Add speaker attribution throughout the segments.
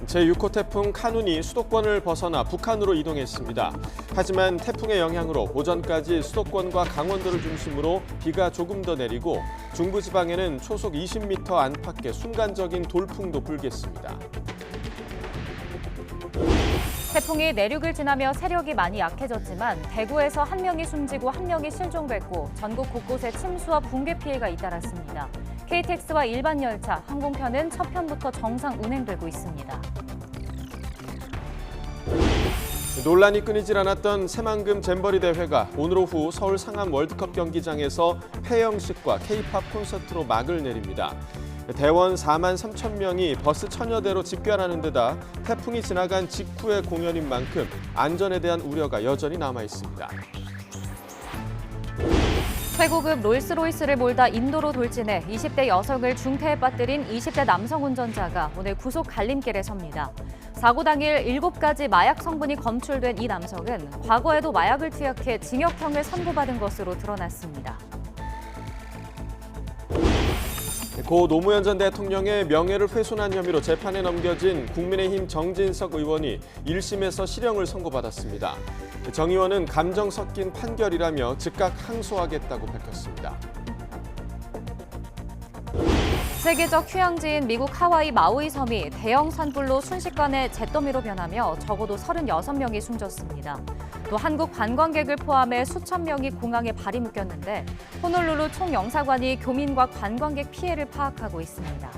Speaker 1: 제6호 태풍 카눈이 수도권을 벗어나 북한으로 이동했습니다. 하지만 태풍의 영향으로 오전까지 수도권과 강원도를 중심으로 비가 조금 더 내리고 중부지방에는 초속 20m 안팎의 순간적인 돌풍도 불겠습니다.
Speaker 2: 태풍이 내륙을 지나며 세력이 많이 약해졌지만 대구에서 한 명이 숨지고 한 명이 실종됐고 전국 곳곳에 침수와 붕괴 피해가 잇따랐습니다. KTX와 일반 열차, 항공편은 첫 편부터 정상 운행되고 있습니다.
Speaker 1: 논란이 끊이질 않았던 새만금 잼버리 대회가 오늘 오후 서울 상암 월드컵 경기장에서 폐영식과 K-팝 콘서트로 막을 내립니다. 대원 4만 3천 명이 버스 1000여 대로 집결하는 데다 태풍이 지나간 직후의 공연인 만큼 안전에 대한 우려가 여전히 남아 있습니다.
Speaker 2: 최고급 롤스로이스를 몰다 인도로 돌진해 20대 여성을 중태에 빠뜨린 20대 남성 운전자가 오늘 구속 갈림길에 섭니다. 사고 당일 7가지 마약 성분이 검출된 이 남성은 과거에도 마약을 투약해 징역형을 선고받은 것으로 드러났습니다.
Speaker 1: 고 노무현 전 대통령의 명예를 훼손한 혐의로 재판에 넘겨진 국민의힘 정진석 의원이 1심에서 실형을 선고받았습니다. 정 의원은 감정 섞인 판결이라며 즉각 항소하겠다고 밝혔습니다.
Speaker 2: 세계적 휴양지인 미국 하와이 마우이 섬이 대형 산불로 순식간에 잿더미로 변하며 적어도 36명이 숨졌습니다. 또 한국 관광객을 포함해 수천 명이 공항에 발이 묶였는데 호놀룰루 총영사관이 교민과 관광객 피해를 파악하고 있습니다.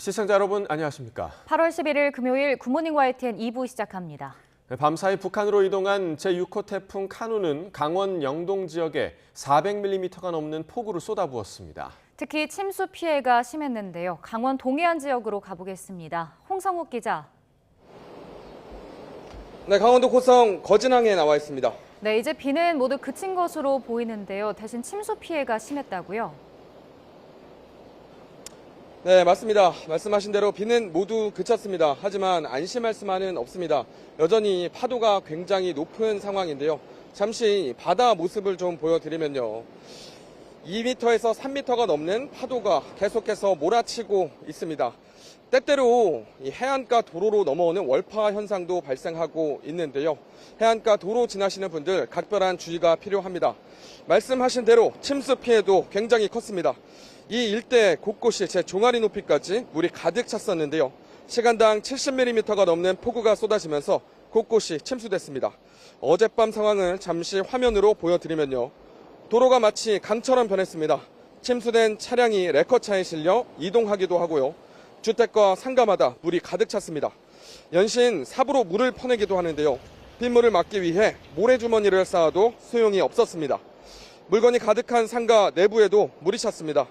Speaker 1: 시청자 여러분 안녕하십니까?
Speaker 2: 8월 11일 금요일 굿모닝 YTN 2부 시작합니다.
Speaker 1: 밤사이 북한으로 이동한 제6호 태풍 카눈은 강원 영동 지역에 400mm가 넘는 폭우를 쏟아부었습니다.
Speaker 2: 특히 침수 피해가 심했는데요. 강원 동해안 지역으로 가보겠습니다. 홍성욱 기자.
Speaker 3: 네, 강원도 고성 거진항에 나와 있습니다.
Speaker 2: 네, 이제 비는 모두 그친 것으로 보이는데요. 대신 침수 피해가 심했다고요?
Speaker 3: 네, 맞습니다. 말씀하신 대로 비는 모두 그쳤습니다. 하지만 안심할 수만은 없습니다. 여전히 파도가 굉장히 높은 상황인데요. 잠시 바다 모습을 좀 보여드리면요. 2m에서 3m가 넘는 파도가 계속해서 몰아치고 있습니다. 때때로 이 해안가 도로로 넘어오는 월파 현상도 발생하고 있는데요. 해안가 도로 지나시는 분들 각별한 주의가 필요합니다. 말씀하신 대로 침수 피해도 굉장히 컸습니다. 이 일대 곳곳이 제 종아리 높이까지 물이 가득 찼었는데요. 시간당 70mm가 넘는 폭우가 쏟아지면서 곳곳이 침수됐습니다. 어젯밤 상황을 잠시 화면으로 보여드리면요. 도로가 마치 강처럼 변했습니다. 침수된 차량이 레커차에 실려 이동하기도 하고요. 주택과 상가마다 물이 가득 찼습니다. 연신 삽으로 물을 퍼내기도 하는데요. 빗물을 막기 위해 모래주머니를 쌓아도 소용이 없었습니다. 물건이 가득한 상가 내부에도 물이 찼습니다.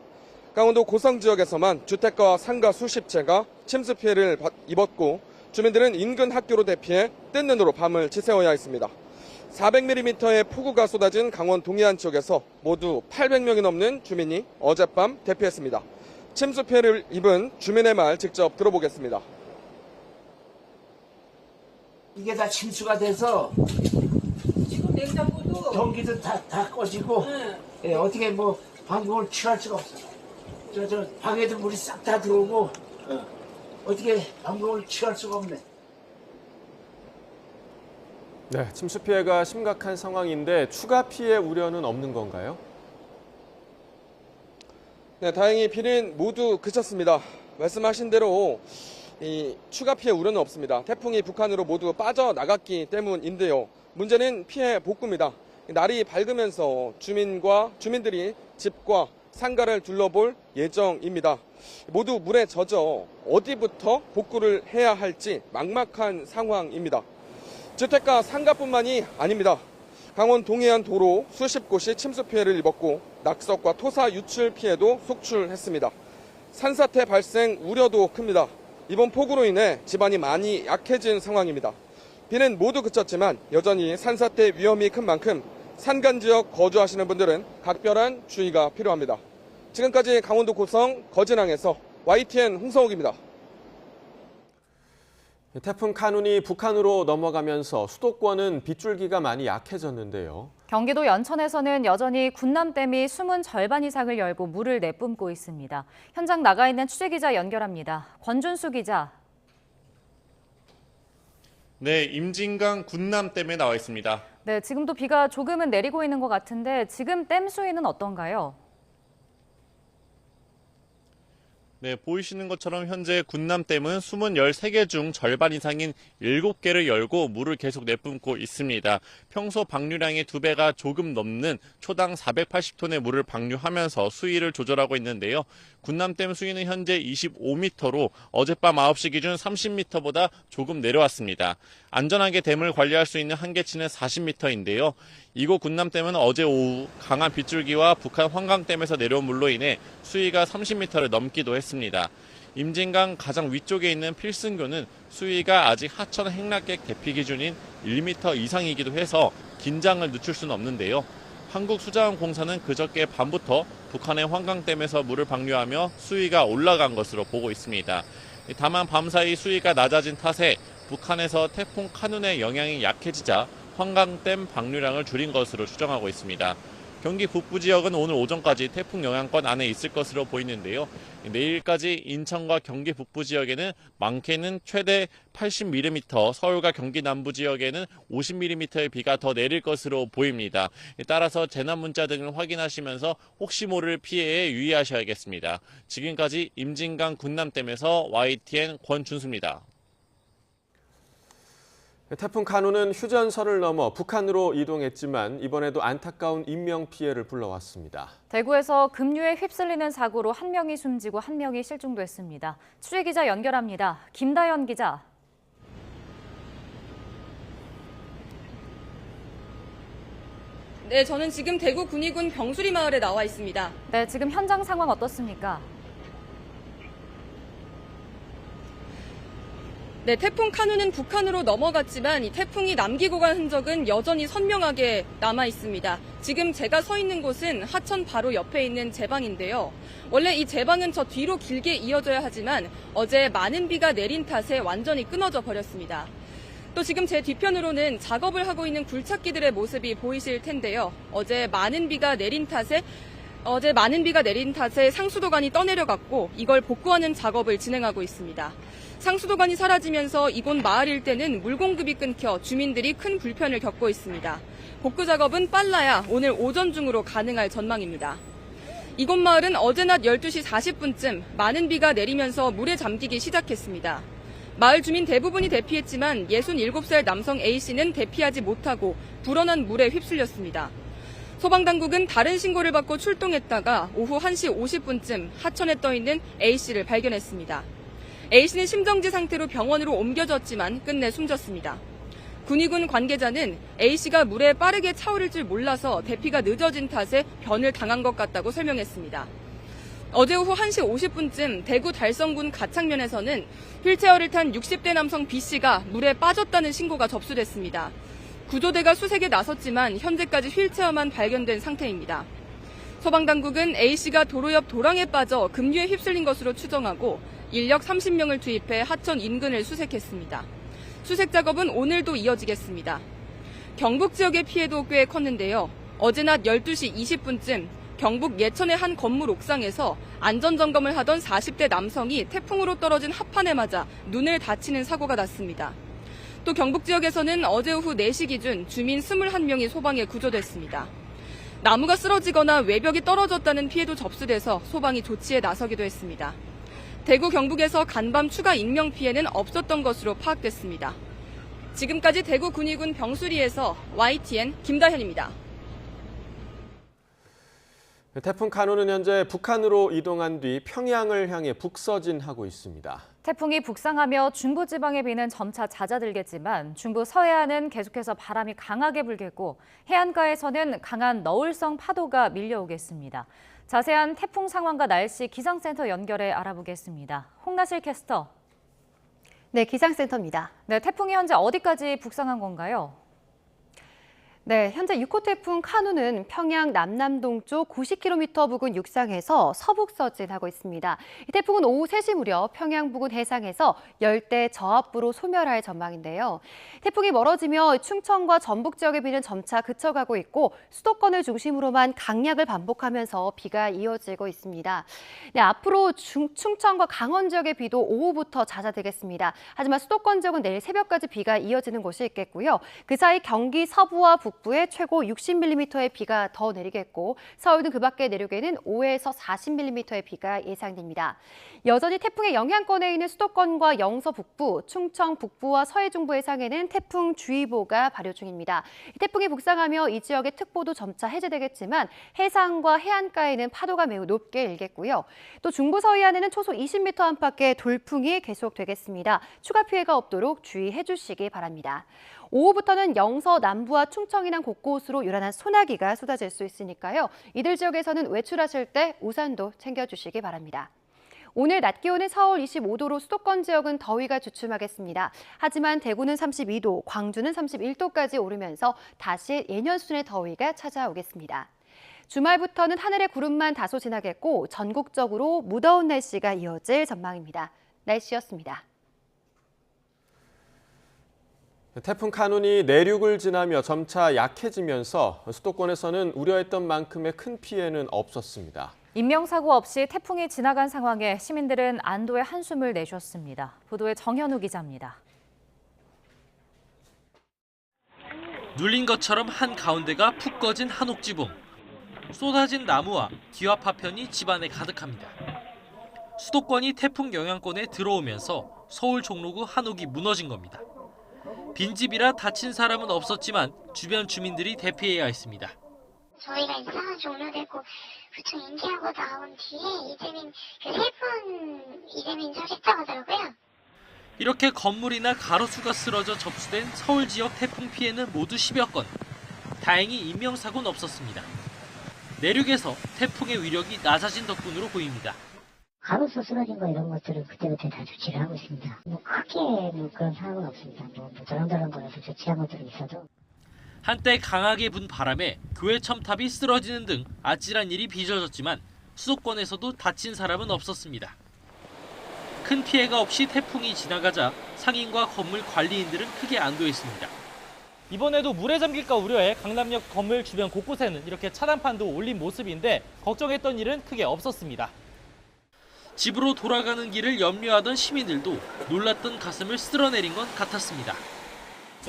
Speaker 3: 강원도 고성 지역에서만 주택과 상가 수십 채가 침수 피해를 입었고 주민들은 인근 학교로 대피해 뜬 눈으로 밤을 지새워야 했습니다. 400mm의 폭우가 쏟아진 강원 동해안 지역에서 모두 800명이 넘는 주민이 어젯밤 대피했습니다. 침수 피해를 입은 주민의 말 직접 들어보겠습니다.
Speaker 4: 이게 다 침수가 돼서
Speaker 5: 지금 냉장고도
Speaker 4: 전기도 다 꺼지고 예, 어떻게 뭐 방법을 취할 수가 없어요. 저 방에도 물이 싹 다 들어오고 어떻게 방법을 취할 수가 없네.
Speaker 1: 네, 침수 피해가 심각한 상황인데 추가 피해 우려는 없는 건가요?
Speaker 3: 네, 다행히 비는 모두 그쳤습니다. 말씀하신 대로 이 추가 피해 우려는 없습니다. 태풍이 북한으로 모두 빠져나갔기 때문인데요. 문제는 피해 복구입니다. 날이 밝으면서 주민들이 집과 상가를 둘러볼 예정입니다. 모두 물에 젖어 어디부터 복구를 해야 할지 막막한 상황입니다. 주택가 상가뿐만이 아닙니다. 강원 동해안 도로 수십 곳이 침수 피해를 입었고 낙석과 토사 유출 피해도 속출했습니다. 산사태 발생 우려도 큽니다. 이번 폭우로 인해 지반이 많이 약해진 상황입니다. 비는 모두 그쳤지만 여전히 산사태 위험이 큰 만큼 산간 지역 거주하시는 분들은 각별한 주의가 필요합니다. 지금까지 강원도 고성 거진항에서 YTN 홍성욱입니다.
Speaker 1: 태풍 카눈이 북한으로 넘어가면서 수도권은 빗줄기가 많이 약해졌는데요.
Speaker 2: 경기도 연천에서는 여전히 군남댐이 수문 절반 이상을 열고 물을 내뿜고 있습니다. 현장 나가 있는 취재기자 연결합니다. 권준수 기자.
Speaker 6: 네, 임진강 군남댐에 나와 있습니다.
Speaker 2: 네, 지금도 비가 조금은 내리고 있는 것 같은데 지금 댐 수위는 어떤가요?
Speaker 6: 네, 보이시는 것처럼 현재 군남댐은 수문 13개 중 절반 이상인 7개를 열고 물을 계속 내뿜고 있습니다. 평소 방류량의 2배가 조금 넘는 초당 480톤의 물을 방류하면서 수위를 조절하고 있는데요. 군남댐 수위는 현재 25m로 어젯밤 9시 기준 30m보다 조금 내려왔습니다. 안전하게 댐을 관리할 수 있는 한계치는 40m인데요. 이곳 군남댐은 어제 오후 강한 빗줄기와 북한 환강댐에서 내려온 물로 인해 수위가 30m를 넘기도 했습니다. 임진강 가장 위쪽에 있는 필승교는 수위가 아직 하천 행락객 대피 기준인 1m 이상이기도 해서 긴장을 늦출 수는 없는데요. 한국수자원공사는 그저께 밤부터 북한의 환강댐에서 물을 방류하며 수위가 올라간 것으로 보고 있습니다. 다만 밤사이 수위가 낮아진 탓에 북한에서 태풍 카눈의 영향이 약해지자 환강댐 방류량을 줄인 것으로 추정하고 있습니다. 경기 북부 지역은 오늘 오전까지 태풍 영향권 안에 있을 것으로 보이는데요. 내일까지 인천과 경기 북부 지역에는 많게는 최대 80mm, 서울과 경기 남부 지역에는 50mm의 비가 더 내릴 것으로 보입니다. 따라서 재난 문자 등을 확인하시면서 혹시 모를 피해에 유의하셔야겠습니다. 지금까지 임진강 군남댐에서 YTN 권준수입니다.
Speaker 1: 태풍 카눈은 휴전선을 넘어 북한으로 이동했지만 이번에도 안타까운 인명피해를 불러왔습니다.
Speaker 2: 대구에서 급류에 휩쓸리는 사고로 1명이 숨지고 1명이 실종됐습니다. 취재기자 연결합니다. 김다연 기자.
Speaker 7: 네, 저는 지금 대구 군위군 병수리 마을에 나와 있습니다.
Speaker 2: 네, 지금 현장 상황 어떻습니까?
Speaker 7: 네, 태풍 카눈은 북한으로 넘어갔지만 이 태풍이 남기고 간 흔적은 여전히 선명하게 남아 있습니다. 지금 제가 서 있는 곳은 하천 바로 옆에 있는 제방인데요. 원래 이 제방은 저 뒤로 길게 이어져야 하지만 어제 많은 비가 내린 탓에 완전히 끊어져 버렸습니다. 또 지금 제 뒤편으로는 작업을 하고 있는 굴착기들의 모습이 보이실 텐데요. 어제 많은 비가 내린 탓에 상수도관이 떠내려갔고 이걸 복구하는 작업을 진행하고 있습니다. 상수도관이 사라지면서 이곳 마을 일대는 물 공급이 끊겨 주민들이 큰 불편을 겪고 있습니다. 복구 작업은 빨라야 오늘 오전 중으로 가능할 전망입니다. 이곳 마을은 어제 낮 12시 40분쯤 많은 비가 내리면서 물에 잠기기 시작했습니다. 마을 주민 대부분이 대피했지만 67살 남성 A씨는 대피하지 못하고 불어난 물에 휩쓸렸습니다. 소방당국은 다른 신고를 받고 출동했다가 오후 1시 50분쯤 하천에 떠있는 A씨를 발견했습니다. A씨는 심정지 상태로 병원으로 옮겨졌지만 끝내 숨졌습니다. 군위군 관계자는 A씨가 물에 빠르게 차오를 줄 몰라서 대피가 늦어진 탓에 변을 당한 것 같다고 설명했습니다. 어제 오후 1시 50분쯤 대구 달성군 가창면에서는 휠체어를 탄 60대 남성 B씨가 물에 빠졌다는 신고가 접수됐습니다. 구조대가 수색에 나섰지만 현재까지 휠체어만 발견된 상태입니다. 소방당국은 A씨가 도로 옆 도랑에 빠져 급류에 휩쓸린 것으로 추정하고 인력 30명을 투입해 하천 인근을 수색했습니다. 수색 작업은 오늘도 이어지겠습니다. 경북 지역의 피해도 꽤 컸는데요. 어제 낮 12시 20분쯤 경북 예천의 한 건물 옥상에서 안전점검을 하던 40대 남성이 태풍으로 떨어진 합판에 맞아 눈을 다치는 사고가 났습니다. 또 경북 지역에서는 어제 오후 4시 기준 주민 21명이 소방에 구조됐습니다. 나무가 쓰러지거나 외벽이 떨어졌다는 피해도 접수돼서 소방이 조치에 나서기도 했습니다. 대구 경북에서 간밤 추가 인명 피해는 없었던 것으로 파악됐습니다. 지금까지 대구 군위군 병수리에서 YTN 김다현입니다.
Speaker 1: 태풍 카눈은 현재 북한으로 이동한 뒤 평양을 향해 북서진하고 있습니다.
Speaker 2: 태풍이 북상하며 중부지방의 비는 점차 잦아들겠지만 중부 서해안은 계속해서 바람이 강하게 불겠고 해안가에서는 강한 너울성 파도가 밀려오겠습니다. 자세한 태풍 상황과 날씨 기상센터 연결해 알아보겠습니다. 홍나실 캐스터.
Speaker 8: 네, 기상센터입니다.
Speaker 2: 네, 태풍이 현재 어디까지 북상한 건가요?
Speaker 8: 네, 현재 6호 태풍 카누는 평양 남남동쪽 90km 부근 육상에서 서북서진하고 있습니다. 이 태풍은 오후 3시 무렵 평양 부근 해상에서 열대 저압부로 소멸할 전망인데요. 태풍이 멀어지며 충청과 전북 지역의 비는 점차 그쳐가고 있고 수도권을 중심으로만 강약을 반복하면서 비가 이어지고 있습니다. 네, 앞으로 충청과 강원 지역의 비도 오후부터 잦아들겠습니다. 하지만 수도권 지역은 내일 새벽까지 비가 이어지는 곳이 있겠고요. 그 사이 경기 서부와 북부에 최고 60mm의 비가 더 내리겠고 서울 등 그 밖의 내륙에는 5에서 40mm의 비가 예상됩니다. 여전히 태풍의 영향권에 있는 수도권과 영서 북부, 충청 북부와 서해 중부 해상에는 태풍주의보가 발효 중입니다. 태풍이 북상하며 이 지역의 특보도 점차 해제되겠지만 해상과 해안가에는 파도가 매우 높게 일겠고요. 또 중부 서해안에는 초속 20m 안팎의 돌풍이 계속되겠습니다. 추가 피해가 없도록 주의해 주시기 바랍니다. 오후부터는 영서 남부와 충청 이남 곳곳으로 요란한 소나기가 쏟아질 수 있으니까요. 이들 지역에서는 외출하실 때 우산도 챙겨주시기 바랍니다. 오늘 낮 기온은 서울 25도로 수도권 지역은 더위가 주춤하겠습니다. 하지만 대구는 32도, 광주는 31도까지 오르면서 다시 예년 수준의 더위가 찾아오겠습니다. 주말부터는 하늘의 구름만 다소 지나겠고 전국적으로 무더운 날씨가 이어질 전망입니다. 날씨였습니다.
Speaker 1: 태풍 카눈이 내륙을 지나며 점차 약해지면서 수도권에서는 우려했던 만큼의 큰 피해는 없었습니다.
Speaker 2: 인명사고 없이 태풍이 지나간 상황에 시민들은 안도의 한숨을 내쉬었습니다. 보도에 정현우 기자입니다.
Speaker 9: 눌린 것처럼 한가운데가 푹 꺼진 한옥지붕. 쏟아진 나무와 기와 파편이 집안에 가득합니다. 수도권이 태풍 영향권에 들어오면서 서울 종로구 한옥이 무너진 겁니다. 빈집이라 다친 사람은 없었지만 주변 주민들이 대피해야 했습니다.
Speaker 10: 저희가 이제 상황 종료되고 구청 인계하고 나온 뒤에 이재민 이재민 처리했다고 하더라고요.
Speaker 9: 이렇게 건물이나 가로수가 쓰러져 접수된 서울 지역 태풍 피해는 모두 10여 건. 다행히 인명사고는 없었습니다. 내륙에서 태풍의 위력이 낮아진 덕분으로 보입니다.
Speaker 10: 가로수 쓰러진 거 이런 것들은 그때부터 다 조치를 하고 있습니다. 크게 그런 상황은 없습니다. 덜렁덜렁 거려서 조치한 것들은 있어도.
Speaker 9: 한때 강하게 분 바람에 교회 첨탑이 쓰러지는 등 아찔한 일이 빚어졌지만 수도권에서도 다친 사람은 없었습니다. 큰 피해가 없이 태풍이 지나가자 상인과 건물 관리인들은 크게 안도했습니다.
Speaker 11: 이번에도 물에 잠길까 우려해 강남역 건물 주변 곳곳에는 이렇게 차단판도 올린 모습인데 걱정했던 일은 크게 없었습니다.
Speaker 9: 집으로 돌아가는 길을 염려하던 시민들도 놀랐던 가슴을 쓸어내린 것 같았습니다.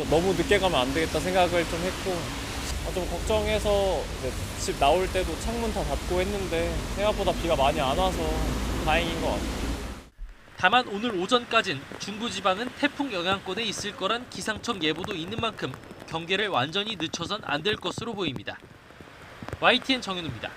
Speaker 12: 너무 늦게 가면 안 되겠다 생각을 좀 했고 좀 걱정해서 집 나올 때도 창문 다 닫고 했는데 생각보다 비가 많이 안 와서 다행인 것 같아요.
Speaker 9: 다만 오늘 오전까진 중부지방은 태풍 영향권에 있을 거란 기상청 예보도 있는 만큼 경계를 완전히 늦춰선 안 될 것으로 보입니다. YTN 정현우입니다.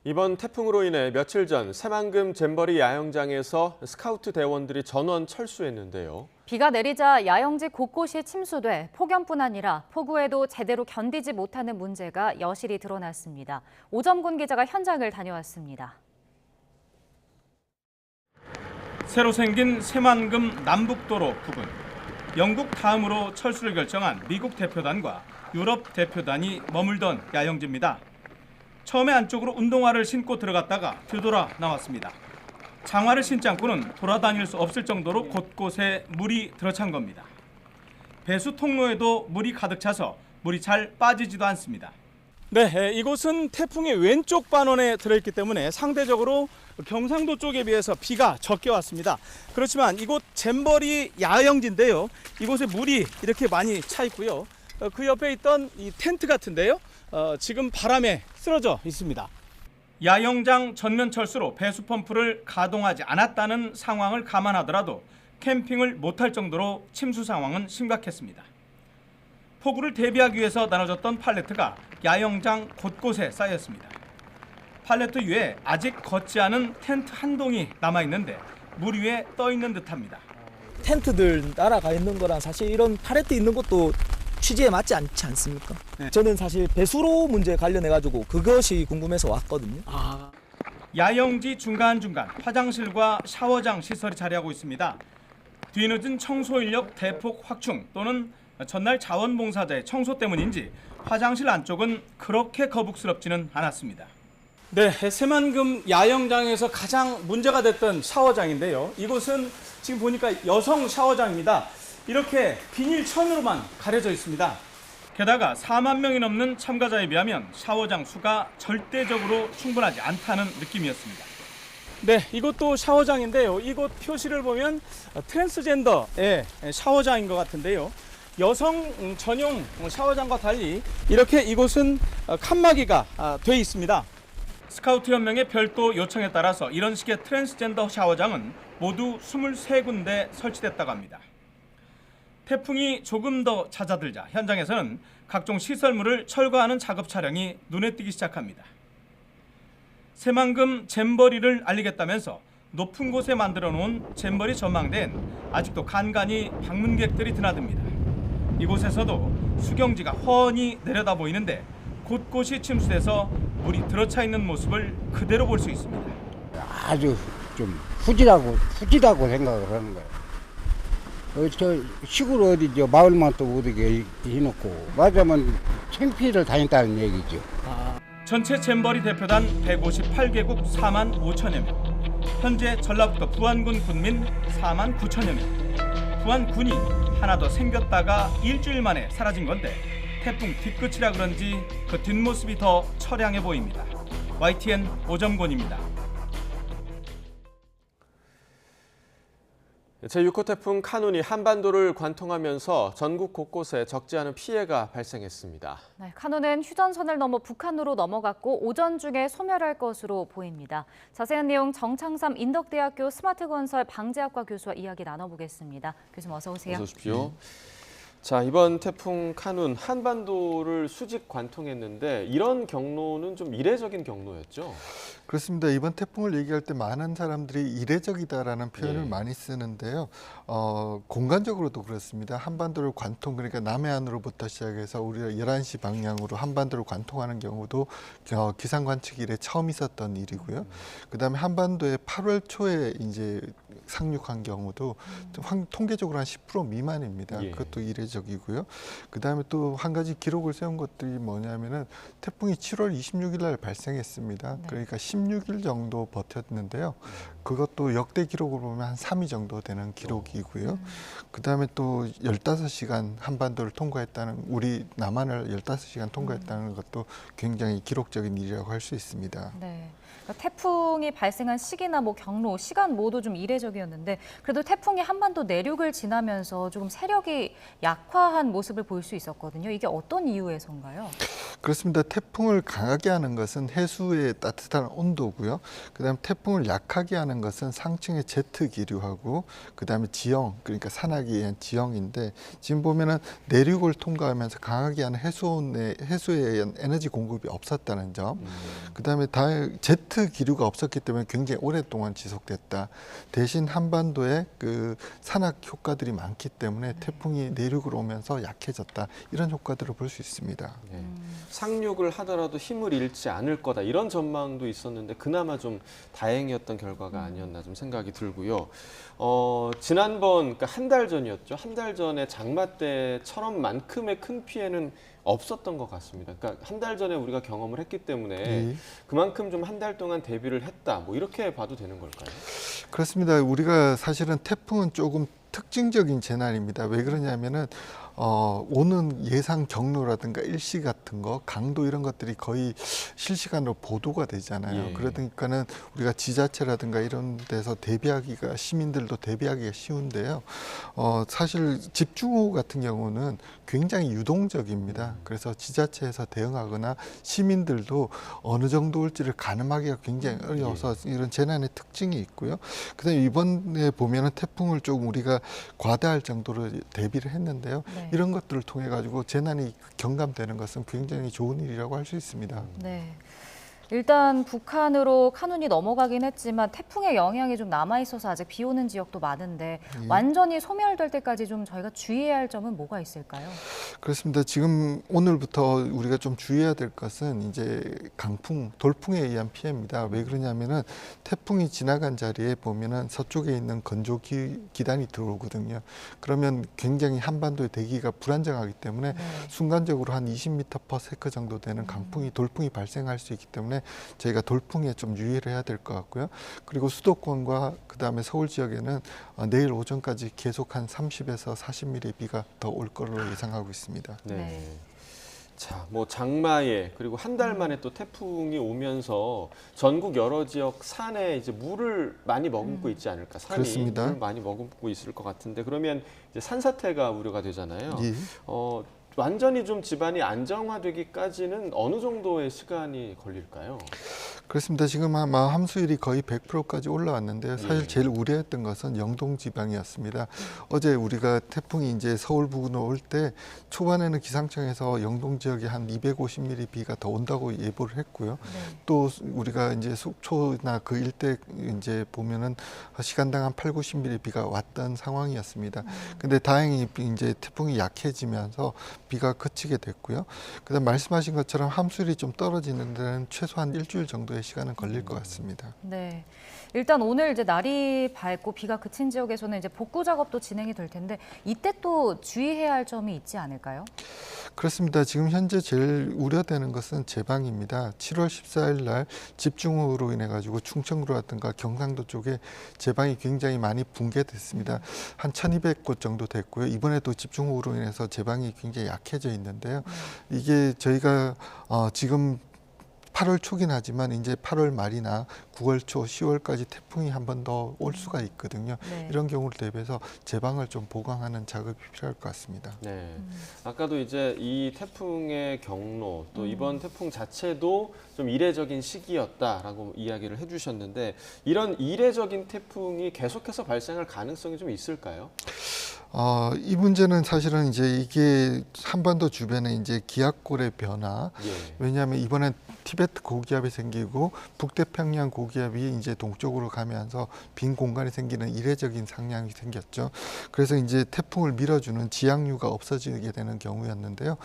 Speaker 1: 이번 태풍으로 인해 며칠 전 새만금 잼버리 야영장에서 스카우트 대원들이 전원 철수했는데요.
Speaker 2: 비가 내리자 야영지 곳곳이 침수돼 폭염뿐 아니라 폭우에도 제대로 견디지 못하는 문제가 여실히 드러났습니다. 오점곤 기자가 현장을 다녀왔습니다.
Speaker 13: 새로 생긴 새만금 남북도로 부근. 영국 다음으로 철수를 결정한 미국 대표단과 유럽 대표단이 머물던 야영지입니다. 처음에 안쪽으로 운동화를 신고 들어갔다가 뒤돌아 나왔습니다. 장화를 신지 않고는 돌아다닐 수 없을 정도로 곳곳에 물이 들어찬 겁니다. 배수 통로에도 물이 가득 차서 물이 잘 빠지지도 않습니다. 네, 이곳은 태풍의 왼쪽 반원에 들어있기 때문에 상대적으로 경상도 쪽에 비해서 비가 적게 왔습니다. 그렇지만 이곳 잼버리 야영지인데요. 이곳에 물이 이렇게 많이 차 있고요. 그 옆에 있던 이 텐트 같은데요. 지금 바람에 쓰러져 있습니다. 야영장 전면 철수로 배수 펌프를 가동하지 않았다는 상황을 감안하더라도 캠핑을 못할 정도로 침수 상황은 심각했습니다. 폭우를 대비하기 위해서 나눠졌던 팔레트가 야영장 곳곳에 쌓였습니다. 팔레트 위에 아직 걷지 않은 텐트 한 동이 남아있는데 물 위에 떠 있는 듯합니다.
Speaker 14: 텐트들 날아가 있는 거랑 사실 이런 팔레트 있는 것도 취지에 맞지 않지 않습니까? 네. 저는 사실 배수로 문제에 관련해가지고 그것이 궁금해서 왔거든요.
Speaker 13: 야영지 중간중간 화장실과 샤워장 시설이 자리하고 있습니다. 뒤늦은 청소 인력 대폭 확충 또는 전날 자원봉사자의 청소 때문인지 화장실 안쪽은 그렇게 거북스럽지는 않았습니다.
Speaker 15: 네, 새만금 야영장에서 가장 문제가 됐던 샤워장인데요. 이곳은 지금 보니까 여성 샤워장입니다. 이렇게 비닐천으로만 가려져 있습니다.
Speaker 13: 게다가 4만 명이 넘는 참가자에 비하면 샤워장 수가 절대적으로 충분하지 않다는 느낌이었습니다.
Speaker 15: 네, 이것도 샤워장인데요. 이곳 표시를 보면 트랜스젠더의 샤워장인 것 같은데요. 여성 전용 샤워장과 달리 이렇게 이곳은 칸막이가 돼 있습니다.
Speaker 13: 스카우트 연맹의 별도 요청에 따라서 이런 식의 트랜스젠더 샤워장은 모두 23군데 설치됐다고 합니다. 태풍이 조금 더 잦아들자 현장에서는 각종 시설물을 철거하는 작업 차량이 눈에 띄기 시작합니다. 새만금 잼버리를 알리겠다면서 높은 곳에 만들어 놓은 잼버리 전망대엔 아직도 간간히 방문객들이 드나듭니다. 이곳에서도 수경지가 훤히 내려다 보이는데 곳곳이 침수돼서 물이 들어차 있는 모습을 그대로 볼 수 있습니다.
Speaker 16: 아주 좀 후지라고 생각을 하는 거예요. 저 시골 어디 저 마을만 또 어디게 해놓고 맞으면 창피를 다녔다는 얘기죠.
Speaker 13: 전체 잼버리 대표단 158개국 4만 5천여 명. 현재 전라북도 부안군 군민 4만 9천여 명. 부안군이 하나 더 생겼다가 일주일 만에 사라진 건데 태풍 뒤끝이라 그런지 그 뒷모습이 더 처량해 보입니다. YTN 오정곤입니다.
Speaker 1: 제6호 태풍 카눈이 한반도를 관통하면서 전국 곳곳에 적지 않은 피해가 발생했습니다.
Speaker 2: 네, 카눈은 휴전선을 넘어 북한으로 넘어갔고 오전 중에 소멸할 것으로 보입니다. 자세한 내용 정창삼 인덕대학교 스마트건설 방재학과 교수와 이야기 나눠보겠습니다. 교수님 어서 오세요.
Speaker 1: 어서 오십시오. 자, 이번 태풍 카눈 한반도를 수직 관통했는데 이런 경로는 좀 이례적인 경로였죠?
Speaker 17: 그렇습니다. 이번 태풍을 얘기할 때 많은 사람들이 이례적이다라는 표현을
Speaker 1: 예.
Speaker 17: 많이 쓰는데요. 공간적으로도 그렇습니다. 한반도를 관통, 그러니까 남해안으로부터 시작해서 우리가 11시 방향으로 한반도를 관통하는 경우도 기상 관측 이래 처음 있었던 일이고요. 그다음에 한반도에 8월 초에 이제 상륙한 경우도 통계적으로 한 10% 미만입니다.
Speaker 1: 예.
Speaker 17: 그것도 이례적이고요. 그다음에 또 한 가지 기록을 세운 것들이 뭐냐면은 태풍이 7월 26일 날 발생했습니다.
Speaker 2: 네.
Speaker 17: 그러니까 16일 정도 버텼는데요. 그것도 역대 기록으로 보면 한 3위 정도 되는 기록이고요. 그다음에 또 15시간 한반도를 통과했다는, 우리 남한을 15시간 통과했다는 것도 굉장히 기록적인 일이라고 할 수 있습니다.
Speaker 2: 네. 그러니까 태풍이 발생한 시기나 뭐 경로, 시간 모두 좀 이례적이었는데 그래도 태풍이 한반도 내륙을 지나면서 조금 세력이 약화한 모습을 볼 수 있었거든요. 이게 어떤 이유에서인가요?
Speaker 17: 그렇습니다. 태풍을 강하게 하는 것은 해수의 따뜻한 온도고요. 그다음에 태풍을 약하게 하는 것은 상층의 제트 기류하고 그다음에 지형, 그러니까 산악에 의한 지형인데 지금 보면은 내륙을 통과하면서 강하게 하는 해수에 의한 에너지 공급이 없었다는 점. 그다음에 제트 기류가 없었기 때문에 굉장히 오랫동안 지속됐다. 대신 한반도에 그 산악 효과들이 많기 때문에 태풍이 내륙으로 오면서 약해졌다. 이런 효과들을 볼 수 있습니다.
Speaker 1: 네. 상륙을 하더라도 힘을 잃지 않을 거다 이런 전망도 있었는데 그나마 좀 다행이었던 결과가 아니었나 좀 생각이 들고요. 지난번 그러니까 한 달 전이었죠. 한 달 전에 장마 때처럼만큼의 큰 피해는 없었던 것 같습니다. 그러니까 한 달 전에 우리가 경험을 했기 때문에 그만큼 좀 한 달 동안 대비를 했다. 뭐 이렇게 봐도 되는 걸까요?
Speaker 17: 그렇습니다. 우리가 사실은 태풍은 조금 특징적인 재난입니다. 왜 그러냐면은 오는 예상 경로라든가 일시 같은 거, 강도 이런 것들이 거의 실시간으로 보도가 되잖아요.
Speaker 1: 예.
Speaker 17: 그러니까는 우리가 지자체라든가 이런 데서 대비하기가, 시민들도 대비하기가 쉬운데요. 사실 집중호우 같은 경우는 굉장히 유동적입니다. 그래서 지자체에서 대응하거나 시민들도 어느 정도 올지를 가늠하기가 굉장히 어려워서 이런 재난의 특징이 있고요. 그다음에 이번에 보면은 태풍을 조금 우리가 과다할 정도로 대비를 했는데요.
Speaker 2: 네.
Speaker 17: 이런 것들을 통해 가지고 재난이 경감되는 것은 굉장히 좋은 일이라고 할 수 있습니다.
Speaker 2: 네. 일단 북한으로 카눈이 넘어가긴 했지만 태풍의 영향이 좀 남아있어서 아직 비 오는 지역도 많은데 완전히 소멸될 때까지 좀 저희가 주의해야 할 점은 뭐가 있을까요?
Speaker 17: 그렇습니다. 지금 오늘부터 우리가 좀 주의해야 될 것은 이제 강풍, 돌풍에 의한 피해입니다. 왜 그러냐면은 태풍이 지나간 자리에 보면은 서쪽에 있는 건조 기단이 들어오거든요. 그러면 굉장히 한반도의 대기가 불안정하기 때문에 순간적으로 한 20m/s 정도 되는 강풍이, 돌풍이 발생할 수 있기 때문에 저희가 돌풍에 좀 유의를 해야 될 것 같고요. 그리고 수도권과 그다음에 서울 지역에는 내일 오전까지 계속 한 30에서 40mm 비가 더 올 거로 예상하고 있습니다.
Speaker 1: 네. 자, 뭐 장마에 그리고 한 달 만에 또 태풍이 오면서 전국 여러 지역 산에 이제 물을 많이 머금고 있지 않을까? 산이
Speaker 17: 그렇습니다.
Speaker 1: 물을 많이 머금고 있을 것 같은데 그러면 이제 산사태가 우려가 되잖아요.
Speaker 17: 예.
Speaker 1: 완전히 좀 집안이 안정화되기까지는 어느 정도의 시간이 걸릴까요?
Speaker 17: 그렇습니다. 지금 아마 함수율이 거의 100%까지 올라왔는데요. 사실 제일 우려했던 것은 영동 지방이었습니다. 어제 우리가 태풍이 이제 서울 부근으로 올 때 초반에는 기상청에서 영동 지역에 한 250mm 비가 더 온다고 예보를 했고요. 또 우리가 이제 속초나 그 일대 이제 보면은 시간당 한 8, 90mm 비가 왔던 상황이었습니다. 근데 다행히 이제 태풍이 약해지면서 비가 그치게 됐고요. 그다음 말씀하신 것처럼 함수율이 좀 떨어지는 데는 최소한 일주일 정도의 시간은 걸릴 것 같습니다.
Speaker 2: 네. 일단 오늘 이제 날이 밝고 비가 그친 지역에서는 이제 복구 작업도 진행이 될 텐데 이때 또 주의해야 할 점이 있지 않을까요?
Speaker 17: 그렇습니다. 지금 현재 제일 우려되는 것은 제방입니다. 7월 14일 날 집중호우로 인해 가지고 충청도라든가 경상도 쪽에 제방이 굉장히 많이 붕괴됐습니다. 한 1200곳 정도 됐고요. 이번에도 집중호우로 인해서 제방이 굉장히 약해져 있는데요. 이게 저희가 지금 8월 초긴 하지만 이제 8월 말이나 9월 초, 10월까지 태풍이 한 번 더 올 수가 있거든요. 이런 경우를 대비해서 제방을 좀 보강하는 작업이 필요할 것 같습니다.
Speaker 1: 네. 아까도 이제 이 태풍의 경로 또 이번 태풍 자체도 좀 이례적인 시기였다라고 이야기를 해주셨는데 이런 이례적인 태풍이 계속해서 발생할 가능성이 좀 있을까요?
Speaker 17: 이 문제는 사실은 이제 이게 한반도 주변에 이제 기압골의 변화, 왜냐하면 이번엔 티베트 고기압이 생기고 북태평양 고기압이 이제 동쪽으로 가면서 빈 공간이 생기는 이례적인 상황이 생겼죠. 그래서 이제 태풍을 밀어주는 지향류가 없어지게 되는 경우였는데요.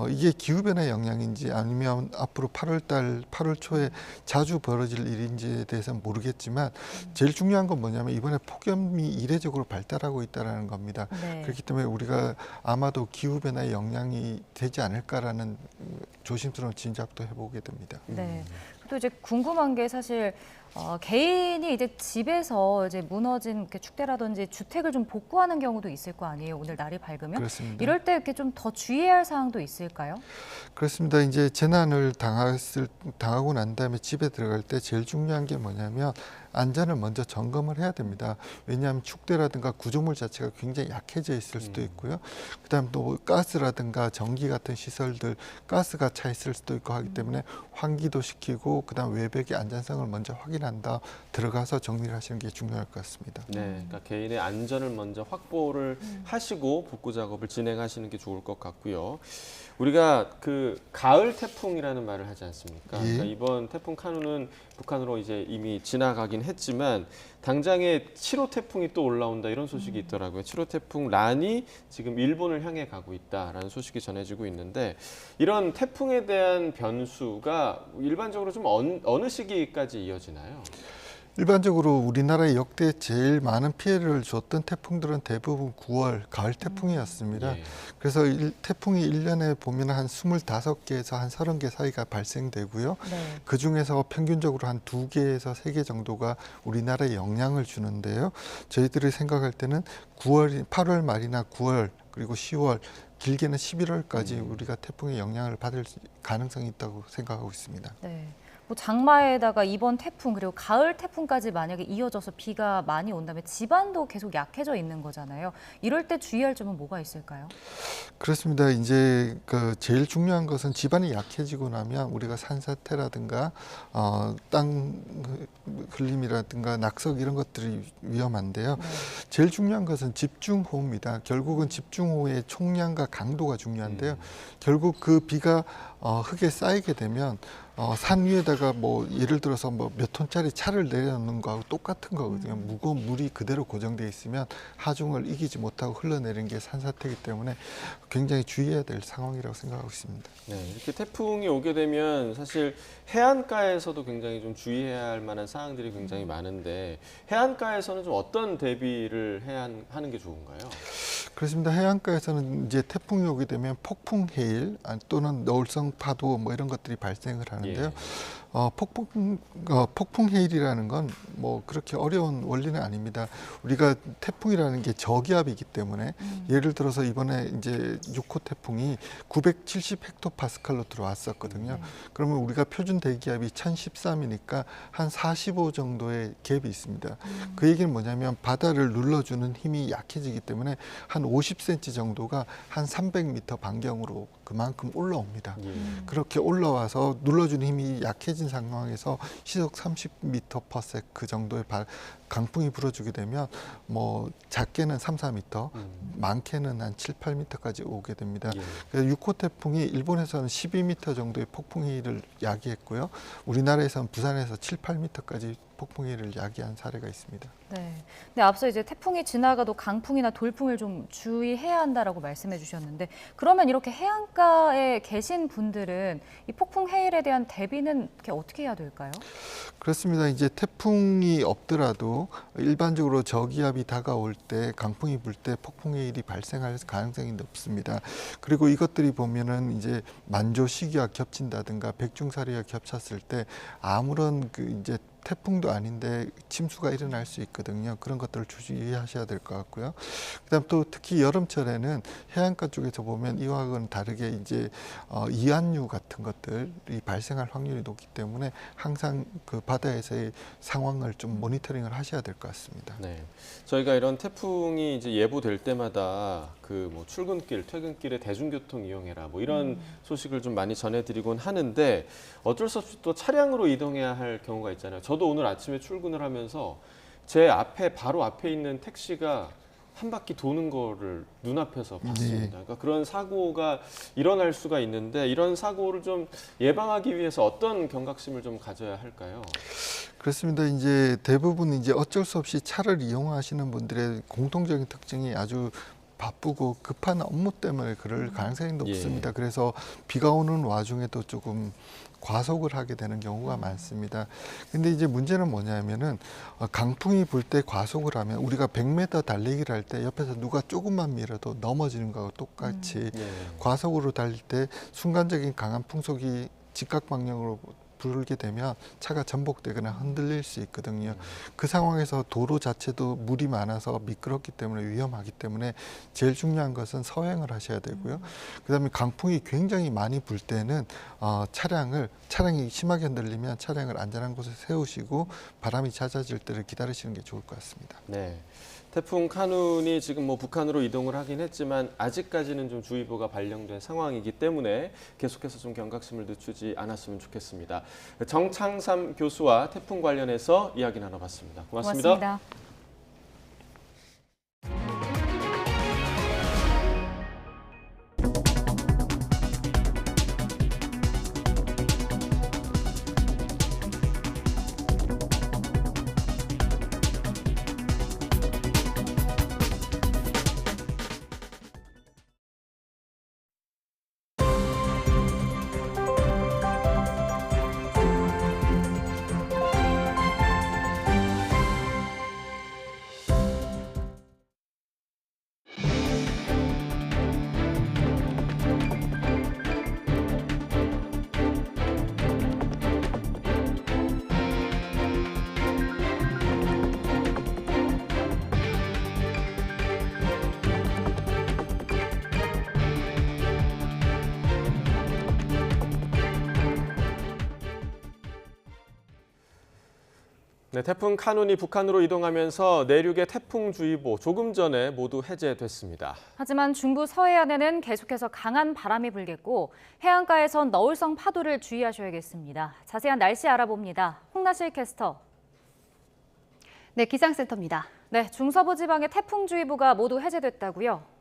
Speaker 17: 이게 기후변화의 영향인지 아니면 앞으로 8월 초에 자주 벌어질 일인지에 대해서는 모르겠지만 제일 중요한 건 뭐냐면 이번에 폭염이 이례적으로 발달하고 있다는 겁니다. 그렇기 때문에 우리가 아마도 기후변화의 영향이 되지 않을까라는 조심스러운 짐작도 해보게 됩니다.
Speaker 2: 네. 또 이제 궁금한 게 사실 개인이 이제 집에서 이제 무너진 이렇게 축대라든지 주택을 좀 복구하는 경우도 있을 거 아니에요. 오늘 날이 밝으면.
Speaker 17: 그렇습니다.
Speaker 2: 이럴 때 이렇게 좀 더 주의해야 할 사항도 있을까요?
Speaker 17: 그렇습니다. 이제 재난을 당하고 난 다음에 집에 들어갈 때 제일 중요한 게 뭐냐면 안전을 먼저 점검을 해야 됩니다. 왜냐하면 축대라든가 구조물 자체가 굉장히 약해져 있을 수도 있고요. 그다음 또 가스라든가 전기 같은 시설들 가스가 차 있을 수도 있고 하기 때문에 환기도 시키고 그다음 외벽의 안전성을 먼저 확인한다 들어가서 정리를 하시는 게 중요할 것 같습니다.
Speaker 1: 네, 그러니까 개인의 안전을 먼저 확보를 하시고 복구 작업을 진행하시는 게 좋을 것 같고요. 우리가 그 가을 태풍이라는 말을 하지 않습니까? 그러니까 이번 태풍 카눈은 북한으로 이제 이미 지나가긴 했지만 당장에 7호 태풍이 또 올라온다 이런 소식이 있더라고요. 7호 태풍 란이 지금 일본을 향해 가고 있다라는 소식이 전해지고 있는데 이런 태풍에 대한 변수가 일반적으로 좀 어느 시기까지 이어지나요?
Speaker 17: 일반적으로 우리나라에 역대 제일 많은 피해를 줬던 태풍들은 대부분 9월 가을 태풍이었습니다. 그래서 태풍이 1년에 보면 한 25개에서 한 30개 사이가 발생되고요. 그중에서 평균적으로 한 2개에서 3개 정도가 우리나라에 영향을 주는데요. 저희들이 생각할 때는 8월 말이나 9월 그리고 10월 길게는 11월까지 우리가 태풍의 영향을 받을 가능성이 있다고 생각하고 있습니다.
Speaker 2: 네. 뭐 장마에다가 이번 태풍 그리고 가을 태풍까지 만약에 이어져서 비가 많이 온다면 집안도 계속 약해져 있는 거잖아요. 이럴 때 주의할 점은 뭐가 있을까요?
Speaker 17: 그렇습니다. 이제 그 제일 중요한 것은 집안이 약해지고 나면 우리가 산사태라든가 땅 흘림이라든가 낙석 이런 것들이 위험한데요. 제일 중요한 것은 집중호우입니다. 결국은 집중호우의 총량과 강도가 중요한데요. 결국 그 비가 흙에 쌓이게 되면 산 위에다가 뭐 예를 들어서 뭐 몇 톤짜리 차를 내려놓는 거하고 똑같은 거거든요. 무거운 물이 그대로 고정돼 있으면 하중을 이기지 못하고 흘러내리는 게 산사태이기 때문에 굉장히 주의해야 될 상황이라고 생각하고 있습니다.
Speaker 1: 네, 이렇게 태풍이 오게 되면 사실 해안가에서도 굉장히 좀 주의해야 할 만한 사항들이 굉장히 많은데 해안가에서는 좀 어떤 대비를 하는 게 좋은가요?
Speaker 17: 그렇습니다. 해안가에서는 이제 태풍이 오게 되면 폭풍 해일 또는 너울성 파도 뭐 이런 것들이 발생을 하는데요. 폭풍 해일이라는 건 뭐 그렇게 어려운 원리는 아닙니다. 우리가 태풍이라는 게 저기압이기 때문에 예를 들어서 이번에 이제 6호 태풍이 970 헥토파스칼로 들어왔었거든요. 그러면 우리가 표준 대기압이 1013이니까 한 45 정도의 갭이 있습니다. 그 얘기는 뭐냐면 바다를 눌러주는 힘이 약해지기 때문에 한 50cm 정도가 한 300m 반경으로 그만큼 올라옵니다. 그렇게 올라와서 눌러주는 힘이 약해진 상황에서 시속 30m/s 정도의 강풍이 불어주게 되면 뭐 작게는 3, 4m, 많게는 한 7, 8m까지 오게 됩니다. 그래서 6호 태풍이 일본에서는 12m 정도의 폭풍해일을 야기했고요. 우리나라에서는 부산에서 7, 8m까지 폭풍해일을 야기한 사례가 있습니다.
Speaker 2: 네. 근데 앞서 이제 태풍이 지나가도 강풍이나 돌풍을 좀 주의해야 한다라고 말씀해 주셨는데 그러면 이렇게 해안가에 계신 분들은 이 폭풍 해일에 대한 대비는 어떻게 해야 될까요?
Speaker 17: 그렇습니다. 이제 태풍이 없더라도 일반적으로 저기압이 다가올 때 강풍이 불 때 폭풍해일이 발생할 가능성이 높습니다. 그리고 이것들이 보면은 이제 만조 시기와 겹친다든가 백중사리와 겹쳤을 때 아무런 이제 태풍도 아닌데 침수가 일어날 수 있거든요. 그런 것들을 주의하셔야 될 것 같고요. 그다음 또 특히 여름철에는 해안가 쪽에서 보면 이와는 다르게 이제 이안류 같은 것들이 발생할 확률이 높기 때문에 항상 그 바다에서의 상황을 좀 모니터링을 하셔야 될 것 같습니다.
Speaker 1: 네, 저희가 이런 태풍이 이제 예보될 때마다 그 뭐 출근길, 퇴근길에 대중교통 이용해라 뭐 이런 소식을 좀 많이 전해드리곤 하는데 어쩔 수 없이 또 차량으로 이동해야 할 경우가 있잖아요. 저도 오늘 아침에 출근을 하면서 제 앞에 바로 앞에 있는 택시가 한 바퀴 도는 거를 눈앞에서 봤습니다. 그러니까 그런 사고가 일어날 수가 있는데 이런 사고를 좀 예방하기 위해서 어떤 경각심을 좀 가져야 할까요?
Speaker 17: 그렇습니다. 이제 대부분 이제 어쩔 수 없이 차를 이용하시는 분들의 공통적인 특징이 아주 바쁘고 급한 업무 때문에 그럴 가능성이 높습니다. 그래서 비가 오는 와중에도 조금 과속을 하게 되는 경우가 많습니다. 근데 이제 문제는 뭐냐면은 강풍이 불 때 과속을 하면 우리가 100m 달리기를 할 때 옆에서 누가 조금만 밀어도 넘어지는 거하고 똑같이 과속으로 달릴 때 순간적인 강한 풍속이 직각 방향으로 불게 되면 차가 전복되거나 흔들릴 수 있거든요. 그 상황에서 도로 자체도 물이 많아서 미끄럽기 때문에 위험하기 때문에 제일 중요한 것은 서행을 하셔야 되고요. 그다음에 강풍이 굉장히 많이 불 때는 차량이 심하게 흔들리면 차량을 안전한 곳에 세우시고 바람이 잦아질 때를 기다리시는 게 좋을 것 같습니다.
Speaker 1: 네. 태풍 카눈이 지금 뭐 북한으로 이동을 하긴 했지만 아직까지는 좀 주의보가 발령된 상황이기 때문에 계속해서 좀 경각심을 늦추지 않았으면 좋겠습니다. 정창삼 교수와 태풍 관련해서 이야기 나눠봤습니다. 고맙습니다. 네, 태풍 카눈이 북한으로 이동하면서 내륙의 태풍주의보 조금 전에 모두 해제됐습니다.
Speaker 2: 하지만 중부 서해안에는 계속해서 강한 바람이 불겠고 해안가에선 너울성 파도를 주의하셔야겠습니다. 자세한 날씨 알아봅니다. 홍나실 캐스터.
Speaker 8: 네, 기상센터입니다.
Speaker 2: 네, 중서부 지방의 태풍주의보가 모두 해제됐다고요?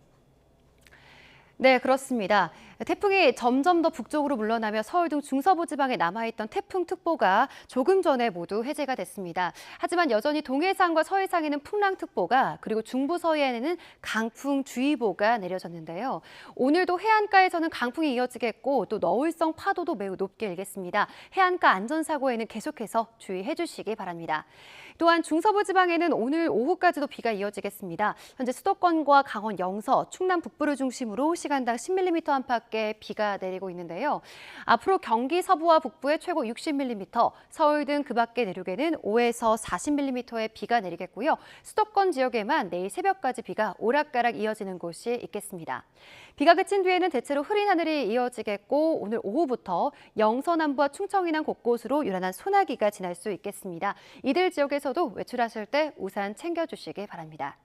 Speaker 8: 네, 그렇습니다. 태풍이 점점 더 북쪽으로 물러나며 서울 등 중서부 지방에 남아있던 태풍특보가 조금 전에 모두 해제가 됐습니다. 하지만 여전히 동해상과 서해상에는 풍랑특보가 그리고 중부 서해에는 강풍주의보가 내려졌는데요. 오늘도 해안가에서는 강풍이 이어지겠고 또 너울성 파도도 매우 높게 일겠습니다. 해안가 안전사고에는 계속해서 주의해 주시기 바랍니다. 또한 중서부 지방에는 오늘 오후까지도 비가 이어지겠습니다. 현재 수도권과 강원 영서, 충남 북부를 중심으로 시간당 10mm 안팎의 비가 내리고 있는데요. 앞으로 경기 서부와 북부에 최고 60mm, 서울 등 그 밖의 내륙에는 5에서 40mm의 비가 내리겠고요. 수도권 지역에만 내일 새벽까지 비가 오락가락 이어지는 곳이 있겠습니다. 비가 그친 뒤에는 대체로 흐린 하늘이 이어지겠고 오늘 오후부터 영서 남부와 충청 이남 곳곳으로 유난한 소나기가 지날 수 있겠습니다. 이들 지역에서도 외출하실 때 우산 챙겨주시기 바랍니다.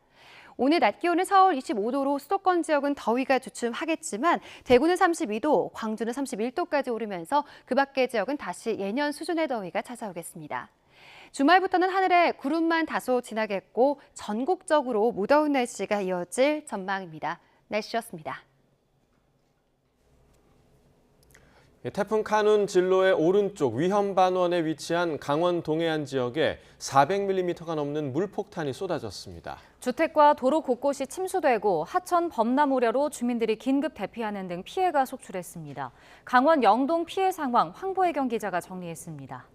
Speaker 8: 오늘 낮 기온은 서울 25도로 수도권 지역은 더위가 주춤하겠지만 대구는 32도, 광주는 31도까지 오르면서 그 밖의 지역은 다시 예년 수준의 더위가 찾아오겠습니다. 주말부터는 하늘에 구름만 다소 지나겠고 전국적으로 무더운 날씨가 이어질 전망입니다. 날씨였습니다.
Speaker 1: 태풍 카눈 진로의 오른쪽 위험반원에 위치한 강원 동해안 지역에 400mm가 넘는 물폭탄이 쏟아졌습니다.
Speaker 2: 주택과 도로 곳곳이 침수되고 하천 범람 우려로 주민들이 긴급 대피하는 등 피해가 속출했습니다. 강원 영동 피해 상황 황보혜경 기자가 정리했습니다.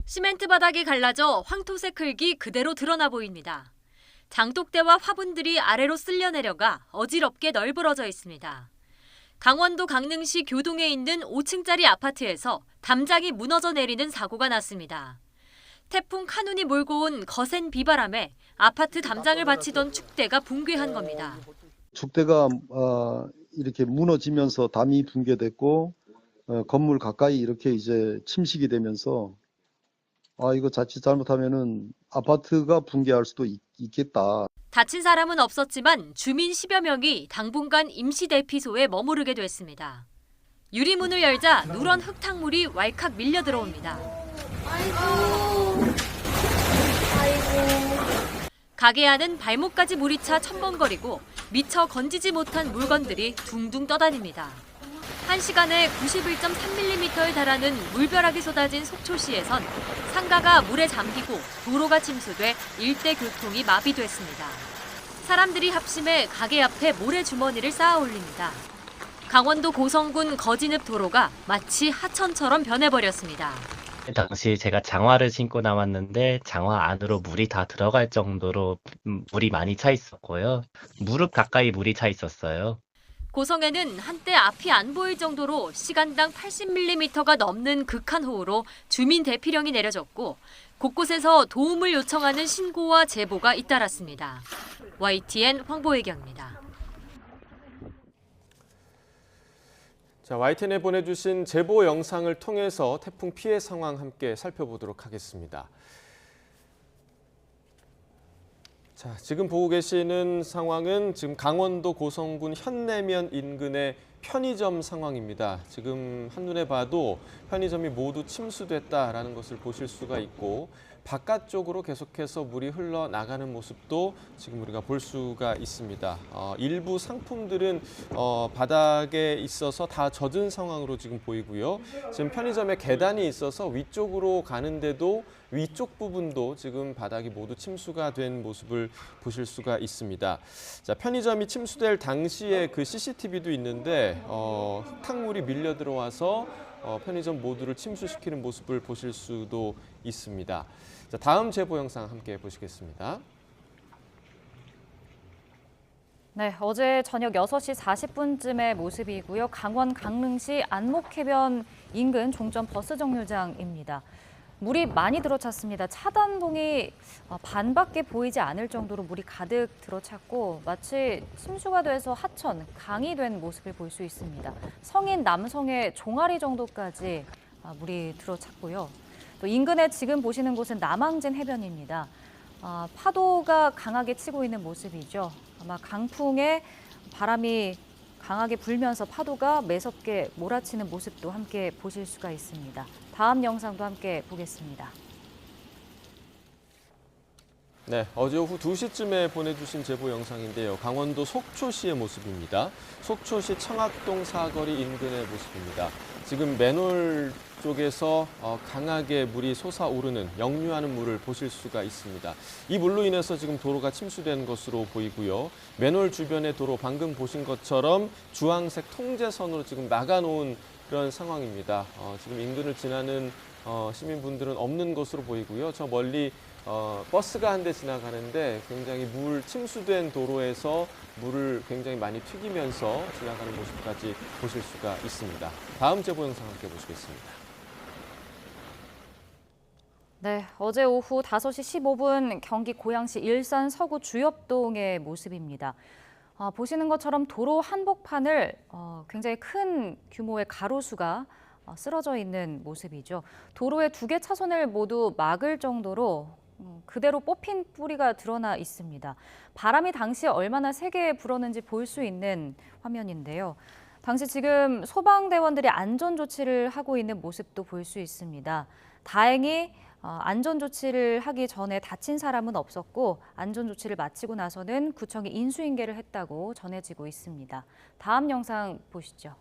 Speaker 18: 시멘트 바닥이 갈라져 황토색 흙이 그대로 드러나 보입니다. 장독대와 화분들이 아래로 쓸려 내려가 어지럽게 널브러져 있습니다. 강원도 강릉시 교동에 있는 5층짜리 아파트에서 담장이 무너져 내리는 사고가 났습니다. 태풍 카눈이 몰고 온 거센 비바람에 아파트 담장을 받치던 축대가 붕괴한 겁니다.
Speaker 19: 축대가 이렇게 무너지면서 담이 붕괴됐고 건물 가까이 이렇게 이제 침식이 되면서 이거 자칫 잘못하면은 아파트가 붕괴할 수도 있겠다.
Speaker 18: 다친 사람은 없었지만 주민 10여 명이 당분간 임시대피소에 머무르게 됐습니다. 유리문을 열자 누런 흙탕물이 왈칵 밀려 들어옵니다. 가게 안은 발목까지 물이 차 첨벙거리고 미처 건지지 못한 물건들이 둥둥 떠다닙니다. 1시간에 91.3mm에 달하는 물벼락이 쏟아진 속초시에선 상가가 물에 잠기고 도로가 침수돼 일대 교통이 마비됐습니다. 사람들이 합심해 가게 앞에 모래주머니를 쌓아 올립니다. 강원도 고성군 거진읍 도로가 마치 하천처럼 변해버렸습니다.
Speaker 20: 당시 제가 장화를 신고 나왔는데 장화 안으로 물이 다 들어갈 정도로 물이 많이 차 있었고요. 무릎 가까이 물이 차 있었어요.
Speaker 18: 고성에는 한때 앞이 안 보일 정도로 시간당 80mm가 넘는 극한호우로 주민 대피령이 내려졌고 곳곳에서 도움을 요청하는 신고와 제보가 잇따랐습니다. YTN 황보혜경입니다.
Speaker 1: 자, YTN에 보내주신 제보 영상을 통해서 태풍 피해 상황 함께 살펴보도록 하겠습니다. 자, 지금 보고 계시는 상황은 지금 강원도 고성군 현내면 인근의 편의점 상황입니다. 지금 한눈에 봐도 편의점이 모두 침수됐다라는 것을 보실 수가 있고 바깥쪽으로 계속해서 물이 흘러나가는 모습도 지금 우리가 볼 수가 있습니다. 일부 상품들은 바닥에 있어서 다 젖은 상황으로 지금 보이고요. 지금 편의점에 계단이 있어서 위쪽으로 가는데도 위쪽 부분도 지금 바닥이 모두 침수가 된 모습을 보실 수가 있습니다. 자, 편의점이 침수될 당시에 그 CCTV도 있는데 흙탕물이 밀려 들어와서 편의점 모두를 침수시키는 모습을 보실 수도 있습니다. 자, 다음 제보 영상 함께 보시겠습니다.
Speaker 2: 네, 어제 저녁 6시 40분쯤의 모습이고요. 강원 강릉시 안목해변 인근 종점 버스 정류장입니다. 물이 많이 들어찼습니다. 차단봉이 반밖에 보이지 않을 정도로 물이 가득 들어찼고 마치 침수가 돼서 하천, 강이 된 모습을 볼 수 있습니다. 성인 남성의 종아리 정도까지 물이 들어찼고요. 또 인근에 지금 보시는 곳은 남항진 해변입니다. 파도가 강하게 치고 있는 모습이죠. 아마 강풍에 바람이 강하게 불면서 파도가 매섭게 몰아치는 모습도 함께 보실 수가 있습니다. 다음 영상도 함께 보겠습니다.
Speaker 1: 네, 어제 오후 2시쯤에 보내주신 제보 영상인데요. 강원도 속초시의 모습입니다. 속초시 청학동 사거리 인근의 모습입니다. 지금 맨홀 쪽에서 강하게 물이 솟아오르는 역류하는 물을 보실 수가 있습니다. 이 물로 인해서 지금 도로가 침수된 것으로 보이고요. 맨홀 주변의 도로 방금 보신 것처럼 주황색 통제선으로 지금 막아놓은 그런 상황입니다. 지금 인근을 지나는 시민분들은 없는 것으로 보이고요. 저 멀리 버스가 한 대 지나가는데 굉장히 물 침수된 도로에서 물을 굉장히 많이 튀기면서 지나가는 모습까지 보실 수가 있습니다. 다음 제보 영상 함께 보시겠습니다.
Speaker 2: 네, 어제 오후 5시 15분 경기 고양시 일산 서구 주엽동의 모습입니다. 보시는 것처럼 도로 한복판을 굉장히 큰 규모의 가로수가 쓰러져 있는 모습이죠. 도로의 2개 차선을 모두 막을 정도로 그대로 뽑힌 뿌리가 드러나 있습니다. 바람이 당시 얼마나 세게 불었는지 볼 수 있는 화면인데요. 당시 지금 소방대원들이 안전조치를 하고 있는 모습도 볼 수 있습니다. 다행히 안전조치를 하기 전에 다친 사람은 없었고 안전조치를 마치고 나서는 구청이 인수인계를 했다고 전해지고 있습니다. 다음 영상 보시죠.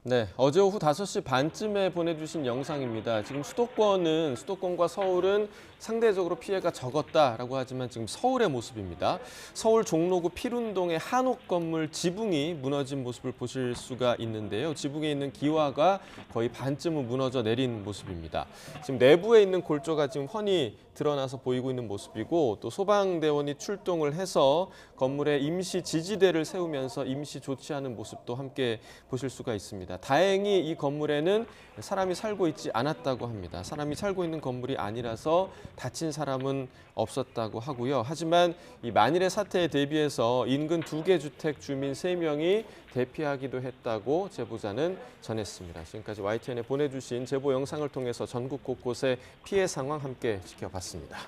Speaker 1: 네, 어제 오후 5시 반쯤에 보내주신 영상입니다. 지금 수도권과 서울은 상대적으로 피해가 적었다라고 하지만 지금 서울의 모습입니다. 서울 종로구 필운동의 한옥 건물 지붕이 무너진 모습을 보실 수가 있는데요. 지붕에 있는 기와가 거의 반쯤은 무너져 내린 모습입니다. 지금 내부에 있는 골조가 지금 훤히 드러나서 보이고 있는 모습이고 또 소방대원이 출동을 해서 건물에 임시 지지대를 세우면서 임시 조치하는 모습도 함께 보실 수가 있습니다. 다행히 이 건물에는 사람이 살고 있지 않았다고 합니다. 사람이 살고 있는 건물이 아니라서 다친 사람은 없었다고 하고요. 하지만 이 만일의 사태에 대비해서 인근 2개 주택 주민 3명이 대피하기도 했다고 제보자는 전했습니다. 지금까지 YTN에 보내주신 제보 영상을 통해서 전국 곳곳의 피해 상황 함께 지켜봤습니다.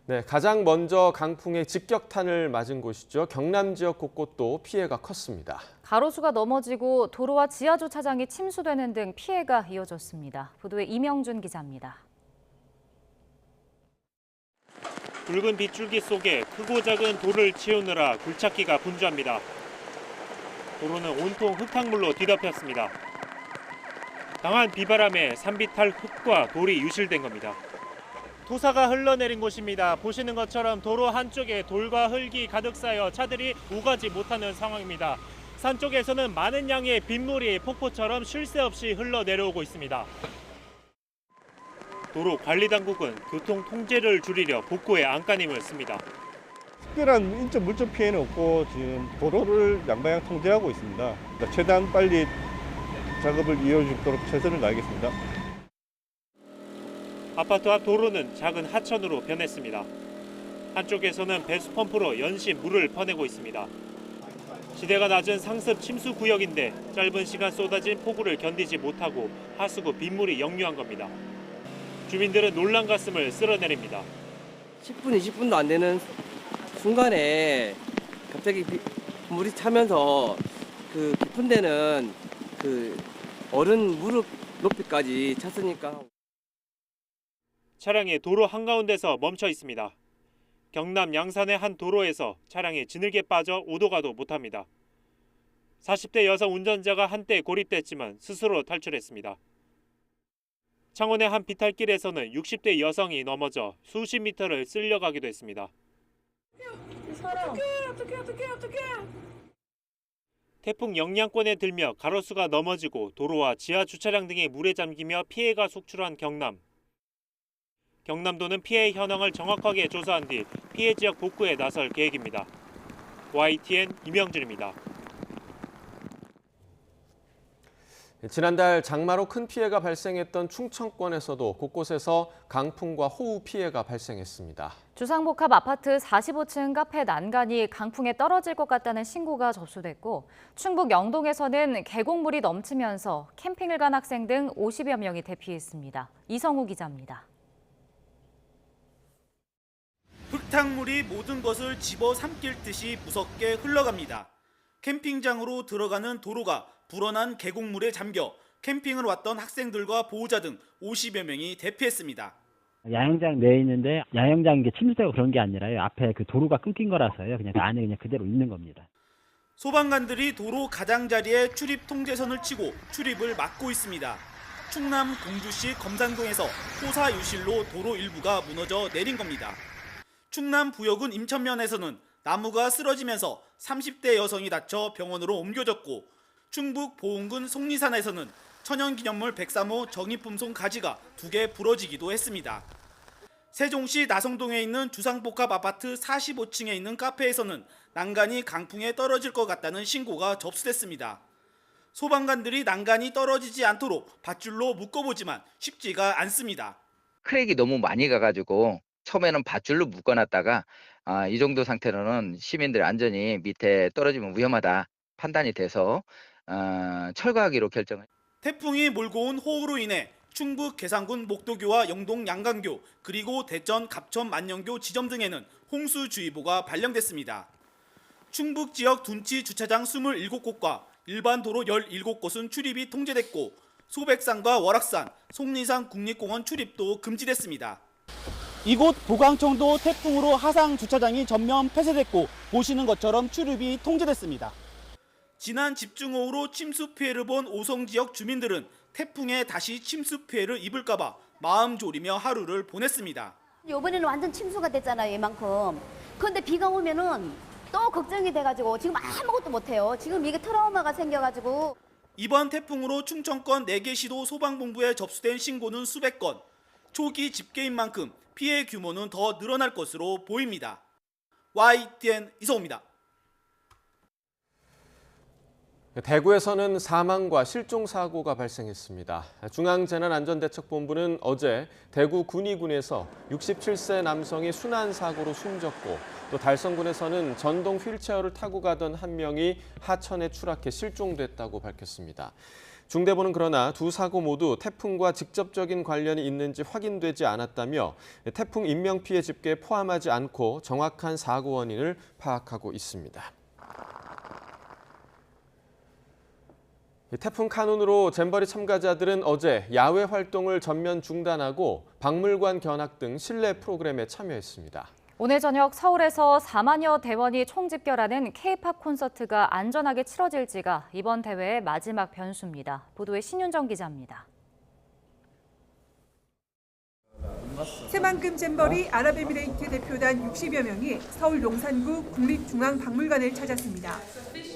Speaker 1: 네, 가장 먼저 강풍의 직격탄을 맞은 곳이죠. 경남 지역 곳곳도 피해가 컸습니다.
Speaker 2: 가로수가 넘어지고 도로와 지하주차장이 침수되는 등 피해가 이어졌습니다. 보도에 이명준 기자입니다.
Speaker 6: 붉은 빗줄기 속에 크고 작은 돌을 치우느라 굴착기가 분주합니다. 도로는 온통 흙탕물로 뒤덮였습니다. 강한 비바람에 산비탈 흙과 돌이 유실된 겁니다. 토사가 흘러내린 곳입니다. 보시는 것처럼 도로 한쪽에 돌과 흙이 가득 쌓여 차들이 오가지 못하는 상황입니다. 산 쪽에서는 많은 양의 빗물이 폭포처럼 쉴 새 없이 흘러내려오고 있습니다. 도로 관리당국은 교통 통제를 줄이려 복구에 안간힘을 씁니다.
Speaker 21: 특별한 인적 물적 피해는 없고 지금 도로를 양방향 통제하고 있습니다. 그러니까 최대한 빨리 작업을 이어질 수 있도록 최선을 다하겠습니다.
Speaker 6: 아파트 앞 도로는 작은 하천으로 변했습니다. 한쪽에서는 배수 펌프로 연신 물을 퍼내고 있습니다. 지대가 낮은 상습 침수 구역인데 짧은 시간 쏟아진 폭우를 견디지 못하고 하수구 빗물이 역류한 겁니다. 주민들은 놀란 가슴을 쓸어내립니다.
Speaker 22: 10분, 20분도 안 되는 순간에 갑자기 물이 차면서 그 깊은 데는 그 어른 무릎 높이까지 찼으니까.
Speaker 6: 차량이 도로 한가운데서 멈춰 있습니다. 경남 양산의 한 도로에서 차량이 지늘게 빠져 오도 가도 못합니다. 40대 여성 운전자가 한때 고립됐지만 스스로 탈출했습니다. 창원의 한 비탈길에서는 60대 여성이 넘어져 수십 미터를 쓸려가기도 했습니다. 어떡해. 태풍 영향권에 들며 가로수가 넘어지고 도로와 지하 주차장 등이 물에 잠기며 피해가 속출한 경남. 경남도는 피해 현황을 정확하게 조사한 뒤 피해 지역 복구에 나설 계획입니다. YTN 이명준입니다.
Speaker 1: 지난달 장마로 큰 피해가 발생했던 충청권에서도 곳곳에서 강풍과 호우 피해가 발생했습니다.
Speaker 2: 주상복합 아파트 45층 카페 난간이 강풍에 떨어질 것 같다는 신고가 접수됐고 충북 영동에서는 계곡물이 넘치면서 캠핑을 간 학생 등 50여 명이 대피했습니다. 이성우 기자입니다.
Speaker 23: 흙탕물이 모든 것을 집어삼킬 듯이 무섭게 흘러갑니다. 캠핑장으로 들어가는 도로가 불어난 계곡물에 잠겨 캠핑을 왔던 학생들과 보호자 등 50여 명이 대피했습니다.
Speaker 3: 야영장 내에 있는데 야영장 이게 침수되고 그런 게 아니라요. 앞에 그 도로가 끊긴 거라서요. 그냥 그 안에 그냥 그대로 있는 겁니다.
Speaker 23: 소방관들이 도로 가장자리에 출입 통제선을 치고 출입을 막고 있습니다. 충남 공주시 검산동에서 토사 유실로 도로 일부가 무너져 내린 겁니다. 충남 부여군 임천면에서는 나무가 쓰러지면서 30대 여성이 다쳐 병원으로 옮겨졌고, 충북 보은군 속리산에서는 천연기념물 103호 정의품송 가지가 2개 부러지기도 했습니다. 세종시 나성동에 있는 주상복합 아파트 45층에 있는 카페에서는 난간이 강풍에 떨어질 것 같다는 신고가 접수됐습니다. 소방관들이 난간이 떨어지지 않도록 밧줄로 묶어보지만 쉽지가 않습니다.
Speaker 4: 크랙이 너무 많이 가가지고 처음에는 밧줄로 묶어놨다가 이 정도 상태로는 시민들 안전이 밑에 떨어지면 위험하다 판단이 돼서 철거하기로 결정을.
Speaker 23: 태풍이 몰고 온 호우로 인해 충북 계산군 목도교와 영동 양강교, 그리고 대전 갑천 만영교 지점 등에는 홍수주의보가 발령됐습니다. 충북 지역 둔치 주차장 27곳과 일반 도로 17곳은 출입이 통제됐고, 소백산과 월악산, 속리산 국립공원 출입도 금지됐습니다. 이곳 보광청도 태풍으로 하상 주차장이 전면 폐쇄됐고, 보시는 것처럼 출입이 통제됐습니다. 지난 집중호우로 침수 피해를 본 오송 지역 주민들은 태풍에 다시 침수 피해를 입을까봐 마음 졸이며 하루를 보냈습니다.
Speaker 5: 이번에는 완전 침수가 됐잖아요, 이만큼. 그런데 비가 오면은 또 걱정이 돼가지고 지금 아무것도 못해요. 지금 이게 트라우마가 생겨가지고.
Speaker 23: 이번 태풍으로 충청권 4개 시도 소방본부에 접수된 신고는 수백 건. 초기 집계인 만큼 피해 규모는 더 늘어날 것으로 보입니다. YTN 이성호입니다.
Speaker 1: 대구에서는 사망과 실종 사고가 발생했습니다. 중앙재난안전대책본부는 어제 대구 군위군에서 67세 남성이 순환 사고로 숨졌고, 또 달성군에서는 전동 휠체어를 타고 가던 한 명이 하천에 추락해 실종됐다고 밝혔습니다. 중대본은 그러나 두 사고 모두 태풍과 직접적인 관련이 있는지 확인되지 않았다며 태풍 인명피해 집계에 포함하지 않고 정확한 사고 원인을 파악하고 있습니다. 태풍 카눈으로 잼버리 참가자들은 어제 야외 활동을 전면 중단하고 박물관 견학 등 실내 프로그램에 참여했습니다.
Speaker 2: 오늘 저녁 서울에서 4만여 대원이 총집결하는 K-팝 콘서트가 안전하게 치러질지가 이번 대회의 마지막 변수입니다. 보도에 신윤정 기자입니다.
Speaker 24: 새만금 잼버리 아랍에미레이트 대표단 60여 명이 서울 용산구 국립중앙박물관을 찾았습니다.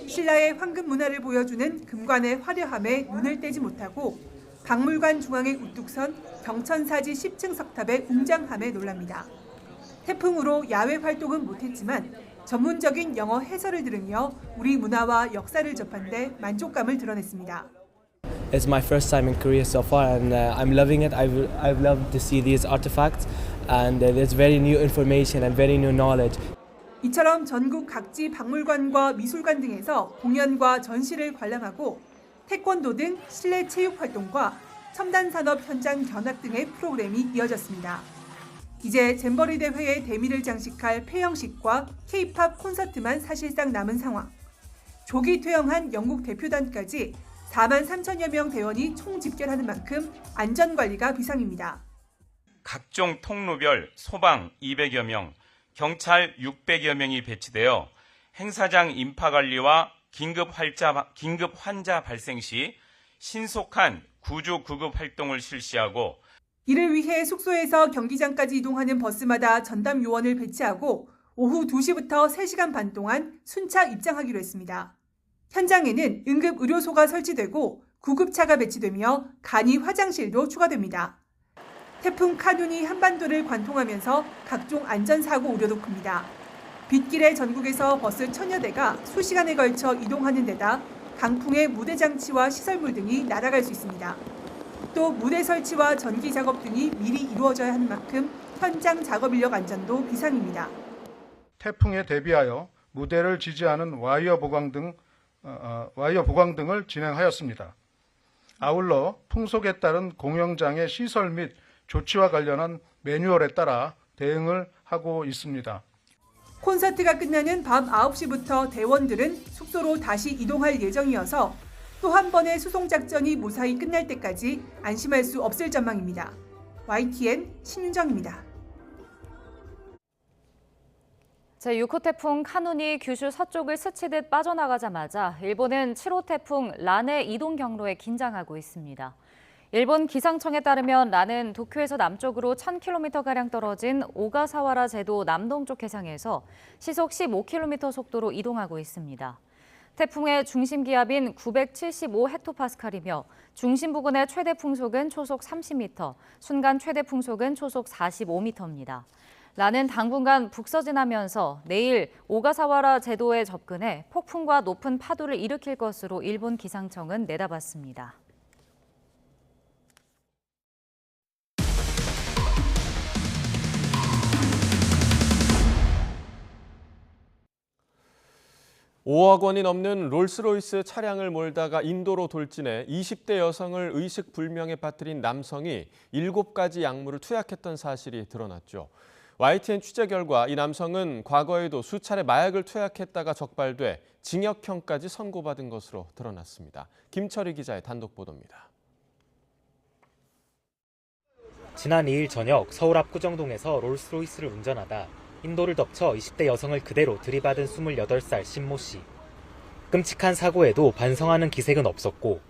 Speaker 24: 신라의 황금 문화를 보여주는 금관의 화려함에 눈을 떼지 못하고 박물관 중앙에 우뚝 선 경천사지 10층 석탑의 웅장함에 놀랍니다. 태풍으로 야외 활동은 못했지만 전문적인 영어 해설을 들으며 우리 문화와 역사를 접한 데 만족감을 드러냈습니다.
Speaker 25: It's my first time in Korea so far, and I'm loving it. I've loved to see these artifacts, and there's very new information and very new knowledge.
Speaker 24: 이처럼 전국 각지 박물관과 미술관 등에서 공연과 전시를 관람하고 태권도 등 실내 체육 활동과 첨단 산업 현장 견학 등의 프로그램이 이어졌습니다. 이제 잼버리 대회의 대미를 장식할 폐영식과 K-팝 콘서트만 사실상 남은 상황. 조기 퇴영한 영국 대표단까지 4만 3천여 명 대원이 총집결하는 만큼 안전관리가 비상입니다.
Speaker 26: 각종 통로별 소방 200여 명, 경찰 600여 명이 배치되어 행사장 인파관리와 긴급 환자 발생 시 신속한 구조 구급 활동을 실시하고,
Speaker 24: 이를 위해 숙소에서 경기장까지 이동하는 버스마다 전담 요원을 배치하고 오후 2시부터 3시간 반 동안 순차 입장하기로 했습니다. 현장에는 응급 의료소가 설치되고 구급차가 배치되며 간이 화장실도 추가됩니다. 태풍 카눈이 한반도를 관통하면서 각종 안전사고 우려도 큽니다. 빗길에 전국에서 버스 1000여 대가 수시간에 걸쳐 이동하는 데다 강풍에 무대 장치와 시설물 등이 날아갈 수 있습니다. 또 무대 설치와 전기 작업 등이 미리 이루어져야 하는 만큼 현장 작업 인력 안전도 비상입니다.
Speaker 27: 태풍에 대비하여 무대를 지지하는 와이어 보강 등을 진행하였습니다. 아울러 풍속에 따른 공연장의 시설 및 조치와 관련한 매뉴얼에 따라 대응을 하고 있습니다.
Speaker 24: 콘서트가 끝나는 밤 9시부터 대원들은 숙소로 다시 이동할 예정이어서 또 한 번의 수송 작전이 무사히 끝날 때까지 안심할 수 없을 전망입니다. YTN 신윤정입니다.
Speaker 2: 제6호 태풍 카눈이 규슈 서쪽을 스치듯 빠져나가자마자 일본은 7호 태풍 란의 이동 경로에 긴장하고 있습니다. 일본 기상청에 따르면 란은 도쿄에서 남쪽으로 1000km가량 떨어진 오가사와라 제도 남동쪽 해상에서 시속 15km 속도로 이동하고 있습니다. 태풍의 중심 기압인 975헥토파스칼이며 중심 부근의 최대 풍속은 초속 30m, 순간 최대 풍속은 초속 45m입니다. 란은 당분간 북서진하면서 내일 오가사와라 제도에 접근해 폭풍과 높은 파도를 일으킬 것으로 일본 기상청은 내다봤습니다.
Speaker 1: (5억 원이) 넘는 롤스로이스 차량을 몰다가 인도로 돌진해 20대 여성을 의식불명에 빠뜨린 남성이 7가지 약물을 투약했던 사실이 드러났죠. YTN 취재 결과 이 남성은 과거에도 수차례 마약을 투약했다가 적발돼 징역형까지 선고받은 것으로 드러났습니다. 김철희 기자의 단독 보도입니다.
Speaker 7: 지난 2일 저녁 서울 압구정동에서 롤스로이스를 운전하다 인도를 덮쳐 20대 여성을 그대로 들이받은 28살 신모 씨. 끔찍한 사고에도 반성하는 기색은 없었고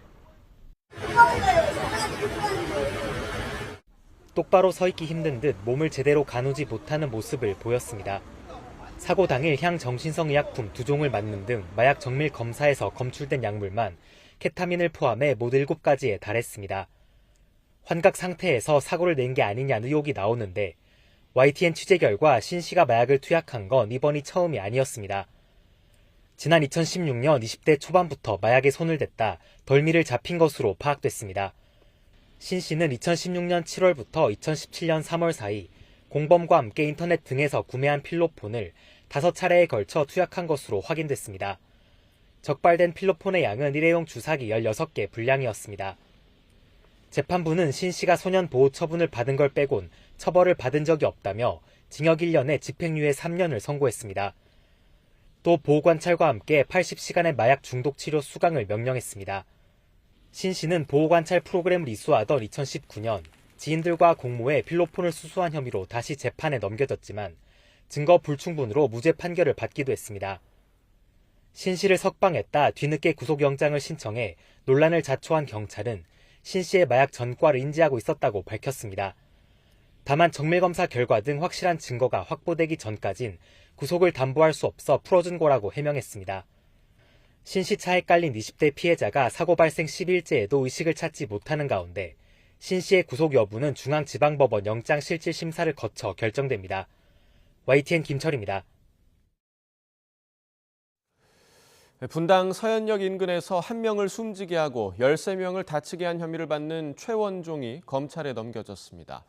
Speaker 7: 똑바로 서 있기 힘든 듯 몸을 제대로 가누지 못하는 모습을 보였습니다. 사고 당일 향정신성의약품 2종을 맞는 등 마약 정밀 검사에서 검출된 약물만 케타민을 포함해 모두 7가지에 달했습니다. 환각 상태에서 사고를 낸 게 아니냐는 의혹이 나오는데 YTN 취재 결과 신 씨가 마약을 투약한 건 이번이 처음이 아니었습니다. 지난 2016년 20대 초반부터 마약에 손을 댔다 덜미를 잡힌 것으로 파악됐습니다. 신 씨는 2016년 7월부터 2017년 3월 사이 공범과 함께 인터넷 등에서 구매한 필로폰을 5차례에 걸쳐 투약한 것으로 확인됐습니다. 적발된 필로폰의 양은 일회용 주사기 16개 분량이었습니다. 재판부는 신 씨가 소년 보호 처분을 받은 걸 빼곤 처벌을 받은 적이 없다며 징역 1년에 집행유예 3년을 선고했습니다. 또 보호관찰과 함께 80시간의 마약 중독 치료 수강을 명령했습니다. 신 씨는 보호관찰 프로그램을 이수하던 2019년 지인들과 공모해 필로폰을 수수한 혐의로 다시 재판에 넘겨졌지만 증거 불충분으로 무죄 판결을 받기도 했습니다. 신 씨를 석방했다 뒤늦게 구속영장을 신청해 논란을 자초한 경찰은 신 씨의 마약 전과를 인지하고 있었다고 밝혔습니다. 다만 정밀검사 결과 등 확실한 증거가 확보되기 전까진 구속을 담보할 수 없어 풀어준 거라고 해명했습니다. 신 씨 차에 깔린 20대 피해자가 사고 발생 10일째에도 의식을 찾지 못하는 가운데 신 씨의 구속 여부는 중앙지방법원 영장실질심사를 거쳐 결정됩니다. YTN 김철입니다.
Speaker 1: 분당 서현역 인근에서 1명을 숨지게 하고 13명을 다치게 한 혐의를 받는 최원종이 검찰에 넘겨졌습니다.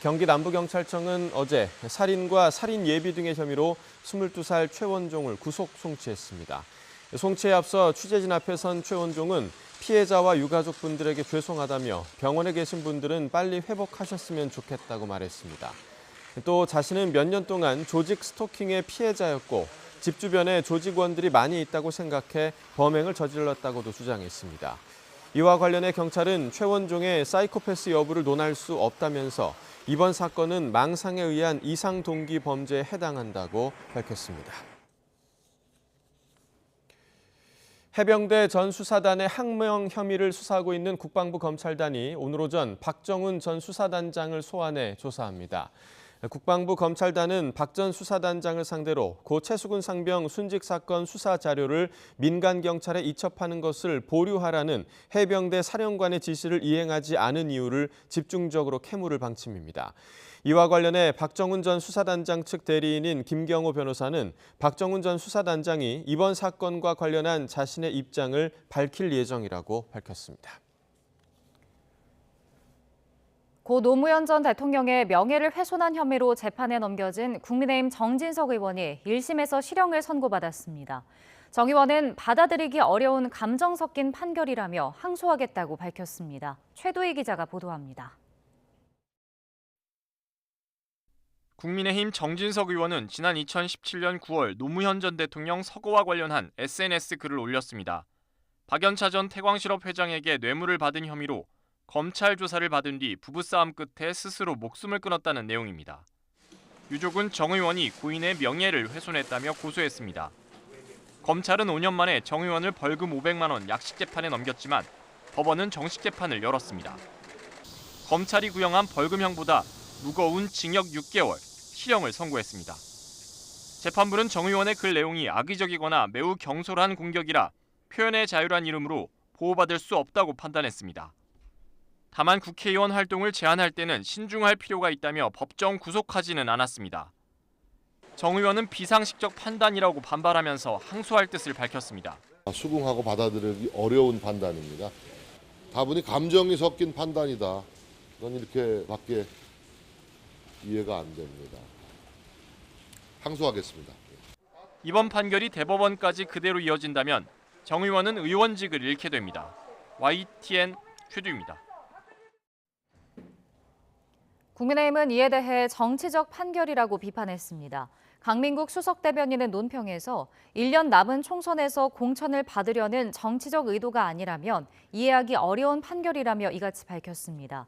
Speaker 1: 경기 남부경찰청은 어제 살인과 살인 예비 등의 혐의로 22살 최원종을 구속 송치했습니다. 송치에 앞서 취재진 앞에 선 최원종은 피해자와 유가족분들에게 죄송하다며 병원에 계신 분들은 빨리 회복하셨으면 좋겠다고 말했습니다. 또 자신은 몇 년 동안 조직 스토킹의 피해자였고 집 주변에 조직원들이 많이 있다고 생각해 범행을 저질렀다고도 주장했습니다. 이와 관련해 경찰은 최원종의 사이코패스 여부를 논할 수 없다면서 이번 사건은 망상에 의한 이상 동기 범죄에 해당한다고 밝혔습니다. 해병대 전 수사단의 항명 혐의를 수사하고 있는 국방부 검찰단이 오늘 오전 박정훈 전 수사단장을 소환해 조사합니다. 국방부 검찰단은 박 전 수사단장을 상대로 고 최수근 상병 순직 사건 수사 자료를 민간 경찰에 이첩하는 것을 보류하라는 해병대 사령관의 지시를 이행하지 않은 이유를 집중적으로 캐물을 방침입니다. 이와 관련해 박정훈 전 수사단장 측 대리인인 김경호 변호사는 박정훈 전 수사단장이 이번 사건과 관련한 자신의 입장을 밝힐 예정이라고 밝혔습니다.
Speaker 2: 고 노무현 전 대통령의 명예를 훼손한 혐의로 재판에 넘겨진 국민의힘 정진석 의원이 1심에서 실형을 선고받았습니다. 정 의원은 받아들이기 어려운 감정 섞인 판결이라며 항소하겠다고 밝혔습니다. 최도희 기자가 보도합니다.
Speaker 9: 국민의힘 정진석 의원은 지난 2017년 9월 노무현 전 대통령 서거와 관련한 SNS 글을 올렸습니다. 박연차 전 태광실업 회장에게 뇌물을 받은 혐의로 검찰 조사를 받은 뒤 부부싸움 끝에 스스로 목숨을 끊었다는 내용입니다. 유족은 정 의원이 고인의 명예를 훼손했다며 고소했습니다. 검찰은 5년 만에 정 의원을 벌금 500만 원 약식 재판에 넘겼지만 법원은 정식 재판을 열었습니다. 검찰이 구형한 벌금형보다 무거운 징역 6개월, 실형을 선고했습니다. 재판부는 정 의원의 글 내용이 악의적이거나 매우 경솔한 공격이라 표현의 자유란 이름으로 보호받을 수 없다고 판단했습니다. 다만 국회의원 활동을 제한할 때는 신중할 필요가 있다며 법정 구속하지는 않았습니다. 정 의원은 비상식적 판단이라고 반발하면서 항소할 뜻을 밝혔습니다.
Speaker 10: 수긍하고 받아들이기 어려운 판단입니다. 다분히 감정이 섞인 판단이다. 전 이렇게밖에 이해가 안 됩니다. 항소하겠습니다.
Speaker 9: 이번 판결이 대법원까지 그대로 이어진다면 정 의원은 의원직을 잃게 됩니다. YTN 최두입니다.
Speaker 2: 국민의힘은 이에 대해 정치적 판결이라고 비판했습니다. 강민국 수석 대변인은 논평에서 1년 남은 총선에서 공천을 받으려는 정치적 의도가 아니라면 이해하기 어려운 판결이라며 이같이 밝혔습니다.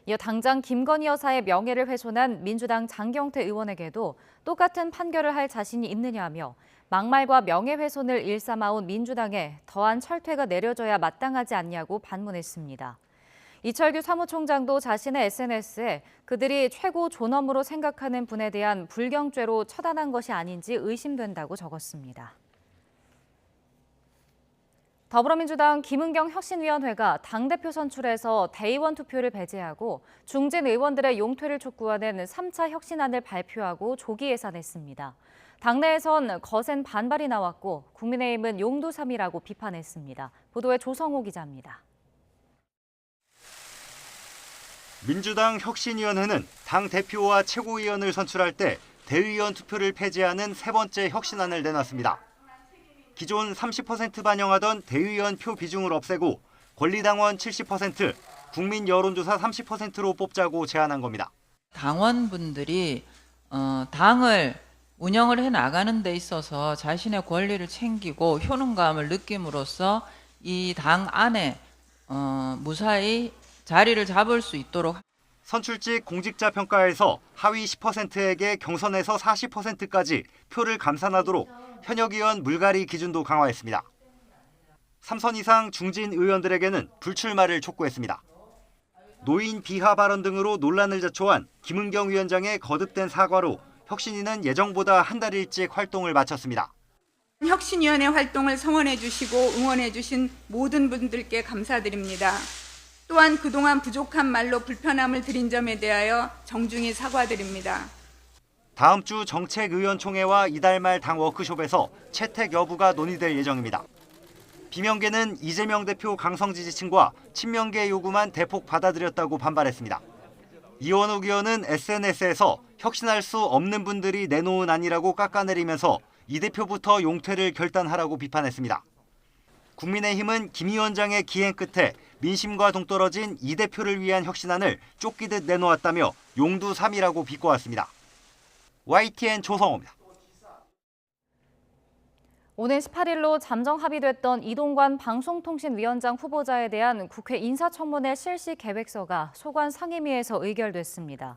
Speaker 2: 이어 당장 김건희 여사의 명예를 훼손한 민주당 장경태 의원에게도 똑같은 판결을 할 자신이 있느냐며 막말과 명예훼손을 일삼아온 민주당에 더한 철퇴가 내려져야 마땅하지 않냐고 반문했습니다. 이철규 사무총장도 자신의 SNS에 그들이 최고 존엄으로 생각하는 분에 대한 불경죄로 처단한 것이 아닌지 의심된다고 적었습니다. 더불어민주당 김은경 혁신위원회가 당대표 선출에서 대의원 투표를 배제하고 중진 의원들의 용퇴를 촉구하는 3차 혁신안을 발표하고 조기 예산했습니다. 당내에선 거센 반발이 나왔고 국민의힘은 용두삼이라고 비판했습니다. 보도에 조성호 기자입니다.
Speaker 11: 민주당 혁신위원회는 당 대표와 최고위원을 선출할 때 대의원 투표를 폐지하는 세 번째 혁신안을 내놨습니다. 기존 30% 반영하던 대의원 표 비중을 없애고 권리당원 70%, 국민 여론조사 30%로 뽑자고 제안한 겁니다.
Speaker 12: 당원분들이 당을 운영을 해나가는 데 있어서 자신의 권리를 챙기고 효능감을 느낌으로써 이 당 안에 무사히 자리를 잡을 수 있도록.
Speaker 11: 선출직 공직자 평가에서 하위 10%에게 경선에서 40%까지 표를 감산하도록 현역 의원 물갈이 기준도 강화했습니다. 3선 이상 중진 의원들에게는 불출마를 촉구했습니다. 노인 비하 발언 등으로 논란을 자초한 김은경 위원장의 거듭된 사과로 혁신위는 예정보다 한 달 일찍 활동을 마쳤습니다.
Speaker 13: 혁신위원회 활동을 성원해 주시고 응원해 주신 모든 분들께 감사드립니다. 또한 그동안 부족한 말로 불편함을 드린 점에 대하여 정중히 사과드립니다.
Speaker 11: 다음 주 정책의원총회와 이달 말 당 워크숍에서 채택 여부가 논의될 예정입니다. 비명계는 이재명 대표 강성 지지층과 친명계 요구만 대폭 받아들였다고 반발했습니다. 이원욱 의원은 SNS에서 혁신할 수 없는 분들이 내놓은 안이라고 깎아내리면서 이 대표부터 용퇴를 결단하라고 비판했습니다. 국민의힘은 김 위원장의 기행 끝에 민심과 동떨어진 이 대표를 위한 혁신안을 쫓기듯 내놓았다며 용두삼이라고 비꼬았습니다. YTN 조성호입니다.
Speaker 2: 오는 18일로 잠정 합의됐던 이동관 방송통신위원장 후보자에 대한 국회 인사청문회 실시 계획서가 소관 상임위에서 의결됐습니다.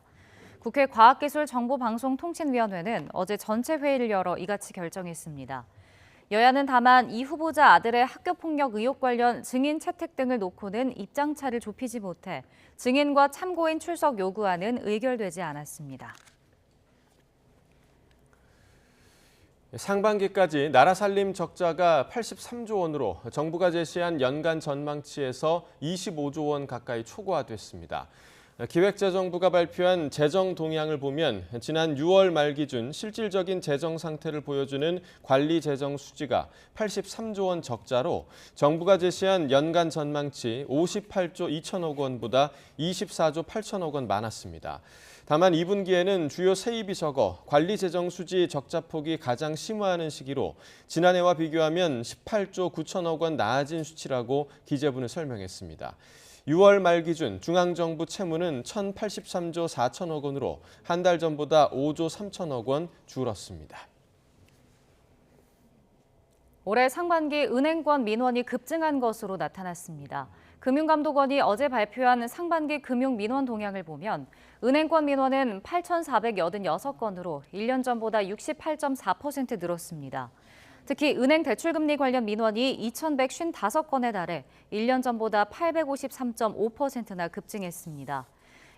Speaker 2: 국회 과학기술정보방송통신위원회는 어제 전체 회의를 열어 이같이 결정했습니다. 여야는 다만 이 후보자 아들의 학교폭력 의혹 관련 증인 채택 등을 놓고는 입장차를 좁히지 못해 증인과 참고인 출석 요구안은 의결되지 않았습니다.
Speaker 1: 상반기까지 나라 살림 적자가 83조 원으로 정부가 제시한 연간 전망치에서 25조 원 가까이 초과됐습니다. 기획재정부가 발표한 재정 동향을 보면 지난 6월 말 기준 실질적인 재정 상태를 보여주는 관리 재정 수지가 83조 원 적자로 정부가 제시한 연간 전망치 58조 2천억 원보다 24조 8천억 원 많았습니다. 다만 2분기에는 주요 세입이 적어 관리 재정 수지 적자폭이 가장 심화하는 시기로 지난해와 비교하면 18조 9천억 원 나아진 수치라고 기재부는 설명했습니다. 6월 말 기준 중앙정부 채무는 1,083조 4천억 원으로 한 달 전보다 5조 3천억 원 줄었습니다.
Speaker 2: 올해 상반기 은행권 민원이 급증한 것으로 나타났습니다. 금융감독원이 어제 발표한 상반기 금융민원 동향을 보면 은행권 민원은 8,486건으로 1년 전보다 68.4% 늘었습니다. 특히 은행 대출금리 관련 민원이 2,155건에 달해 1년 전보다 853.5%나 급증했습니다.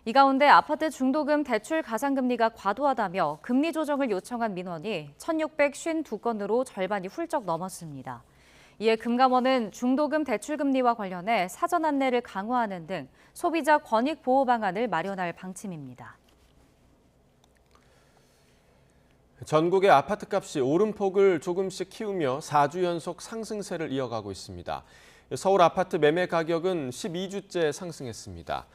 Speaker 2: 이 가운데 아파트 중도금 대출 가산금리가 과도하다며 금리 조정을 요청한 민원이 1,652건으로 절반이 훌쩍 넘었습니다. 이에 금감원은 중도금 대출금리와 관련해 사전 안내를 강화하는 등 소비자 권익 보호 방안을 마련할 방침입니다.
Speaker 1: 전국의 아파트값이 오름폭을 조금씩 키우며 4주 연속 상승세를 이어가고 있습니다. 서울 아파트 매매 가격은 12주째 상승했습니다.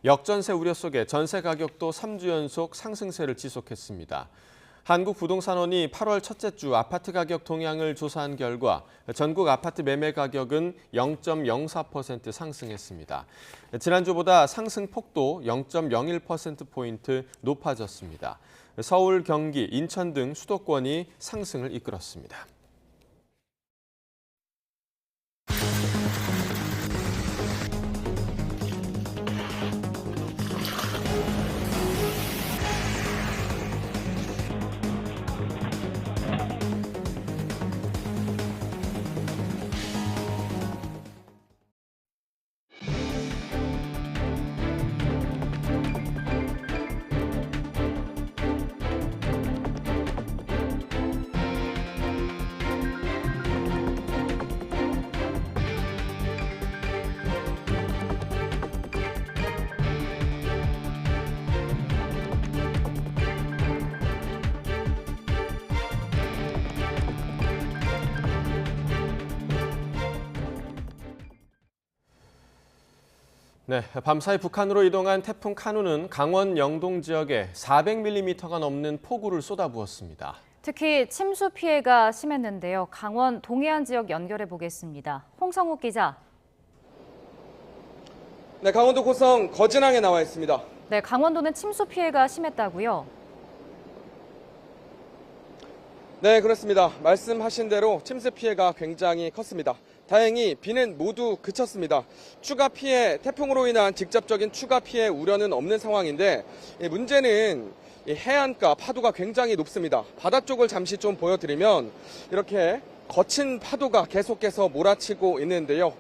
Speaker 1: 역전세 우려 속에 전세 가격도 3주 연속 상승세를 지속했습니다. 한국부동산원이 8월 첫째 주 아파트 가격 동향을 조사한 결과 전국 아파트 매매 가격은 0.04% 상승했습니다. 지난주보다 상승폭도 0.01%포인트 높아졌습니다. 서울, 경기, 인천 등 수도권이 상승을 이끌었습니다. 네, 밤사이 북한으로 이동한 태풍 카누는 강원 영동 지역에 400mm가 넘는 폭우를 쏟아부었습니다.
Speaker 2: 특히 침수 피해가 심했는데요. 강원 동해안 지역 연결해 보겠습니다. 홍성욱 기자.
Speaker 8: 네, 강원도 고성 거진항에 나와 있습니다.
Speaker 2: 네, 강원도는 침수 피해가 심했다고요?
Speaker 8: 네, 그렇습니다. 말씀하신 대로 침수 피해가 굉장히 컸습니다. 다행히 비는 모두 그쳤습니다. 추가 피해, 태풍으로 인한 직접적인 추가 피해 우려는 없는 상황인데 문제는 해안가 파도가 굉장히 높습니다. 바다 쪽을 잠시 좀 보여드리면 이렇게 거친 파도가 계속해서 몰아치고 있는데요.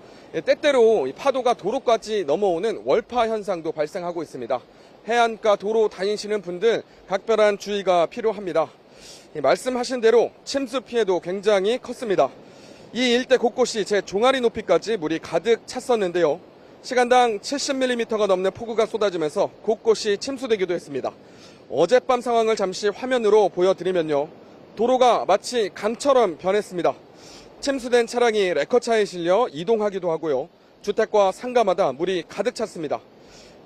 Speaker 8: 때때로 파도가 도로까지 넘어오는 월파 현상도 발생하고 있습니다. 해안가 도로 다니시는 분들 각별한 주의가 필요합니다. 말씀하신 대로 침수 피해도 굉장히 컸습니다. 이 일대 곳곳이 제 종아리 높이까지 물이 가득 찼었는데요. 시간당 70mm가 넘는 폭우가 쏟아지면서 곳곳이 침수되기도 했습니다. 어젯밤 상황을 잠시 화면으로 보여드리면요. 도로가 마치 강처럼 변했습니다. 침수된 차량이 레커차에 실려 이동하기도 하고요. 주택과 상가마다 물이 가득 찼습니다.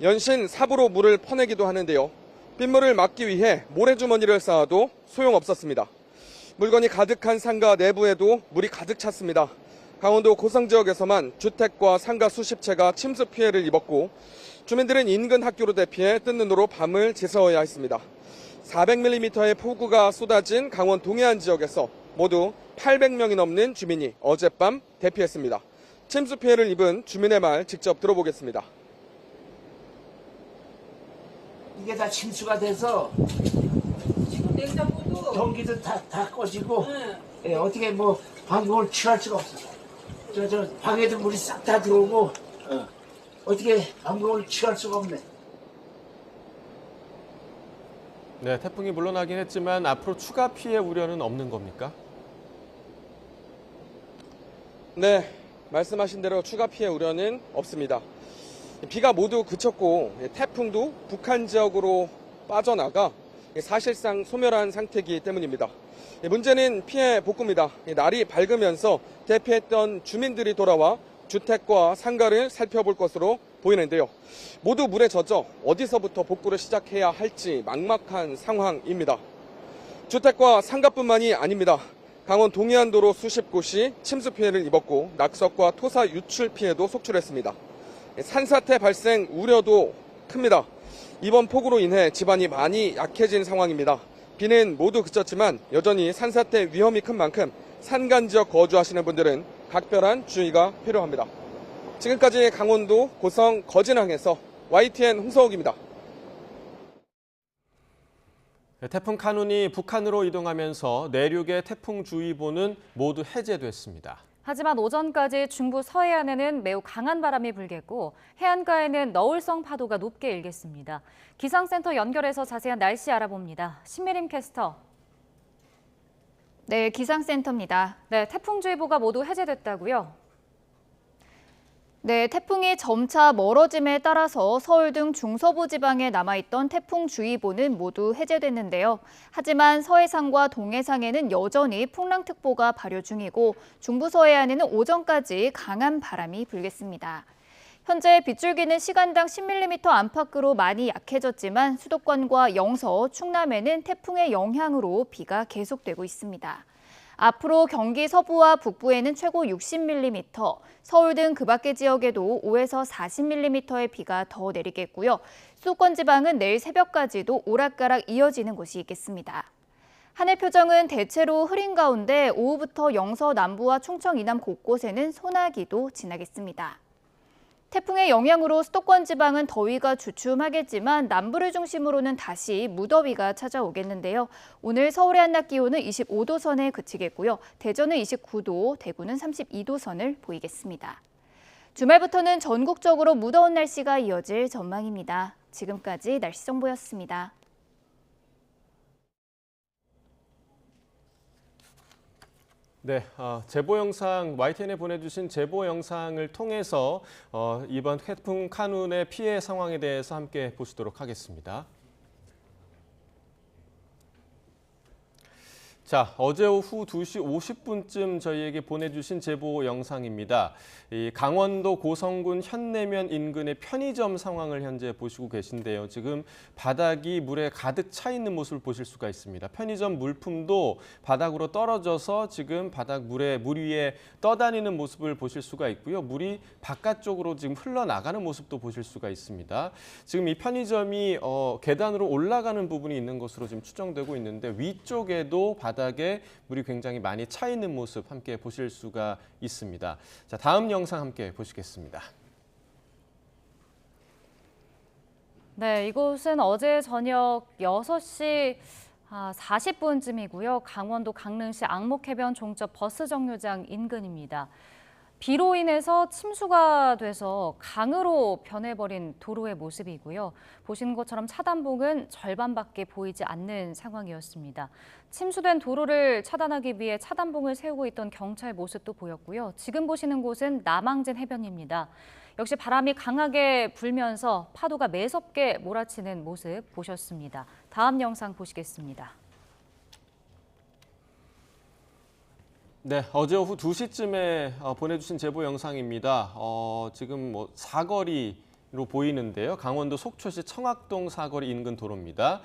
Speaker 8: 연신 삽으로 물을 퍼내기도 하는데요. 빗물을 막기 위해 모래주머니를 쌓아도 소용없었습니다. 물건이 가득한 상가 내부에도 물이 가득 찼습니다. 강원도 고성 지역에서만 주택과 상가 수십 채가 침수 피해를 입었고 주민들은 인근 학교로 대피해 뜬 눈으로 밤을 지새워야 했습니다. 400mm의 폭우가 쏟아진 강원 동해안 지역에서 모두 800명이 넘는 주민이 어젯밤 대피했습니다. 침수 피해를 입은 주민의 말 직접 들어보겠습니다.
Speaker 14: 이게 다 침수가 돼서 냉장고도 전기도 다 꺼지고 예, 어떻게 뭐 방법을 취할 수가 없어요. 저 방에도 물이 싹 다 들어오고 어떻게 방법을 취할 수가 없네.
Speaker 1: 네, 태풍이 물러나긴 했지만 앞으로 추가 피해 우려는 없는 겁니까?
Speaker 8: 네, 말씀하신 대로 추가 피해 우려는 없습니다. 비가 모두 그쳤고 태풍도 북한 지역으로 빠져나가 사실상 소멸한 상태이기 때문입니다. 문제는 피해 복구입니다. 날이 밝으면서 대피했던 주민들이 돌아와 주택과 상가를 살펴볼 것으로 보이는데요. 모두 물에 젖어 어디서부터 복구를 시작해야 할지 막막한 상황입니다. 주택과 상가뿐만이 아닙니다. 강원 동해안도로 수십 곳이 침수 피해를 입었고 낙석과 토사 유출 피해도 속출했습니다. 산사태 발생 우려도 큽니다. 이번 폭우로 인해 집안이 많이 약해진 상황입니다. 비는 모두 그쳤지만 여전히 산사태 위험이 큰 만큼 산간 지역 거주하시는 분들은 각별한 주의가 필요합니다. 지금까지 강원도 고성 거진항에서 YTN 홍서욱입니다.
Speaker 1: 태풍 카눈이 북한으로 이동하면서 내륙의 태풍주의보는 모두 해제됐습니다.
Speaker 2: 하지만 오전까지 중부 서해안에는 매우 강한 바람이 불겠고 해안가에는 너울성 파도가 높게 일겠습니다. 기상센터 연결해서 자세한 날씨 알아봅니다. 신미림 캐스터.
Speaker 15: 네, 기상센터입니다.
Speaker 2: 네, 태풍주의보가 모두 해제됐다고요?
Speaker 15: 네, 태풍이 점차 멀어짐에 따라서 서울 등 중서부 지방에 남아있던 태풍주의보는 모두 해제됐는데요. 하지만 서해상과 동해상에는 여전히 풍랑특보가 발효 중이고 중부 서해안에는 오전까지 강한 바람이 불겠습니다. 현재 빗줄기는 시간당 10mm 안팎으로 많이 약해졌지만 수도권과 영서, 충남에는 태풍의 영향으로 비가 계속되고 있습니다. 앞으로 경기 서부와 북부에는 최고 60mm, 서울 등 그 밖의 지역에도 5에서 40mm의 비가 더 내리겠고요. 수도권 지방은 내일 새벽까지도 오락가락 이어지는 곳이 있겠습니다. 하늘 표정은 대체로 흐린 가운데 오후부터 영서 남부와 충청 이남 곳곳에는 소나기도 지나겠습니다. 태풍의 영향으로 수도권 지방은 더위가 주춤하겠지만 남부를 중심으로는 다시 무더위가 찾아오겠는데요. 오늘 서울의 한낮 기온은 25도 선에 그치겠고요. 대전은 29도, 대구는 32도 선을 보이겠습니다. 주말부터는 전국적으로 무더운 날씨가 이어질 전망입니다. 지금까지 날씨 정보였습니다.
Speaker 1: 네, 제보 영상, YTN에 보내주신 제보 영상을 통해서 이번 태풍 카눈의 피해 상황에 대해서 함께 보시도록 하겠습니다. 자, 어제 오후 2시 50분쯤 저희에게 보내주신 제보 영상입니다. 이 강원도 고성군 현내면 인근의 편의점 상황을 현재 보시고 계신데요. 지금 바닥이 물에 가득 차 있는 모습을 보실 수가 있습니다. 편의점 물품도 바닥으로 떨어져서 지금 바닥 물 위에 떠다니는 모습을 보실 수가 있고요. 물이 바깥쪽으로 지금 흘러나가는 모습도 보실 수가 있습니다. 지금 이 편의점이 계단으로 올라가는 부분이 있는 것으로 지금 추정되고 있는데 위쪽에도 바닥에 물이 굉장히 많이 차 있는 모습 함께 보실 수가 있습니다. 자, 다음 영상 함께 보시겠습니다.
Speaker 2: 네, 이곳은 어제 저녁 6시 40분쯤이고요. 강원도 강릉시 앙목해변 종점 버스 정류장 인근입니다. 비로 인해서 침수가 돼서 강으로 변해버린 도로의 모습이고요. 보시는 것처럼 차단봉은 절반밖에 보이지 않는 상황이었습니다. 침수된 도로를 차단하기 위해 차단봉을 세우고 있던 경찰 모습도 보였고요. 지금 보시는 곳은 남항진 해변입니다. 역시 바람이 강하게 불면서 파도가 매섭게 몰아치는 모습 보셨습니다. 다음 영상 보시겠습니다.
Speaker 1: 네, 어제 오후 2시쯤에 보내주신 제보 영상입니다. 지금 사거리로 보이는데요. 강원도 속초시 청학동 사거리 인근 도로입니다.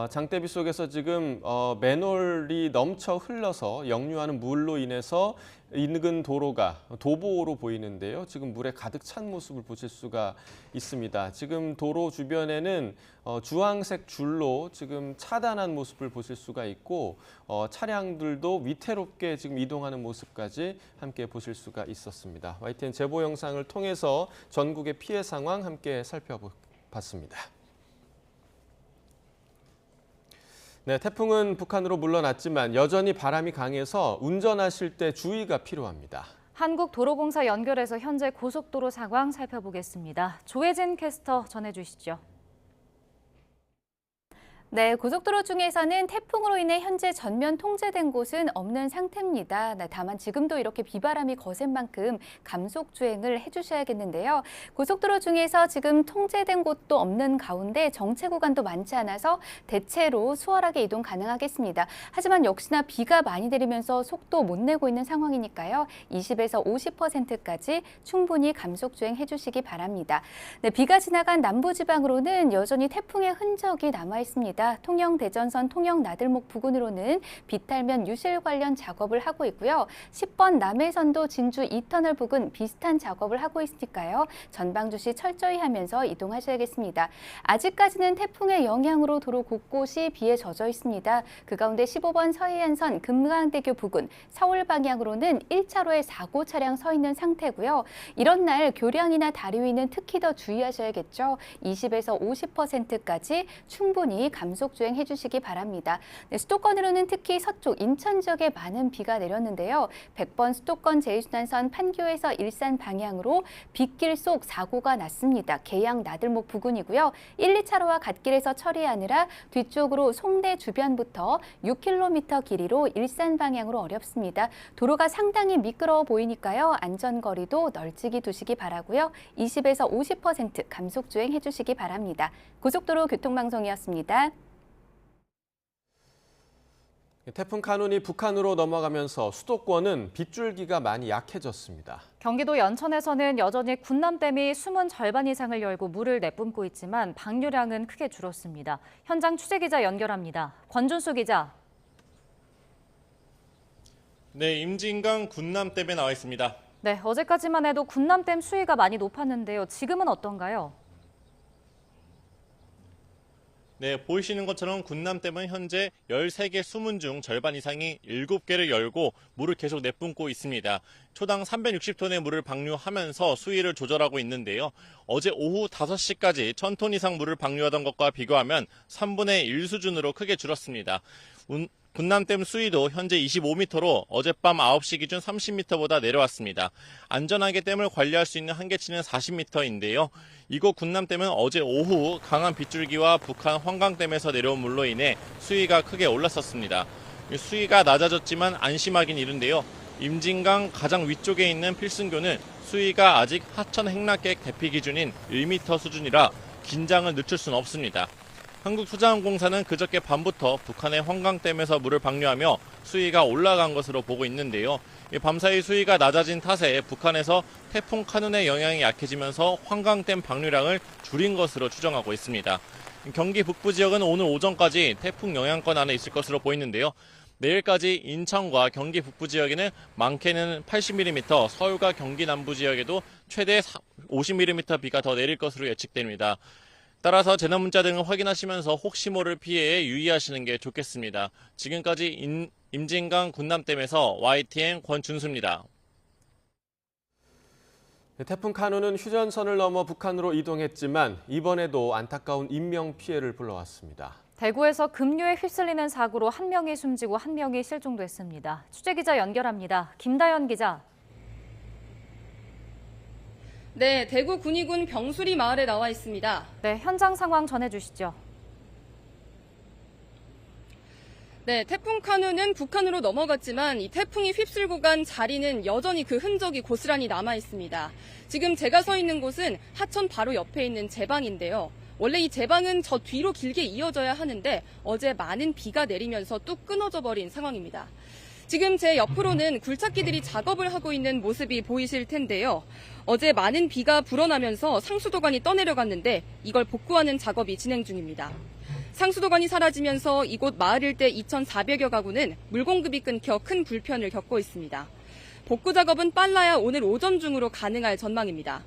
Speaker 1: 장대비 속에서 지금 맨홀이 넘쳐 흘러서 역류하는 물로 인해서 인근 도로가 도보로 보이는데요. 지금 물에 가득 찬 모습을 보실 수가 있습니다. 지금 도로 주변에는 주황색 줄로 지금 차단한 모습을 보실 수가 있고 차량들도 위태롭게 지금 이동하는 모습까지 함께 보실 수가 있었습니다. YTN 제보 영상을 통해서 전국의 피해 상황 함께 살펴봤습니다. 네, 태풍은 북한으로 물러났지만 여전히 바람이 강해서 운전하실 때 주의가 필요합니다.
Speaker 2: 한국도로공사 연결해서 현재 고속도로 상황 살펴보겠습니다. 조혜진 캐스터 전해주시죠.
Speaker 15: 네, 고속도로 중에서는 태풍으로 인해 현재 전면 통제된 곳은 없는 상태입니다. 다만 지금도 이렇게 비바람이 거센 만큼 감속 주행을 해주셔야겠는데요. 고속도로 중에서 지금 통제된 곳도 없는 가운데 정체 구간도 많지 않아서 대체로 수월하게 이동 가능하겠습니다. 하지만 역시나 비가 많이 내리면서 속도 못 내고 있는 상황이니까요. 20에서 50%까지 충분히 감속 주행해 주시기 바랍니다. 네, 비가 지나간 남부지방으로는 여전히 태풍의 흔적이 남아 있습니다.
Speaker 16: 있습니다. 통영-대전선 통영-나들목 부근으로는 비탈면 유실 관련 작업을 하고 있고요. 10번 남해선도 진주 2터널 부근 비슷한 작업을 하고 있으니까요. 전방 주시 철저히 하면서 이동하셔야겠습니다. 아직까지는 태풍의 영향으로 도로 곳곳이 비에 젖어 있습니다. 그 가운데 15번 서해안선 금강대교 부근 서울 방향으로는 1차로에 사고 차량 서 있는 상태고요. 이런 날 교량이나 다리 위는 특히 더 주의하셔야겠죠. 20에서 50%까지 충분히 감속 주행해 주시기 바랍니다. 네, 수도권으로는 특히 서쪽 인천 지역에 많은 비가 내렸는데요. 100번 수도권 제1순환선 판교에서 일산 방향으로 빗길 속 사고가 났습니다. 계양 나들목 부근이고요. 1, 2차로와 갓길에서 처리하느라 뒤쪽으로 송대 주변부터 6km 길이로 일산 방향으로 어렵습니다. 도로가 상당히 미끄러워 보이니까요. 안전거리도 널찍이 두시기 바라고요. 20에서 50% 감속 주행해 주시기 바랍니다. 고속도로 교통방송이었습니다.
Speaker 1: 태풍 카눈이 북한으로 넘어가면서 수도권은 빗줄기가 많이 약해졌습니다.
Speaker 2: 경기도 연천에서는 여전히 군남댐이 수문 절반 이상을 열고 물을 내뿜고 있지만 방류량은 크게 줄었습니다. 현장 취재기자 연결합니다. 권준수 기자.
Speaker 6: 네, 임진강 군남댐에 나와 있습니다.
Speaker 2: 네, 어제까지만 해도 군남댐 수위가 많이 높았는데요. 지금은 어떤가요?
Speaker 6: 네, 보이시는 것처럼 군남댐은 현재 13개 수문 중 절반 이상이 7개를 열고 물을 계속 내뿜고 있습니다. 초당 360톤의 물을 방류하면서 수위를 조절하고 있는데요. 어제 오후 5시까지 1000톤 이상 물을 방류하던 것과 비교하면 3분의 1 수준으로 크게 줄었습니다. 군남댐 수위도 현재 25m로 어젯밤 9시 기준 30m보다 내려왔습니다. 안전하게 댐을 관리할 수 있는 한계치는 40m인데요. 이곳 군남댐은 어제 오후 강한 빗줄기와 북한 환강댐에서 내려온 물로 인해 수위가 크게 올랐었습니다. 수위가 낮아졌지만 안심하긴 이른데요. 임진강 가장 위쪽에 있는 필승교는 수위가 아직 하천 행락객 대피 기준인 1m 수준이라 긴장을 늦출 수는 없습니다. 한국수자원공사는 그저께 밤부터 북한의 환강댐에서 물을 방류하며 수위가 올라간 것으로 보고 있는데요. 밤사이 수위가 낮아진 탓에 북한에서 태풍 카눈의 영향이 약해지면서 환강댐 방류량을 줄인 것으로 추정하고 있습니다. 경기 북부 지역은 오늘 오전까지 태풍 영향권 안에 있을 것으로 보이는데요. 내일까지 인천과 경기 북부 지역에는 많게는 80mm, 서울과 경기 남부 지역에도 최대 50mm 비가 더 내릴 것으로 예측됩니다. 따라서 재난문자 등을 확인하시면서 혹시 모를 피해에 유의하시는 게 좋겠습니다. 지금까지 임진강 군남댐에서 YTN 권준수입니다.
Speaker 1: 태풍 카눈은 휴전선을 넘어 북한으로 이동했지만 이번에도 안타까운 인명 피해를 불러왔습니다.
Speaker 2: 대구에서 급류에 휩쓸리는 사고로 1명이 숨지고 1명이 실종됐습니다. 취재기자 연결합니다. 김다연 기자.
Speaker 17: 네, 대구 군위군 병수리 마을에 나와 있습니다.
Speaker 2: 네, 현장 상황 전해주시죠.
Speaker 17: 네, 태풍 카눈은 북한으로 넘어갔지만 이 태풍이 휩쓸고 간 자리는 여전히 그 흔적이 고스란히 남아 있습니다. 지금 제가 서 있는 곳은 하천 바로 옆에 있는 제방인데요. 원래 이 제방은 저 뒤로 길게 이어져야 하는데 어제 많은 비가 내리면서 뚝 끊어져 버린 상황입니다. 지금 제 옆으로는 굴착기들이 작업을 하고 있는 모습이 보이실 텐데요. 어제 많은 비가 불어나면서 상수도관이 떠내려갔는데 이걸 복구하는 작업이 진행 중입니다. 상수도관이 사라지면서 이곳 마을 일대 2,400여 가구는 물 공급이 끊겨 큰 불편을 겪고 있습니다. 복구 작업은 빨라야 오늘 오전 중으로 가능할 전망입니다.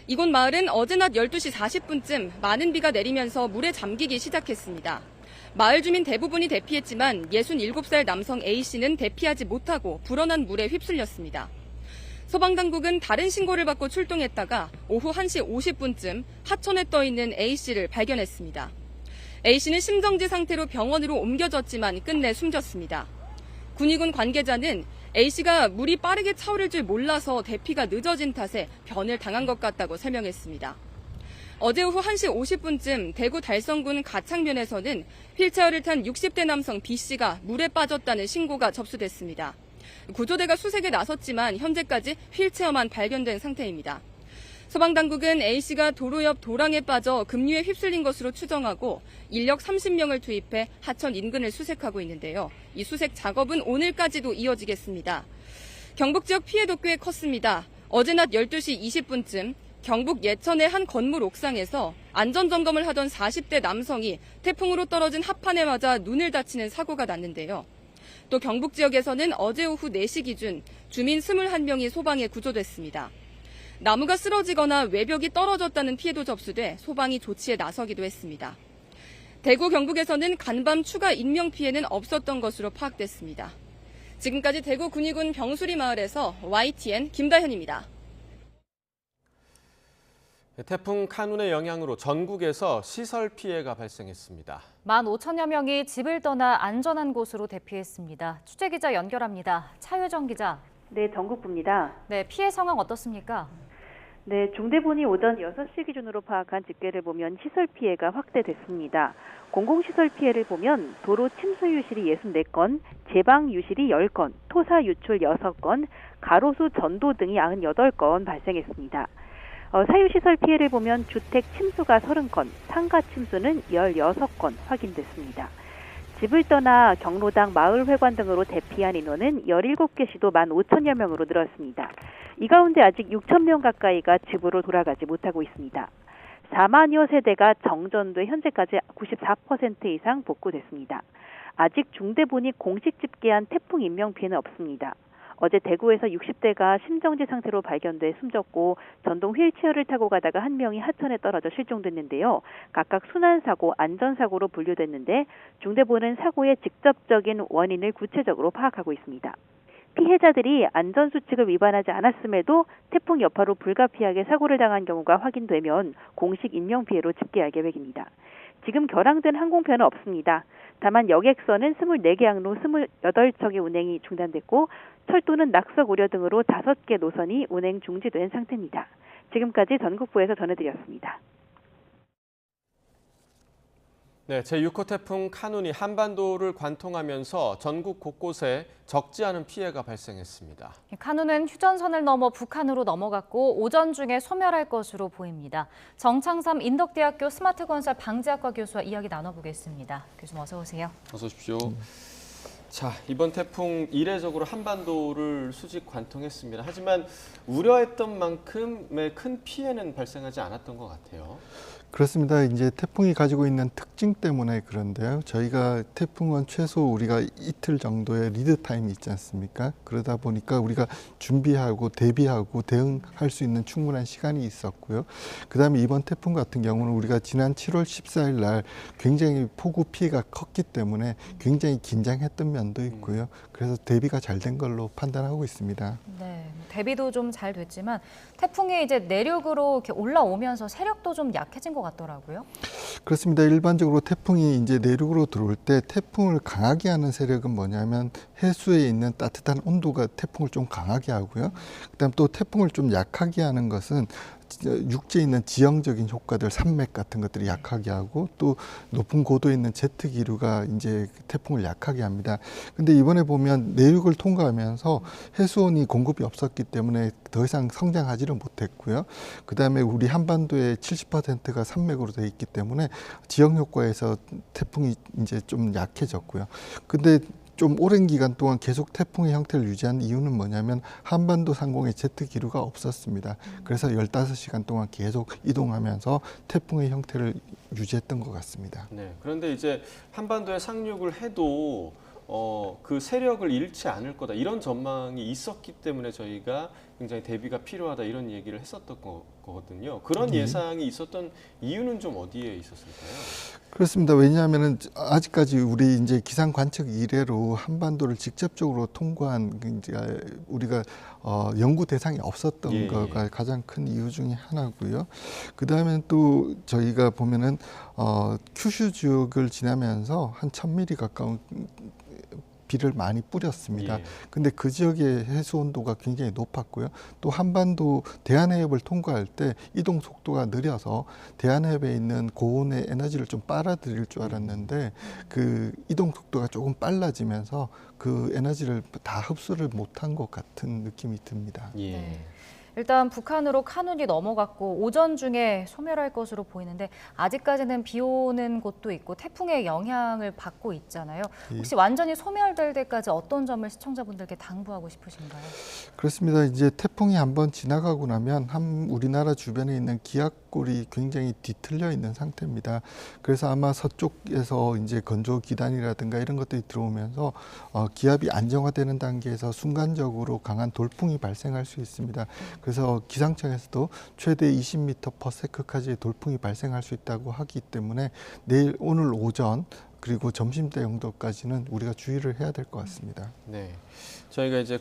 Speaker 17: 이곳 마을은 어제 낮 12시 40분쯤 많은 비가 내리면서 물에 잠기기 시작했습니다. 마을 주민 대부분이 대피했지만 67살 남성 A씨는 대피하지 못하고 불어난 물에 휩쓸렸습니다. 소방당국은 다른 신고를 받고 출동했다가 오후 1시 50분쯤 하천에 떠있는 A씨를 발견했습니다. A씨는 심정지 상태로 병원으로 옮겨졌지만 끝내 숨졌습니다. 군위군 관계자는 A씨가 물이 빠르게 차오를 줄 몰라서 대피가 늦어진 탓에 변을 당한 것 같다고 설명했습니다. 어제 오후 1시 50분쯤 대구 달성군 가창면에서는 휠체어를 탄 60대 남성 B씨가 물에 빠졌다는 신고가 접수됐습니다. 구조대가 수색에 나섰지만 현재까지 휠체어만 발견된 상태입니다. 소방당국은 A씨가 도로 옆 도랑에 빠져 급류에 휩쓸린 것으로 추정하고 인력 30명을 투입해 하천 인근을 수색하고 있는데요. 이 수색 작업은 오늘까지도 이어지겠습니다. 경북 지역 피해도 꽤 컸습니다. 어제 낮 12시 20분쯤 경북 예천의 한 건물 옥상에서 안전점검을 하던 40대 남성이 태풍으로 떨어진 합판에 맞아 눈을 다치는 사고가 났는데요. 또 경북 지역에서는 어제 오후 4시 기준 주민 21명이 소방에 구조됐습니다. 나무가 쓰러지거나 외벽이 떨어졌다는 피해도 접수돼 소방이 조치에 나서기도 했습니다. 대구 경북에서는 간밤 추가 인명 피해는 없었던 것으로 파악됐습니다. 지금까지 대구 군위군 병수리 마을에서 YTN 김다현입니다.
Speaker 1: 태풍 카눈의 영향으로 전국에서 시설 피해가 발생했습니다.
Speaker 2: 15,000여 명이 집을 떠나 안전한 곳으로 대피했습니다. 취재기자 연결합니다. 차유정 기자.
Speaker 3: 네, 전국부입니다.
Speaker 2: 네, 피해 상황 어떻습니까?
Speaker 3: 네, 중대본이 오전 6시 기준으로 파악한 집계를 보면 시설 피해가 확대됐습니다. 공공시설 피해를 보면 도로 침수 유실이 64건, 제방 유실이 10건, 토사 유출 6건, 가로수 전도 등이 98건 발생했습니다. 사유시설 피해를 보면 주택 침수가 30건, 상가 침수는 16건 확인됐습니다. 집을 떠나 경로당, 마을회관 등으로 대피한 인원은 17개 시도 15,000여 명으로 늘었습니다. 이 가운데 아직 6,000명 가까이가 집으로 돌아가지 못하고 있습니다. 4만여 세대가 정전돼 현재까지 94% 이상 복구됐습니다. 아직 중대본이 공식 집계한 태풍 인명 피해는 없습니다. 어제 대구에서 60대가 심정지 상태로 발견돼 숨졌고 전동 휠체어를 타고 가다가 한 명이 하천에 떨어져 실종됐는데요. 각각 순환사고, 안전사고로 분류됐는데 중대본은 사고의 직접적인 원인을 구체적으로 파악하고 있습니다. 피해자들이 안전수칙을 위반하지 않았음에도 태풍 여파로 불가피하게 사고를 당한 경우가 확인되면 공식 인명피해로 집계할 계획입니다. 지금 결항된 항공편은 없습니다. 다만 여객선은 24개 항로 28척의 운행이 중단됐고 철도는 낙석 우려 등으로 5개 노선이 운행 중지된 상태입니다. 지금까지 전국부에서 전해드렸습니다.
Speaker 1: 네, 제6호 태풍 카눈이 한반도를 관통하면서 전국 곳곳에 적지 않은 피해가 발생했습니다.
Speaker 2: 카눈은 휴전선을 넘어 북한으로 넘어갔고 오전 중에 소멸할 것으로 보입니다. 정창삼 인덕대학교 스마트건설 방지학과 교수와 이야기 나눠보겠습니다. 교수님 어서 오세요.
Speaker 1: 어서 오십시오. 자, 이번 태풍 이례적으로 한반도를 수직 관통했습니다. 하지만 우려했던 만큼의 큰 피해는 발생하지 않았던 것 같아요.
Speaker 4: 그렇습니다. 이제 태풍이 가지고 있는 특징 때문에 그런데요. 저희가 태풍은 최소 우리가 이틀 정도의 리드 타임이 있지 않습니까? 그러다 보니까 우리가 준비하고 대비하고 대응할 수 있는 충분한 시간이 있었고요. 그다음에 이번 태풍 같은 경우는 우리가 지난 7월 14일 날 굉장히 폭우 피해가 컸기 때문에 굉장히 긴장했던 면도 있고요. 그래서 대비가 잘 된 걸로 판단하고 있습니다.
Speaker 2: 네, 대비도 좀 잘 됐지만 태풍이 이제 내륙으로 이렇게 올라오면서 세력도 좀 약해진 것 같더라고요.
Speaker 4: 그렇습니다. 일반적으로 태풍이 이제 내륙으로 들어올 때 태풍을 강하게 하는 세력은 뭐냐면 해수에 있는 따뜻한 온도가 태풍을 좀 강하게 하고요. 그다음 또 태풍을 좀 약하게 하는 것은 육지에 있는 지형적인 효과들, 산맥 같은 것들이 약하게 하고 또 높은 고도에 있는 제트 기류가 이제 태풍을 약하게 합니다. 근데 이번에 보면 내륙을 통과하면서 해수온이 공급이 없었기 때문에 더 이상 성장하지를 못했고요. 그다음에 우리 한반도의 70%가 산맥으로 되어 있기 때문에 지형 효과에서 태풍이 이제 좀 약해졌고요. 근데 좀 오랜 기간 동안 계속 태풍의 형태를 유지한 이유는 뭐냐면 한반도 상공에 제트 기류가 없었습니다. 그래서 15시간 동안 계속 이동하면서 태풍의 형태를 유지했던 것 같습니다.
Speaker 1: 네, 그런데 이제 한반도에 상륙을 해도 그 세력을 잃지 않을 거다 이런 전망이 있었기 때문에 저희가 굉장히 대비가 필요하다 이런 얘기를 했었던 거거든요. 그런 예상이 있었던 이유는 좀 어디에 있었을까요?
Speaker 4: 그렇습니다. 왜냐하면 아직까지 우리 이제 기상 관측 이래로 한반도를 직접적으로 통과한 이제 우리가 연구 대상이 없었던 거가 가장 큰 이유 중에 하나고요. 그 다음에 또 저희가 보면은 큐슈 지역을 지나면서 한 1000mm 가까운 비를 많이 뿌렸습니다. 근데 그 지역의 해수 온도가 굉장히 높았고요. 또 한반도 대한해협을 통과할 때 이동 속도가 느려서 대한해협에 있는 고온의 에너지를 좀 빨아들일 줄 알았는데 그 이동 속도가 조금 빨라지면서 그 에너지를 다 흡수를 못한 것 같은 느낌이 듭니다.
Speaker 2: 네. 일단 북한으로 카눈이 넘어갔고 오전 중에 소멸할 것으로 보이는데 아직까지는 비 오는 곳도 있고 태풍의 영향을 받고 있잖아요. 혹시 완전히 소멸될 때까지 어떤 점을 시청자분들께 당부하고 싶으신가요?
Speaker 4: 그렇습니다. 이제 태풍이 한번 지나가고 나면 우리나라 주변에 있는 기압골이 굉장히 뒤틀려 있는 상태입니다. 그래서 아마 서쪽에서 이제 건조 기단이라든가 이런 것들이 들어오면서 기압이 안정화되는 단계에서 순간적으로 강한 돌풍이 발생할 수 있습니다. 그래서 기상청에서도 최대 20m/s까지의 돌풍이 발생할 수 있다고 하기 때문에 오늘 오전 그리고 점심때 정도까지는 우리가 주의를 해야 될 것 같습니다.
Speaker 1: 네, 저희가 이제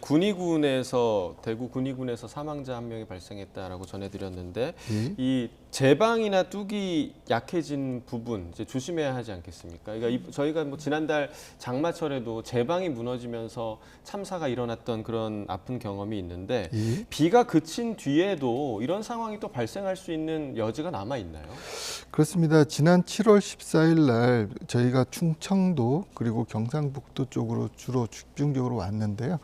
Speaker 1: 대구 군위군에서 사망자 한 명이 발생했다라고 전해드렸는데 이 제방이나 뚝이 약해진 부분 이제 조심해야 하지 않겠습니까? 그러니까 저희가 뭐 지난달 장마철에도 제방이 무너지면서 참사가 일어났던 그런 아픈 경험이 있는데 비가 그친 뒤에도 이런 상황이 또 발생할 수 있는 여지가 남아 있나요?
Speaker 4: 그렇습니다. 지난 7월 14일 날 저희가 충청도 그리고 경상북도 쪽으로 주로 집중적으로 왔는데요.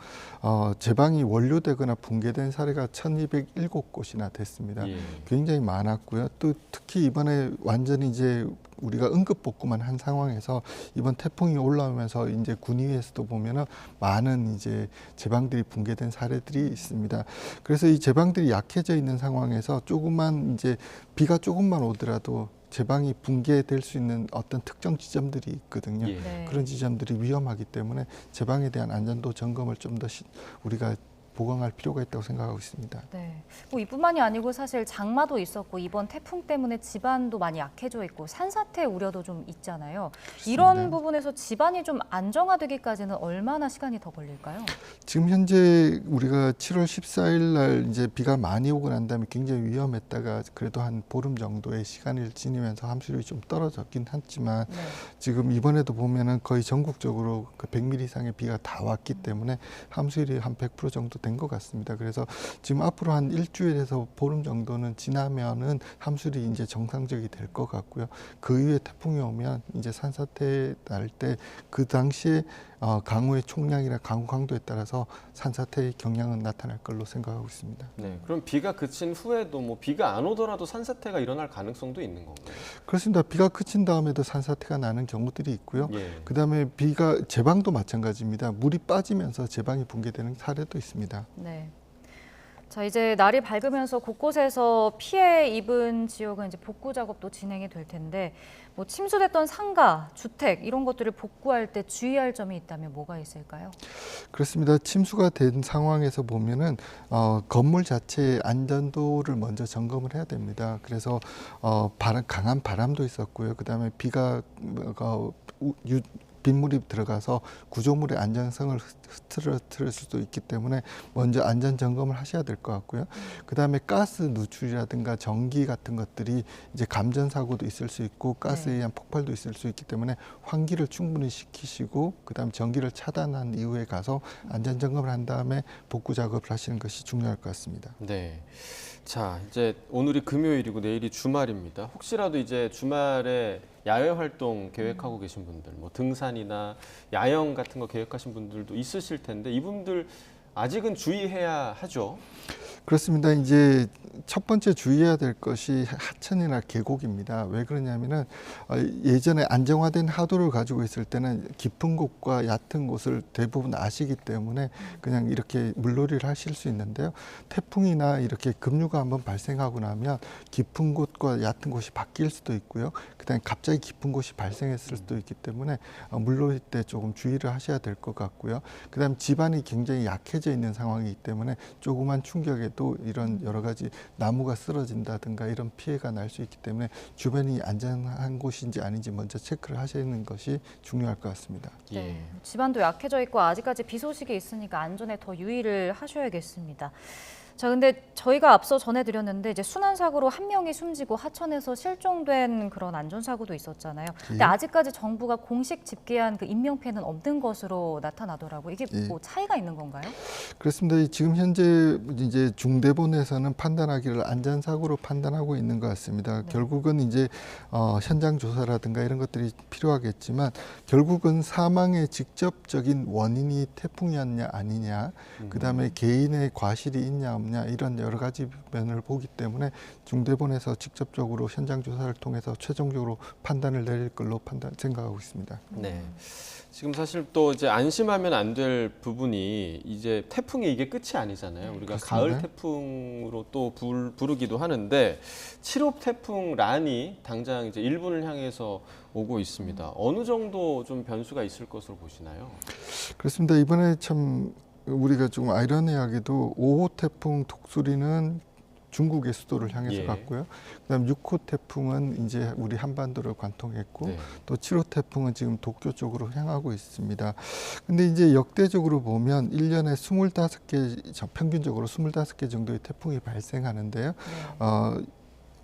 Speaker 4: 제방이 원료되거나 붕괴된 사례가 1,207곳이나 됐습니다. 굉장히 많았고요. 또 특히 이번에 완전히 이제 우리가 응급 복구만 한 상황에서 이번 태풍이 올라오면서 이제 군위에서도 보면은 많은 이제 제방들이 붕괴된 사례들이 있습니다. 그래서 이 제방들이 약해져 있는 상황에서 비가 조금만 오더라도 제방이 붕괴될 수 있는 어떤 특정 지점들이 있거든요. 그런 지점들이 위험하기 때문에 제방에 대한 안전도 점검을 좀 더 우리가 보강할 필요가 있다고 생각하고 있습니다.
Speaker 2: 네, 뭐 이뿐만이 아니고 사실 장마도 있었고 이번 태풍 때문에 집안도 많이 약해져 있고 산사태 우려도 좀 있잖아요. 그렇습니다. 이런 부분에서 집안이 좀 안정화되기까지는 얼마나 시간이 더 걸릴까요?
Speaker 4: 지금 현재 우리가 7월 14일 날 이제 비가 많이 오고 난 다음에 굉장히 위험했다가 그래도 한 보름 정도의 시간을 지니면서 함수율이 좀 떨어졌긴 했지만 지금 이번에도 보면은 거의 전국적으로 그 100mm 이상의 비가 다 왔기 때문에 함수율이 한 100% 정도 된 것 같습니다. 그래서 지금 앞으로 한 일주일에서 보름 정도는 지나면은 함수율이 이제 정상적이 될 것 같고요. 그 이후에 태풍이 오면 이제 산사태 날 때 그 당시에 강우의 총량이나 강우 강도에 따라서 산사태의 경향은 나타날 걸로 생각하고 있습니다.
Speaker 1: 네, 그럼 비가 그친 후에도 뭐 비가 안 오더라도 산사태가 일어날 가능성도 있는 건가요?
Speaker 4: 그렇습니다. 비가 그친 다음에도 산사태가 나는 경우들이 있고요. 그다음에 제방도 마찬가지입니다. 물이 빠지면서 제방이 붕괴되는 사례도 있습니다.
Speaker 2: 네. 자, 이제 날이 밝으면서 곳곳에서 피해 입은 지역은 이제 복구 작업도 진행이 될 텐데 뭐 침수됐던 상가, 주택 이런 것들을 복구할 때 주의할 점이 있다면 뭐가 있을까요?
Speaker 4: 그렇습니다. 침수가 된 상황에서 보면은 건물 자체의 안전도를 먼저 점검을 해야 됩니다. 그래서 강한 바람도 있었고요. 그다음에 빗물이 들어가서 구조물의 안전성을 흐트러뜨릴 수도 있기 때문에 먼저 안전 점검을 하셔야 될 것 같고요. 그다음에 가스 누출이라든가 전기 같은 것들이 이제 감전 사고도 있을 수 있고 가스에 의한 폭발도 있을 수 있기 때문에 환기를 충분히 시키시고 그다음 전기를 차단한 이후에 가서 안전 점검을 한 다음에 복구 작업을 하시는 것이 중요할 것 같습니다.
Speaker 1: 네. 자, 이제 오늘이 금요일이고 내일이 주말입니다. 혹시라도 이제 주말에 야외 활동 계획하고 계신 분들, 뭐 등산이나 야영 같은 거 계획하신 분들도 있으실 텐데 이분들 아직은 주의해야 하죠.
Speaker 4: 그렇습니다. 이제 첫 번째 주의해야 될 것이 하천이나 계곡입니다. 왜 그러냐면은 예전에 안정화된 하도를 가지고 있을 때는 깊은 곳과 얕은 곳을 대부분 아시기 때문에 그냥 이렇게 물놀이를 하실 수 있는데요. 태풍이나 이렇게 급류가 한번 발생하고 나면 깊은 곳과 얕은 곳이 바뀔 수도 있고요. 그다음에 갑자기 깊은 곳이 발생했을 수도 있기 때문에 물놀이 때 조금 주의를 하셔야 될 것 같고요. 그다음에 집안이 굉장히 약해져 있는 상황이기 때문에 조그만 충격에도 이런 여러 가지 나무가 쓰러진다든가 이런 피해가 날 수 있기 때문에 주변이 안전한 곳인지 아닌지 먼저 체크를 하시는 것이 중요할 것 같습니다.
Speaker 2: 네, 집안도 약해져 있고 아직까지 비 소식이 있으니까 안전에 더 유의를 하셔야겠습니다. 자, 근데 저희가 앞서 전해드렸는데 이제 순환사고로 한 명이 숨지고 하천에서 실종된 그런 안전사고도 있었잖아요. 근데 아직까지 정부가 공식 집계한 그 인명피해는 없는 것으로 나타나더라고요. 이게 뭐 차이가 있는 건가요?
Speaker 4: 그렇습니다. 지금 현재 이제 중대본에서는 판단하기를 안전사고로 판단하고 있는 것 같습니다. 결국은 이제 현장 조사라든가 이런 것들이 필요하겠지만 결국은 사망의 직접적인 원인이 태풍이었냐 아니냐, 그다음에 개인의 과실이 있냐 없냐 이런 여러 가지 면을 보기 때문에 중대본에서 직접적으로 현장 조사를 통해서 최종적으로 판단을 내릴 걸로 생각하고 있습니다.
Speaker 1: 네. 지금 사실 또 이제 안심하면 안 될 부분이 이제 태풍이 이게 끝이 아니잖아요. 우리가
Speaker 4: 그렇습니다.
Speaker 1: 가을 태풍으로 또 부르기도 하는데 7호 태풍 란이 당장 이제 일본을 향해서 오고 있습니다. 어느 정도 좀 변수가 있을 것으로 보시나요?
Speaker 4: 그렇습니다. 이번에 참 우리가 좀 아이러니하게도 5호 태풍 독수리는 중국의 수도를 향해서
Speaker 1: 예.
Speaker 4: 갔고요. 그다음 6호 태풍은 이제 우리 한반도를 관통했고
Speaker 1: 네.
Speaker 4: 또 7호 태풍은 지금 도쿄 쪽으로 향하고 있습니다. 근데 이제 역대적으로 보면 1년에 25개, 평균적으로 25개 정도의 태풍이 발생하는데요.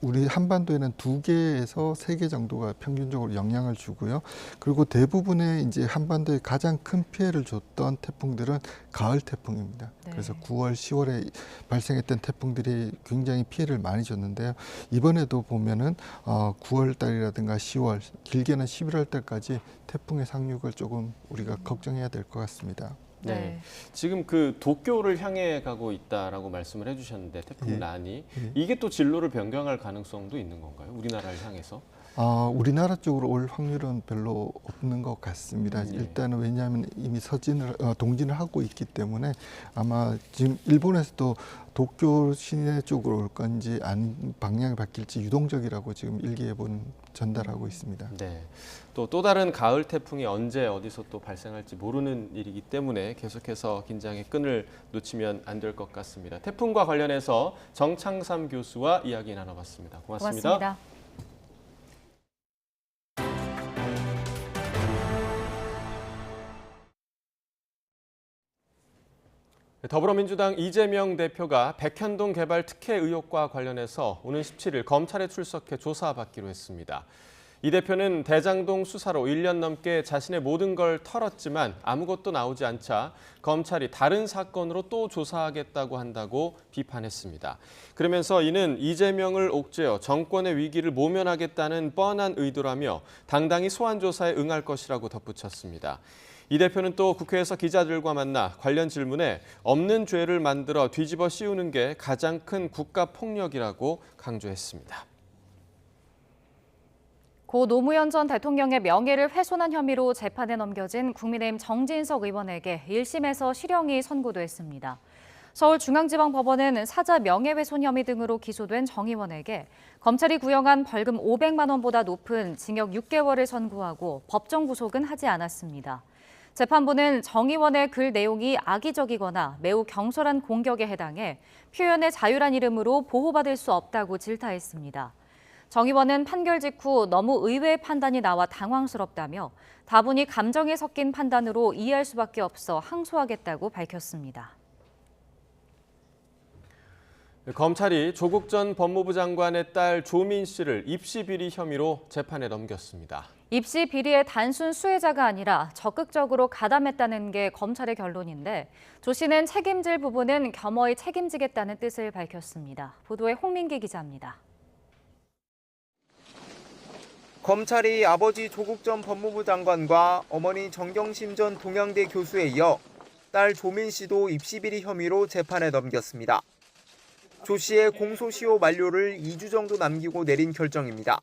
Speaker 4: 우리 한반도에는 2개에서 3개 정도가 평균적으로 영향을 주고요. 그리고 대부분의 이제 한반도에 가장 큰 피해를 줬던 태풍들은 가을 태풍입니다.
Speaker 2: 네.
Speaker 4: 그래서 9월, 10월에 발생했던 태풍들이 굉장히 피해를 많이 줬는데요. 이번에도 보면은 9월 달이라든가 10월, 길게는 11월 달까지 태풍의 상륙을 조금 우리가 걱정해야 될 것 같습니다.
Speaker 1: 네. 지금 그 도쿄를 향해 가고 있다라고 말씀을 해주셨는데 태풍 란이 이게 또 진로를 변경할 가능성도 있는 건가요? 우리나라를 향해서?
Speaker 4: 우리나라 쪽으로 올 확률은 별로 없는 것 같습니다. 일단은 왜냐하면 이미 동진을 하고 있기 때문에 아마 지금 일본에서도 도쿄 시내 쪽으로 올 건지 방향이 바뀔지 유동적이라고 지금 일기예보는 전달하고 있습니다.
Speaker 1: 네. 또 다른 가을 태풍이 언제 어디서 또 발생할지 모르는 일이기 때문에 계속해서 긴장의 끈을 놓치면 안 될 것 같습니다. 태풍과 관련해서 정창삼 교수와 이야기 나눠봤습니다. 고맙습니다. 더불어민주당 이재명 대표가 백현동 개발 특혜 의혹과 관련해서 오는 17일 검찰에 출석해 조사받기로 했습니다. 이 대표는 대장동 수사로 1년 넘게 자신의 모든 걸 털었지만 아무것도 나오지 않자 검찰이 다른 사건으로 또 조사하겠다고 한다고 비판했습니다. 그러면서 이는 이재명을 옥죄어 정권의 위기를 모면하겠다는 뻔한 의도라며 당당히 소환 조사에 응할 것이라고 덧붙였습니다. 이 대표는 또 국회에서 기자들과 만나 관련 질문에 없는 죄를 만들어 뒤집어 씌우는 게 가장 큰 국가폭력이라고 강조했습니다.
Speaker 2: 고 노무현 전 대통령의 명예를 훼손한 혐의로 재판에 넘겨진 국민의힘 정진석 의원에게 1심에서 실형이 선고됐습니다. 서울중앙지방법원은 사자 명예훼손 혐의 등으로 기소된 정 의원에게 검찰이 구형한 벌금 500만 원보다 높은 징역 6개월을 선고하고 법정 구속은 하지 않았습니다. 재판부는 정 의원의 글 내용이 악의적이거나 매우 경솔한 공격에 해당해 표현의 자유란 이름으로 보호받을 수 없다고 질타했습니다. 정 의원은 판결 직후 너무 의외의 판단이 나와 당황스럽다며 다분히 감정에 섞인 판단으로 이해할 수밖에 없어 항소하겠다고 밝혔습니다.
Speaker 1: 검찰이 조국 전 법무부 장관의 딸 조민 씨를 입시 비리 혐의로 재판에 넘겼습니다.
Speaker 2: 입시 비리의 단순 수혜자가 아니라 적극적으로 가담했다는 게 검찰의 결론인데 조 씨는 책임질 부분은 겸허히 책임지겠다는 뜻을 밝혔습니다. 보도에 홍민기 기자입니다.
Speaker 5: 검찰이 아버지 조국 전 법무부 장관과 어머니 정경심 전 동양대 교수에 이어 딸 조민 씨도 입시비리 혐의로 재판에 넘겼습니다. 조 씨의 공소시효 만료를 2주 정도 남기고 내린 결정입니다.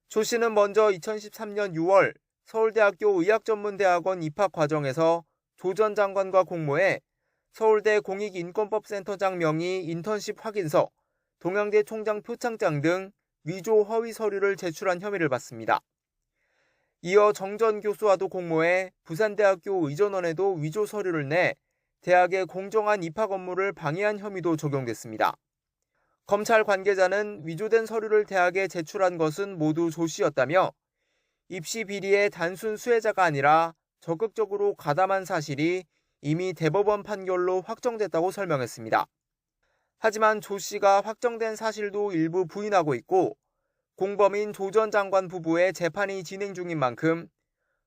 Speaker 5: 조 씨는 먼저 2013년 6월 서울대학교 의학전문대학원 입학 과정에서 조 전 장관과 공모해 서울대 공익인권법센터장 명의 인턴십 확인서, 동양대 총장 표창장 등 위조 허위 서류를 제출한 혐의를 받습니다. 이어 정 전 교수와도 공모해 부산대학교 의전원에도 위조 서류를 내 대학의 공정한 입학 업무를 방해한 혐의도 적용됐습니다. 검찰 관계자는 위조된 서류를 대학에 제출한 것은 모두 조 씨였다며 입시 비리의 단순 수혜자가 아니라 적극적으로 가담한 사실이 이미 대법원 판결로 확정됐다고 설명했습니다. 하지만 조 씨가 확정된 사실도 일부 부인하고 있고 공범인 조 전 장관 부부의 재판이 진행 중인 만큼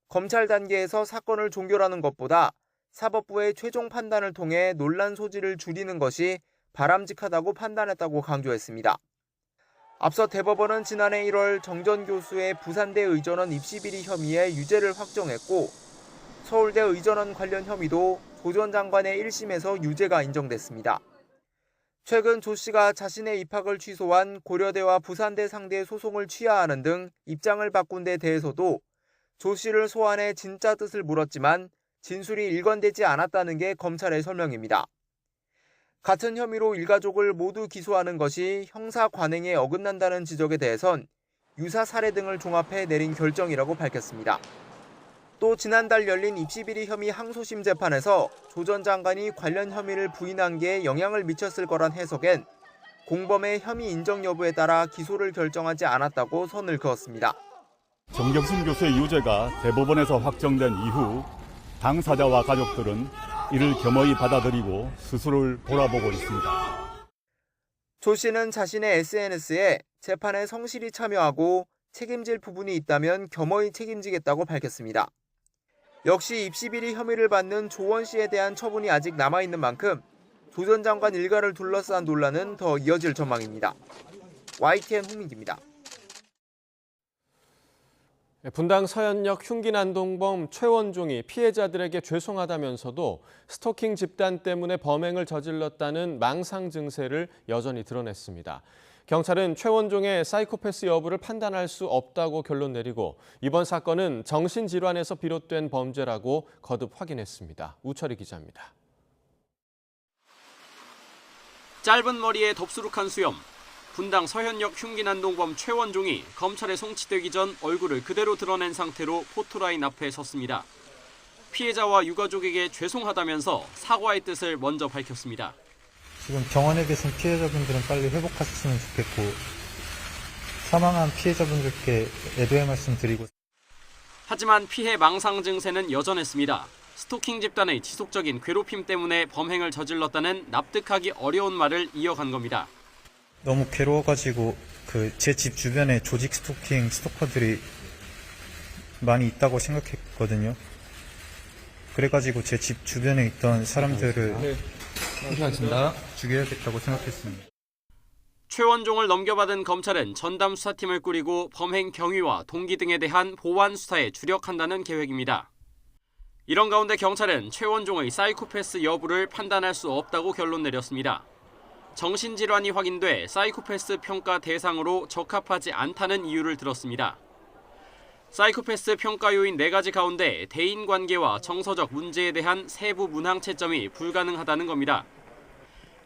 Speaker 5: 검찰 단계에서 사건을 종결하는 것보다 사법부의 최종 판단을 통해 논란 소지를 줄이는 것이 바람직하다고 판단했다고 강조했습니다. 앞서 대법원은 지난해 1월 정 전 교수의 부산대 의전원 입시비리 혐의의 유죄를 확정했고 서울대 의전원 관련 혐의도 조 전 장관의 1심에서 유죄가 인정됐습니다. 최근 조 씨가 자신의 입학을 취소한 고려대와 부산대 상대 소송을 취하하는 등 입장을 바꾼 데 대해서도 조 씨를 소환해 진짜 뜻을 물었지만 진술이 일관되지 않았다는 게 검찰의 설명입니다. 같은 혐의로 일가족을 모두 기소하는 것이 형사 관행에 어긋난다는 지적에 대해선 유사 사례 등을 종합해 내린 결정이라고 밝혔습니다. 또 지난달 열린 입시비리 혐의 항소심 재판에서 조 전 장관이 관련 혐의를 부인한 게 영향을 미쳤을 거란 해석엔 공범의 혐의 인정 여부에 따라 기소를 결정하지 않았다고 선을 그었습니다.
Speaker 18: 정경심 교수의 유죄가 대법원에서 확정된 이후 당사자와 가족들은 이를 겸허히 받아들이고 스스로를 돌아보고 있습니다.
Speaker 5: 조 씨는 자신의 SNS에 재판에 성실히 참여하고 책임질 부분이 있다면 겸허히 책임지겠다고 밝혔습니다. 역시 입시비리 혐의를 받는 조원 씨에 대한 처분이 아직 남아있는 만큼 조 전 장관 일가를 둘러싼 논란은 더 이어질 전망입니다. YTN 홍민기입니다.
Speaker 1: 분당 서현역 흉기 난동범 최원종이 피해자들에게 죄송하다면서도 스토킹 집단 때문에 범행을 저질렀다는 망상 증세를 여전히 드러냈습니다. 경찰은 최원종의 사이코패스 여부를 판단할 수 없다고 결론 내리고 이번 사건은 정신질환에서 비롯된 범죄라고 거듭 확인했습니다. 우철희 기자입니다.
Speaker 19: 짧은 머리에 덥수룩한 수염, 분당 서현역 흉기 난동범 최원종이 검찰에 송치되기 전 얼굴을 그대로 드러낸 상태로 포토라인 앞에 섰습니다. 피해자와 유가족에게 죄송하다면서 사과의 뜻을 먼저 밝혔습니다.
Speaker 20: 지금 병원에 계신 피해자분들은 빨리 회복하셨으면 좋겠고 사망한 피해자분들께 애도의 말씀 드리고.
Speaker 19: 하지만 피해 망상 증세는 여전했습니다. 스토킹 집단의 지속적인 괴롭힘 때문에 범행을 저질렀다는 납득하기 어려운 말을 이어간 겁니다.
Speaker 20: 너무 괴로워가지고 제 집 주변에 조직 스토킹 스토커들이 많이 있다고 생각했거든요. 그래가지고 제 집 주변에 있던 사람들을 죽여야겠다고 생각했습니다.
Speaker 19: 최원종을 넘겨받은 검찰은 전담 수사팀을 꾸리고 범행 경위와 동기 등에 대한 보완 수사에 주력한다는 계획입니다. 이런 가운데 경찰은 최원종의 사이코패스 여부를 판단할 수 없다고 결론 내렸습니다. 정신질환이 확인돼 사이코패스 평가 대상으로 적합하지 않다는 이유를 들었습니다. 사이코패스 평가 요인 4가지 가운데 대인관계와 정서적 문제에 대한 세부 문항 채점이 불가능하다는 겁니다.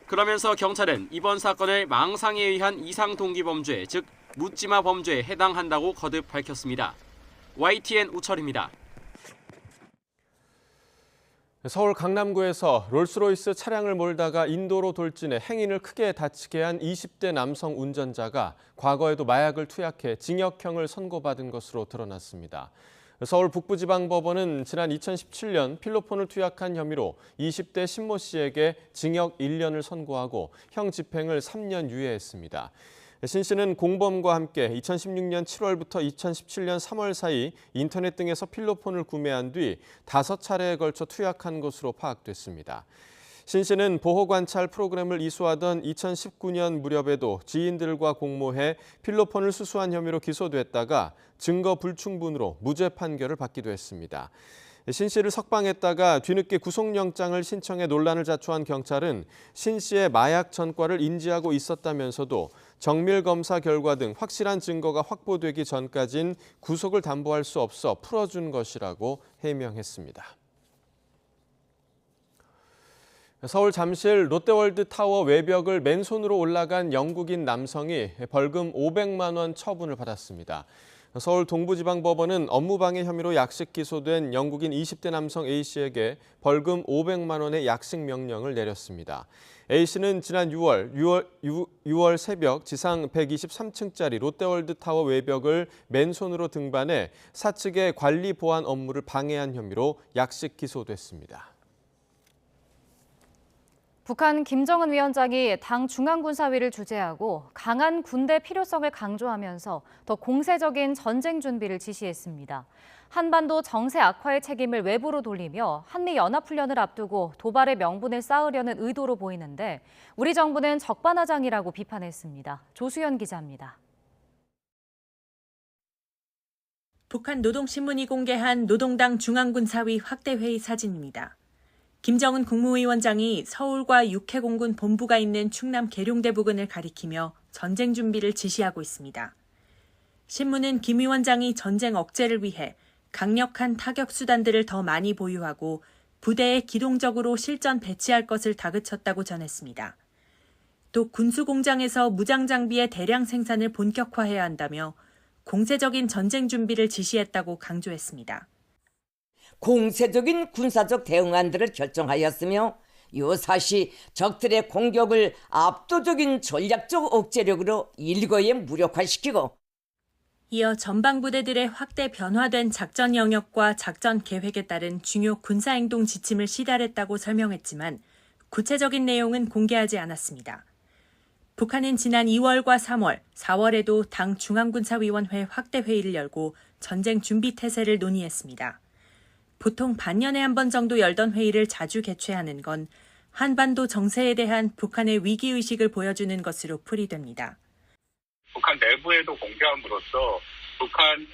Speaker 19: 그러면서 경찰은 이번 사건을 망상에 의한 이상 동기 범죄, 즉 묻지마 범죄에 해당한다고 거듭 밝혔습니다. YTN 우철입니다.
Speaker 1: 서울 강남구에서 롤스로이스 차량을 몰다가 인도로 돌진해 행인을 크게 다치게 한 20대 남성 운전자가 과거에도 마약을 투약해 징역형을 선고받은 것으로 드러났습니다. 서울 북부지방법원은 지난 2017년 필로폰을 투약한 혐의로 20대 신모 씨에게 징역 1년을 선고하고 형 집행을 3년 유예했습니다. 신 씨는 공범과 함께 2016년 7월부터 2017년 3월 사이 인터넷 등에서 필로폰을 구매한 뒤 5차례에 걸쳐 투약한 것으로 파악됐습니다. 신 씨는 보호관찰 프로그램을 이수하던 2019년 무렵에도 지인들과 공모해 필로폰을 수수한 혐의로 기소됐다가 증거 불충분으로 무죄 판결을 받기도 했습니다. 신 씨를 석방했다가 뒤늦게 구속영장을 신청해 논란을 자초한 경찰은 신 씨의 마약 전과를 인지하고 있었다면서도 정밀검사 결과 등 확실한 증거가 확보되기 전까진 구속을 담보할 수 없어 풀어준 것이라고 해명했습니다. 서울 잠실 롯데월드타워 외벽을 맨손으로 올라간 영국인 남성이 벌금 500만 원 처분을 받았습니다. 서울 동부지방법원은 업무방해 혐의로 약식 기소된 영국인 20대 남성 A씨에게 벌금 500만 원의 약식 명령을 내렸습니다. A씨는 지난 6월 새벽 지상 123층짜리 롯데월드타워 외벽을 맨손으로 등반해 사측의 관리 보안 업무를 방해한 혐의로 약식 기소됐습니다.
Speaker 2: 북한 김정은 위원장이 당 중앙군사위를 주재하고 강한 군대 필요성을 강조하면서 더 공세적인 전쟁 준비를 지시했습니다. 한반도 정세 악화의 책임을 외부로 돌리며 한미 연합훈련을 앞두고 도발의 명분을 쌓으려는 의도로 보이는데 우리 정부는 적반하장이라고 비판했습니다. 조수연 기자입니다.
Speaker 21: 북한 노동신문이 공개한 노동당 중앙군사위 확대회의 사진입니다. 김정은 국무위원장이 서울과 육해공군 본부가 있는 충남 계룡대 부근을 가리키며 전쟁 준비를 지시하고 있습니다. 신문은 김 위원장이 전쟁 억제를 위해 강력한 타격 수단들을 더 많이 보유하고 부대에 기동적으로 실전 배치할 것을 다그쳤다고 전했습니다. 또 군수공장에서 무장 장비의 대량 생산을 본격화해야 한다며 공세적인 전쟁 준비를 지시했다고 강조했습니다.
Speaker 22: 공세적인 군사적 대응안들을 결정하였으며 유사시 적들의 공격을 압도적인 전략적 억제력으로 일거에 무력화시키고
Speaker 21: 이어 전방부대들의 확대 변화된 작전 영역과 작전 계획에 따른 중요 군사행동 지침을 시달했다고 설명했지만 구체적인 내용은 공개하지 않았습니다. 북한은 지난 2월과 3월, 4월에도 당 중앙군사위원회 확대 회의를 열고 전쟁 준비 태세를 논의했습니다. 보통 반년에 한 번 정도 열던 회의를 자주 개최하는 건 한반도 정세에 대한 북한의 위기의식을 보여주는 것으로 풀이됩니다.
Speaker 23: 북한 내부에도 공개함으로써 북한의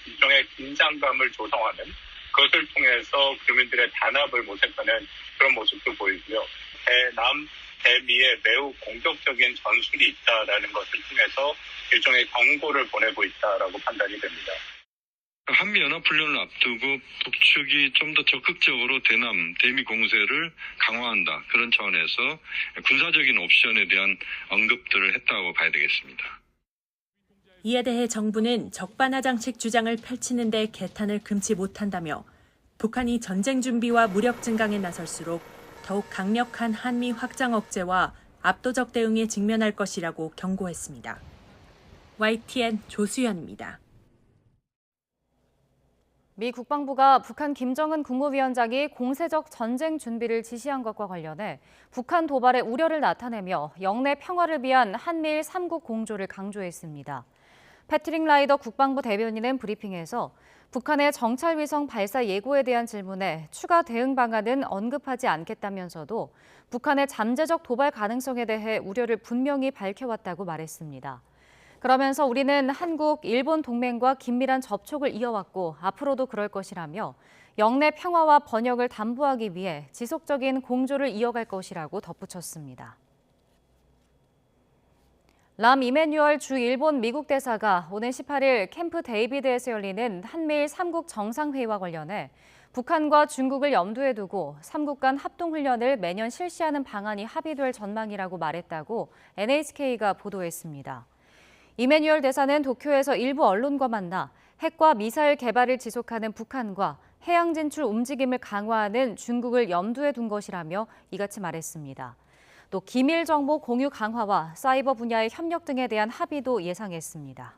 Speaker 23: 일종의 긴장감을 조성하는 그것을 통해서 국민들의 단합을 모색하는 그런 모습도 보이고요. 대남, 대미에 매우 공격적인 전술이 있다라는 것을 통해서 일종의 경고를 보내고 있다라고 판단이 됩니다.
Speaker 24: 한미연합훈련을 앞두고 북측이 좀 더 적극적으로 대남, 대미 공세를 강화한다. 그런 차원에서 군사적인 옵션에 대한 언급들을 했다고 봐야 되겠습니다.
Speaker 21: 이에 대해 정부는 적반하 장식 주장을 펼치는 데 개탄을 금치 못한다며 북한이 전쟁 준비와 무력 증강에 나설수록 더욱 강력한 한미 확장 억제와 압도적 대응에 직면할 것이라고 경고했습니다. YTN 조수연입니다.
Speaker 2: 미 국방부가 북한 김정은 국무위원장이 공세적 전쟁 준비를 지시한 것과 관련해 북한 도발의 우려를 나타내며 영내 평화를 위한 한미일 3국 공조를 강조했습니다. 패트릭 라이더 국방부 대변인은 브리핑에서 북한의 정찰위성 발사 예고에 대한 질문에 추가 대응 방안은 언급하지 않겠다면서도 북한의 잠재적 도발 가능성에 대해 우려를 분명히 밝혀왔다고 말했습니다. 그러면서 우리는 한국, 일본 동맹과 긴밀한 접촉을 이어왔고 앞으로도 그럴 것이라며 영내 평화와 번영을 담보하기 위해 지속적인 공조를 이어갈 것이라고 덧붙였습니다. 람 이메뉴얼 주 일본 미국 대사가 오는 18일 캠프 데이비드에서 열리는 한미일 3국 정상회의와 관련해 북한과 중국을 염두에 두고 3국 간 합동훈련을 매년 실시하는 방안이 합의될 전망이라고 말했다고 NHK가 보도했습니다. 이메뉴얼 대사는 도쿄에서 일부 언론과 만나 핵과 미사일 개발을 지속하는 북한과 해양 진출 움직임을 강화하는 중국을 염두에 둔 것이라며 이같이 말했습니다. 또 기밀 정보 공유 강화와 사이버 분야의 협력 등에 대한 합의도 예상했습니다.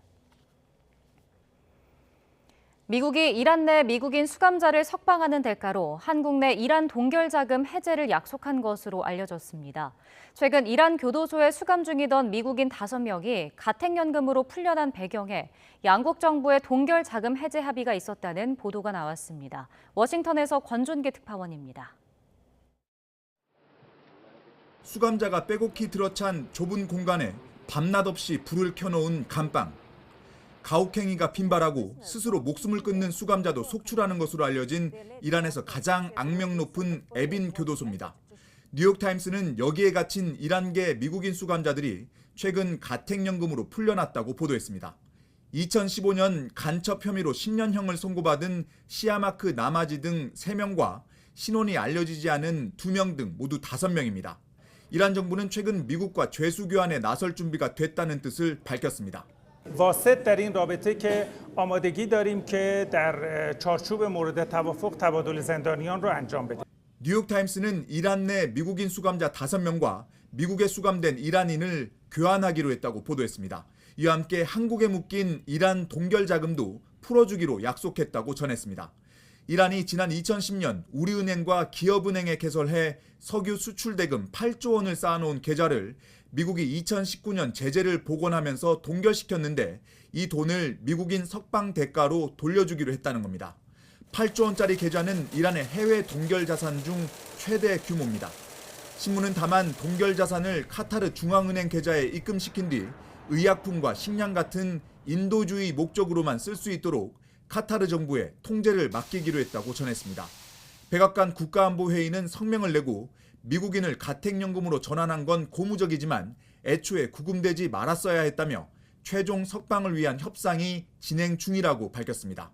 Speaker 2: 미국이 이란 내 미국인 수감자를 석방하는 대가로 한국 내 이란 동결 자금 해제를 약속한 것으로 알려졌습니다. 최근 이란 교도소에 수감 중이던 미국인 5명이 가택연금으로 풀려난 배경에 양국 정부의 동결 자금 해제 합의가 있었다는 보도가 나왔습니다. 워싱턴에서 권준기 특파원입니다.
Speaker 25: 수감자가 빼곡히 들어찬 좁은 공간에 밤낮 없이 불을 켜놓은 감방. 가혹행위가 빈발하고 스스로 목숨을 끊는 수감자도 속출하는 것으로 알려진 이란에서 가장 악명 높은 에빈 교도소입니다. 뉴욕타임스는 여기에 갇힌 이란계 미국인 수감자들이 최근 가택연금으로 풀려났다고 보도했습니다. 2015년 간첩 혐의로 10년형을 선고받은 시아마크 나마지 등 3명과 신원이 알려지지 않은 2명 등 모두 5명입니다. 이란 정부는 최근 미국과 죄수 교환에 나설 준비가 됐다는 뜻을 밝혔습니다.
Speaker 26: واسط در این رابطه که آمادگی داریم که در چارچوب مورد توافق تبادل زندانیان رو انجام بدیم.
Speaker 25: 뉴욕타임스는 이란 내 미국인 수감자 5명과 미국에 수감된 이란인을 교환하기로 했다고 보도했습니다. 이와 함께 한국에 묶인 이란 동결 자금도 풀어주기로 약속했다고 전했습니다. 이란이 지난 2010년 우리은행과 기업은행에 개설해 석유 수출 대금 8조 원을 쌓아놓은 계좌를 미국이 2019년 제재를 복원하면서 동결시켰는데 이 돈을 미국인 석방 대가로 돌려주기로 했다는 겁니다. 8조 원짜리 계좌는 이란의 해외 동결 자산 중 최대 규모입니다. 신문은 다만 동결 자산을 카타르 중앙은행 계좌에 입금시킨 뒤 의약품과 식량 같은 인도주의 목적으로만 쓸 수 있도록 카타르 정부에 통제를 맡기기로 했다고 전했습니다. 백악관 국가안보회의는 성명을 내고 미국인을 가택연금으로 전환한 건 고무적이지만 애초에 구금되지 말았어야 했다며 최종 석방을 위한 협상이 진행 중이라고 밝혔습니다.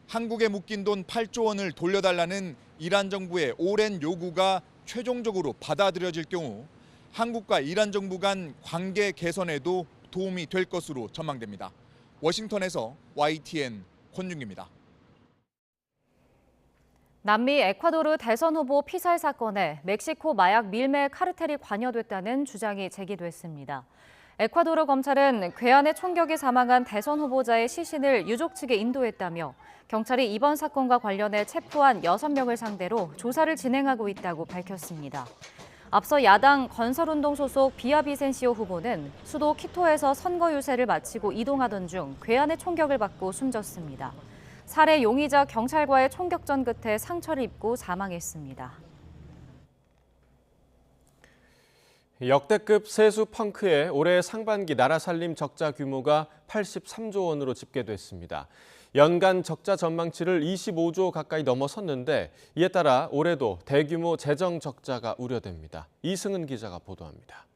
Speaker 25: 한국에 묶인 돈 8조 원을 돌려달라는 이란 정부의 오랜 요구가 최종적으로 받아들여질 경우 한국과 이란 정부 간 관계 개선에도 도움이 될 것으로 전망됩니다. 워싱턴에서 YTN 권윤기입니다.
Speaker 2: 남미 에콰도르 대선 후보 피살 사건에 멕시코 마약 밀매 카르텔이 관여됐다는 주장이 제기됐습니다. 에콰도르 검찰은 괴한의 총격에 사망한 대선 후보자의 시신을 유족 측에 인도했다며 경찰이 이번 사건과 관련해 체포한 6명을 상대로 조사를 진행하고 있다고 밝혔습니다. 앞서 야당 건설운동 소속 비아비센시오 후보는 수도 키토에서 선거 유세를 마치고 이동하던 중 괴한의 총격을 받고 숨졌습니다. 살해 용의자 경찰과의 총격전 끝에 상처를 입고 사망했습니다.
Speaker 1: 역대급 세수 펑크의 올해 상반기 나라 살림 적자 규모가 83조 원으로 집계됐습니다. 연간 적자 전망치를 25조 가까이 넘어섰는데 이에 따라 올해도 대규모 재정 적자가 우려됩니다. 이승은 기자가 보도합니다.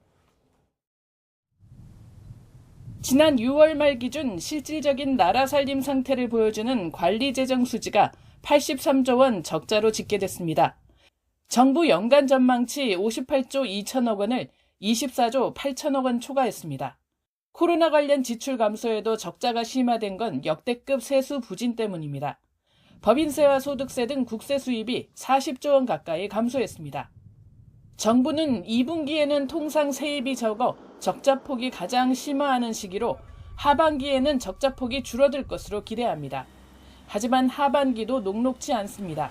Speaker 7: 지난 6월 말 기준 실질적인 나라 살림 상태를 보여주는 관리재정 수지가 83조 원 적자로 집계됐습니다. 정부 연간 전망치 58조 2천억 원을 24조 8천억 원 초과했습니다. 코로나 관련 지출 감소에도 적자가 심화된 건 역대급 세수 부진 때문입니다. 법인세와 소득세 등 국세 수입이 40조 원 가까이 감소했습니다. 정부는 2분기에는 통상 세입이 적어 적자폭이 가장 심화하는 시기로 하반기에는 적자폭이 줄어들 것으로 기대합니다. 하지만 하반기도 녹록지 않습니다.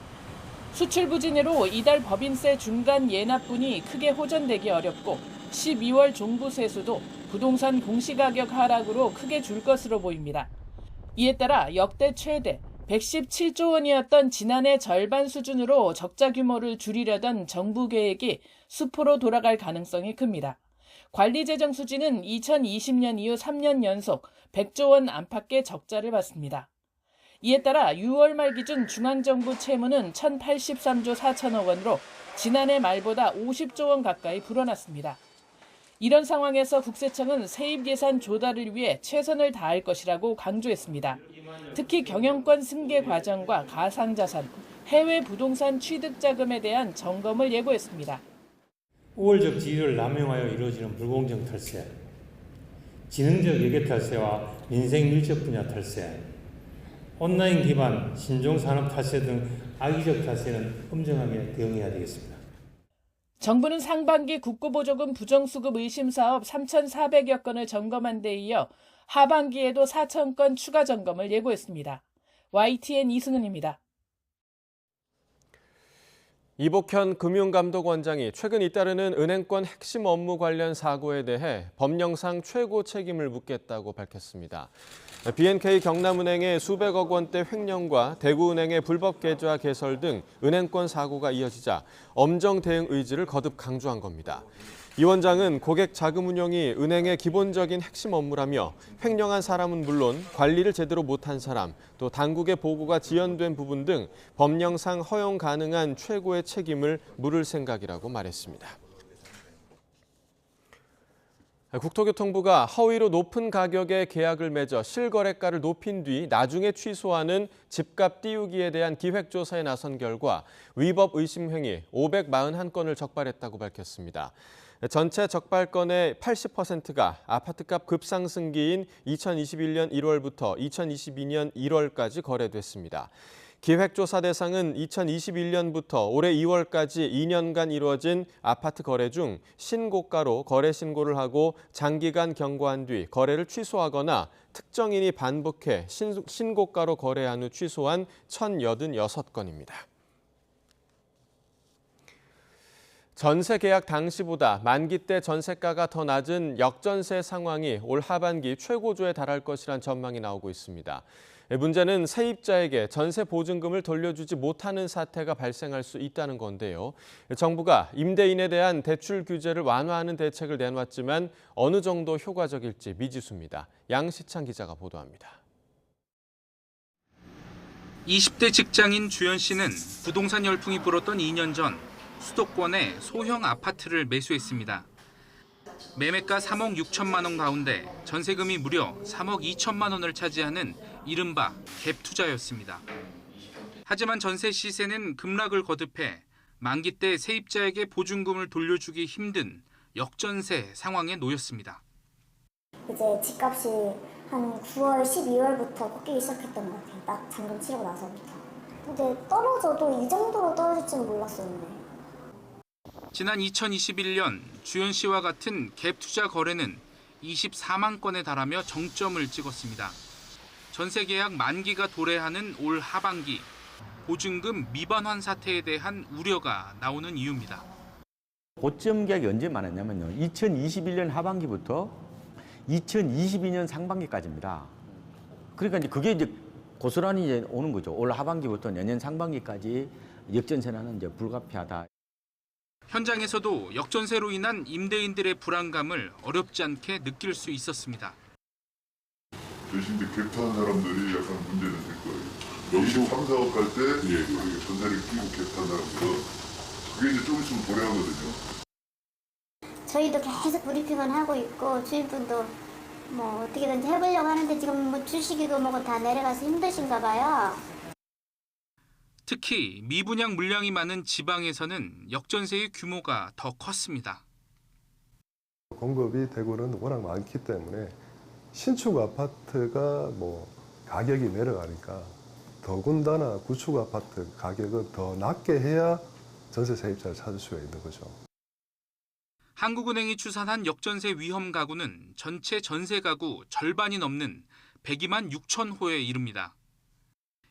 Speaker 7: 수출 부진으로 이달 법인세 중간 예납분이 크게 호전되기 어렵고 12월 종부 세수도 부동산 공시가격 하락으로 크게 줄 것으로 보입니다. 이에 따라 역대 최대 117조 원이었던 지난해 절반 수준으로 적자 규모를 줄이려던 정부 계획이 수포로 돌아갈 가능성이 큽니다. 관리재정 수지는 2020년 이후 3년 연속 100조 원 안팎의 적자를 봤습니다. 이에 따라 6월 말 기준 중앙정부 채무는 1,083조 4천억 원으로 지난해 말보다 50조 원 가까이 불어났습니다. 이런 상황에서 국세청은 세입 예산 조달을 위해 최선을 다할 것이라고 강조했습니다. 특히 경영권 승계 과정과 가상자산, 해외 부동산 취득 자금에 대한 점검을 예고했습니다.
Speaker 9: 우월적 지위를 남용하여 이루어지는 불공정 탈세, 지능적 외계 탈세와 민생 밀접 분야 탈세, 온라인 기반 신종산업 탈세 등 악의적 탈세는 엄정하게 대응해야 되겠습니다.
Speaker 7: 정부는 상반기 국고보조금 부정수급 의심 사업 3,400여 건을 점검한 데 이어 하반기에도 4,000건 추가 점검을 예고했습니다. YTN 이승은입니다.
Speaker 1: 이복현 금융감독원장이 최근 잇따르는 은행권 핵심 업무 관련 사고에 대해 법령상 최고 책임을 묻겠다고 밝혔습니다. BNK 경남은행의 수백억 원대 횡령과 대구은행의 불법 계좌 개설 등 은행권 사고가 이어지자 엄정 대응 의지를 거듭 강조한 겁니다. 이 원장은 고객 자금 운용이 은행의 기본적인 핵심 업무라며 횡령한 사람은 물론 관리를 제대로 못한 사람, 또 당국의 보고가 지연된 부분 등 법령상 허용 가능한 최고의 책임을 물을 생각이라고 말했습니다. 국토교통부가 허위로 높은 가격의 계약을 맺어 실거래가를 높인 뒤 나중에 취소하는 집값 띄우기에 대한 기획조사에 나선 결과 위법 의심 행위 541건을 적발했다고 밝혔습니다. 전체 적발건의 80%가 아파트값 급상승기인 2021년 1월부터 2022년 1월까지 거래됐습니다. 기획조사 대상은 2021년부터 올해 2월까지 2년간 이루어진 아파트 거래 중 신고가로 거래 신고를 하고 장기간 경고한 뒤 거래를 취소하거나 특정인이 반복해 신고가로 거래한 후 취소한 1,086건입니다. 전세 계약 당시보다 만기 때 전세가가 더 낮은 역전세 상황이 올 하반기 최고조에 달할 것이란 전망이 나오고 있습니다. 문제는 세입자에게 전세 보증금을 돌려주지 못하는 사태가 발생할 수 있다는 건데요. 정부가 임대인에 대한 대출 규제를 완화하는 대책을 내놨지만 어느 정도 효과적일지 미지수입니다. 양시창 기자가 보도합니다.
Speaker 8: 20대 직장인 주연 씨는 부동산 열풍이 불었던 2년 전 수도권에 소형 아파트를 매수했습니다. 매매가 3억 6천만 원 가운데 전세금이 무려 3억 2천만 원을 차지하는 이른바 갭 투자였습니다. 하지만 전세 시세는 급락을 거듭해 만기 때 세입자에게 보증금을 돌려주기 힘든 역전세 상황에 놓였습니다.
Speaker 10: 이제 집값이 한 9월, 12월부터 꺾이기 시작했던 것 같아요. 딱 잔금 치르고 나서부터. 근데 떨어져도 이 정도로 떨어질 줄은 몰랐었는데.
Speaker 8: 지난 2021년 주연 씨와 같은 갭 투자 거래는 24만 건에 달하며 정점을 찍었습니다. 전세 계약 만기가 도래하는 올 하반기, 보증금 미반환 사태에 대한 우려가 나오는 이유입니다.
Speaker 11: 고점 계약이 언제 많았냐면요. 2021년 하반기부터 2022년 상반기까지입니다. 그러니까 이제 그게 이제 고스란히 이제 오는 거죠. 올 하반기부터 내년 상반기까지 역전세는 이제 불가피하다.
Speaker 8: 현장에서도 역전세로 인한 임대인들의 불안감을 어렵지 않게 느낄 수 있었습니다.
Speaker 12: 대신에 갭타는 사람들이 약간 문제는 될 거예요. 여기도 3, 4억 갈 때 전세를 끼고 갭타는 사람들은 그게 이제 좀 있으면 도래하거든요.
Speaker 10: 저희도 계속 브리핑을 하고 있고 주인분도 뭐 어떻게든지 해보려고 하는데 지금 뭐 주식이고 뭐고 다 내려가서 힘드신가 봐요.
Speaker 8: 특히 미분양 물량이 많은 지방에서는 역전세의 규모가 더 컸습니다.
Speaker 13: 공급이 대구는 워낙 많기 때문에 신축 아파트가 뭐 가격이 내려가니까 더군다나 구축 아파트 가격은 더 낮게 해야 전세 세입자를 찾을 수가 있는 거죠.
Speaker 8: 한국은행이 추산한 역전세 위험 가구는 전체 전세 가구 절반이 넘는 102만 6천 호에 이릅니다.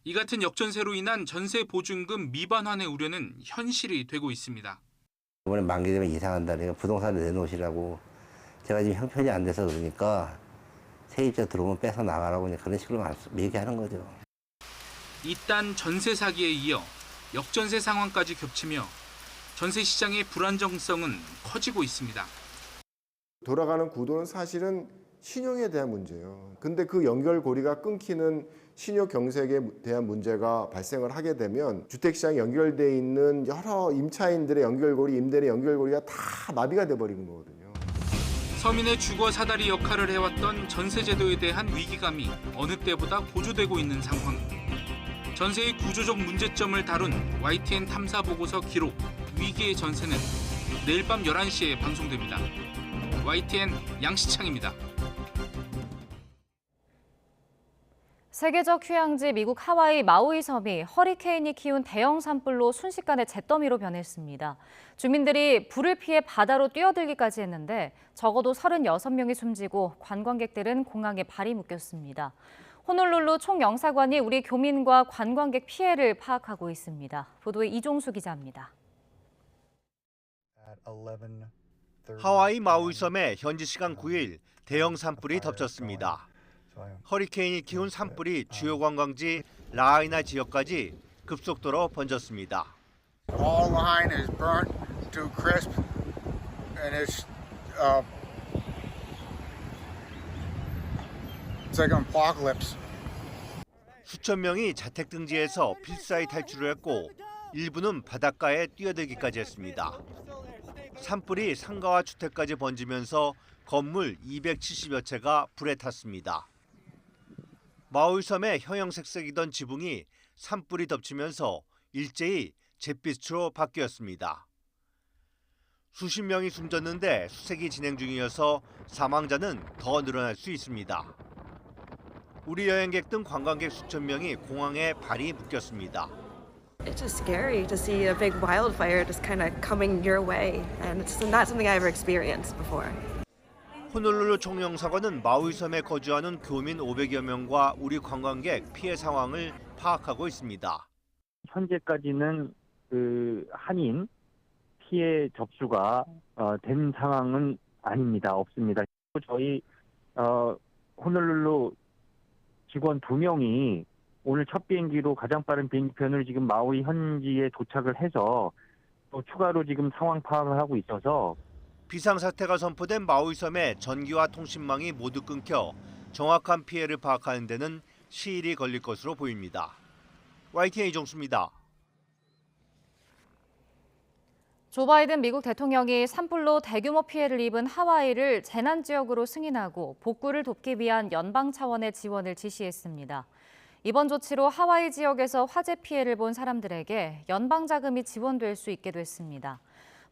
Speaker 8: 이 같은 역전세로 인한 전세 보증금 미반환의 우려는 현실이 되고 있습니다.
Speaker 14: 이번에 만기 되면 이상한다니까 부동산을 내놓으시라고 제가 지금 형편이 안 돼서 그러니까 세입자 들어오면 뺏어 나가라고 그런 식으로 얘기하는 거죠.
Speaker 8: 이딴 전세 사기에 이어 역전세 상황까지 겹치며 전세 시장의 불안정성은 커지고 있습니다.
Speaker 27: 돌아가는 구도는 사실은 신용에 대한 문제예요. 근데 그 연결고리가 끊기는 신용 경색에 대한 문제가 발생을 하게 되면 주택시장에 연결돼 있는 여러 임차인들의 연결고리, 임대인의 연결고리가 다 마비가 돼버리는 거거든요.
Speaker 8: 서민의 주거 사다리 역할을 해왔던 전세제도에 대한 위기감이 어느 때보다 고조되고 있는 상황. 전세의 구조적 문제점을 다룬 YTN 탐사보고서 기록 위기의 전세는 내일 밤 11시에 방송됩니다. YTN 양시창입니다.
Speaker 2: 세계적 휴양지 미국 하와이 마우이 섬이 허리케인이 키운 대형 산불로 순식간에 잿더미로 변했습니다. 주민들이 불을 피해 바다로 뛰어들기까지 했는데 적어도 36명이 숨지고 관광객들은 공항에 발이 묶였습니다. 호놀룰루 총영사관이 우리 교민과 관광객 피해를 파악하고 있습니다. 보도에 이종수 기자입니다.
Speaker 28: 하와이 마우이 섬에 현지 시간 9일 대형 산불이 덮쳤습니다. 허리케인이 키운 산불이 주요 관광지 라하이나 지역까지 급속도로 번졌습니다.
Speaker 29: All line is burnt to crisp, and it's like an apocalypse.
Speaker 28: 수천 명이 자택 등지에서 필사의 탈출을 했고 일부는 바닷가에 뛰어들기까지 했습니다. 산불이 상가와 주택까지 번지면서 건물 270여 채가 불에 탔습니다. 마우이 섬의 형형색색이던 지붕이 산불이 덮치면서 일제히 잿빛으로 바뀌었습니다. 수십 명이 숨졌는데 수색이 진행 중이어서 사망자는 더 늘어날 수 있습니다. 우리 여행객 등 관광객 수천 명이 공항에 발이 묶였습니다.
Speaker 30: It's just scary to see a big wildfire just kind of coming your way, and it's not something I ever experienced before.
Speaker 28: 호놀룰루 총영사관은 마우이 섬에 거주하는 교민 500여 명과 우리 관광객 피해 상황을 파악하고 있습니다.
Speaker 31: 현재까지는 그 한인 피해 접수가 된 상황은 아닙니다. 없습니다. 저희 호놀룰루 직원 2명이 오늘 첫 비행기로 가장 빠른 비행기편을 지금 마우이 현지에 도착을 해서 또 추가로 지금 상황 파악을 하고 있어서
Speaker 28: 비상사태가 선포된 마우이 섬의 전기와 통신망이 모두 끊겨 정확한 피해를 파악하는 데는 시일이 걸릴 것으로 보입니다. YTN 이정수입니다.
Speaker 2: 조 바이든 미국 대통령이 산불로 대규모 피해를 입은 하와이를 재난지역으로 승인하고 복구를 돕기 위한 연방 차원의 지원을 지시했습니다. 이번 조치로 하와이 지역에서 화재 피해를 본 사람들에게 연방 자금이 지원될 수 있게 됐습니다.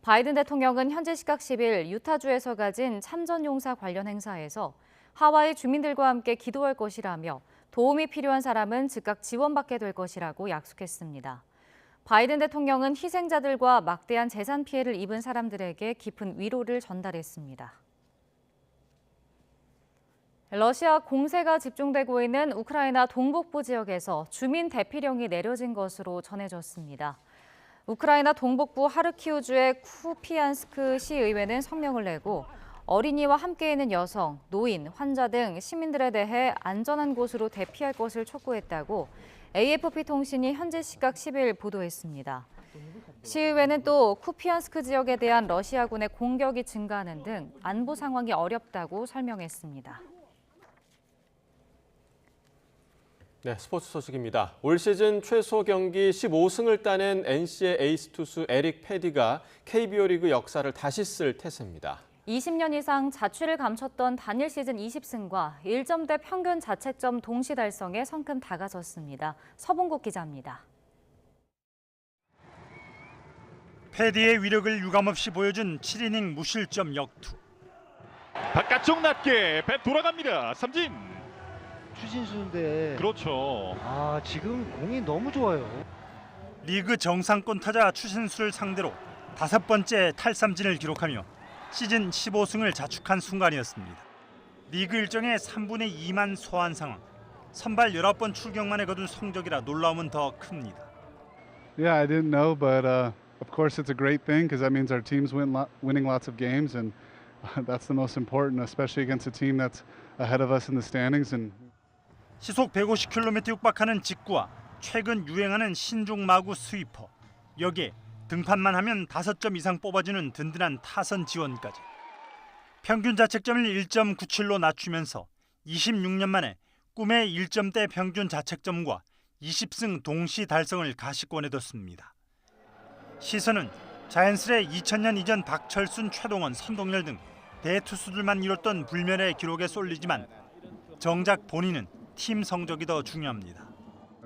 Speaker 2: 바이든 대통령은 현지 시각 10일 유타주에서 가진 참전용사 관련 행사에서 하와이 주민들과 함께 기도할 것이라며 도움이 필요한 사람은 즉각 지원받게 될 것이라고 약속했습니다. 바이든 대통령은 희생자들과 막대한 재산 피해를 입은 사람들에게 깊은 위로를 전달했습니다. 러시아 공세가 집중되고 있는 우크라이나 동북부 지역에서 주민 대피령이 내려진 것으로 전해졌습니다. 우크라이나 동북부 하르키우주의 쿠피안스크 시의회는 성명을 내고 어린이와 함께 있는 여성, 노인, 환자 등 시민들에 대해 안전한 곳으로 대피할 것을 촉구했다고 AFP 통신이 현지 시각 10일 보도했습니다. 시의회는 또 쿠피안스크 지역에 대한 러시아군의 공격이 증가하는 등 안보 상황이 어렵다고 설명했습니다.
Speaker 1: 네, 스포츠 소식입니다. 올 시즌 최소 경기 15승을 따낸 NC의 에이스 투수 에릭 패디가 KBO 리그 역사를 다시 쓸 태세입니다.
Speaker 2: 20년 이상 자취를 감췄던 단일 시즌 20승과 1점대 평균 자책점 동시 달성에 성큼 다가섰습니다. 서봉국 기자입니다.
Speaker 3: 패디의 위력을 유감없이 보여준 7이닝 무실점 역투.
Speaker 4: 바깥쪽 낮게 배 돌아갑니다. 삼진.
Speaker 5: 추신수인데.
Speaker 4: 그렇죠.
Speaker 5: 지금 공이 너무 좋아요.
Speaker 3: 리그 정상권 타자 추신수를 상대로 5번째 탈삼진을 기록하며 시즌 15승을 자축한 순간이었습니다. 리그 일정의 3분의 2만 소화한 상황. 선발 19번 출격만에 거둔 성적이라 놀라움은 더 큽니다.
Speaker 6: Yeah, I didn't know, but of course it's a great thing because that means our team's winning lots of games, and that's the most important, especially against a team that's ahead of us in the standings. And
Speaker 3: 시속 150km 육박하는 직구와 최근 유행하는 신종 마구 스위퍼. 여기에 등판만 하면 5점 이상 뽑아주는 든든한 타선 지원까지. 평균 자책점을 1.97로 낮추면서 26년 만에 꿈의 1점대 평균 자책점과 20승 동시 달성을 가시권에 뒀습니다. 시선은 자연스레 2000년 이전 박철순, 최동원, 선동열 등 대투수들만 이뤘던 불멸의 기록에 쏠리지만 정작 본인은 팀 성적이 더 중요합니다.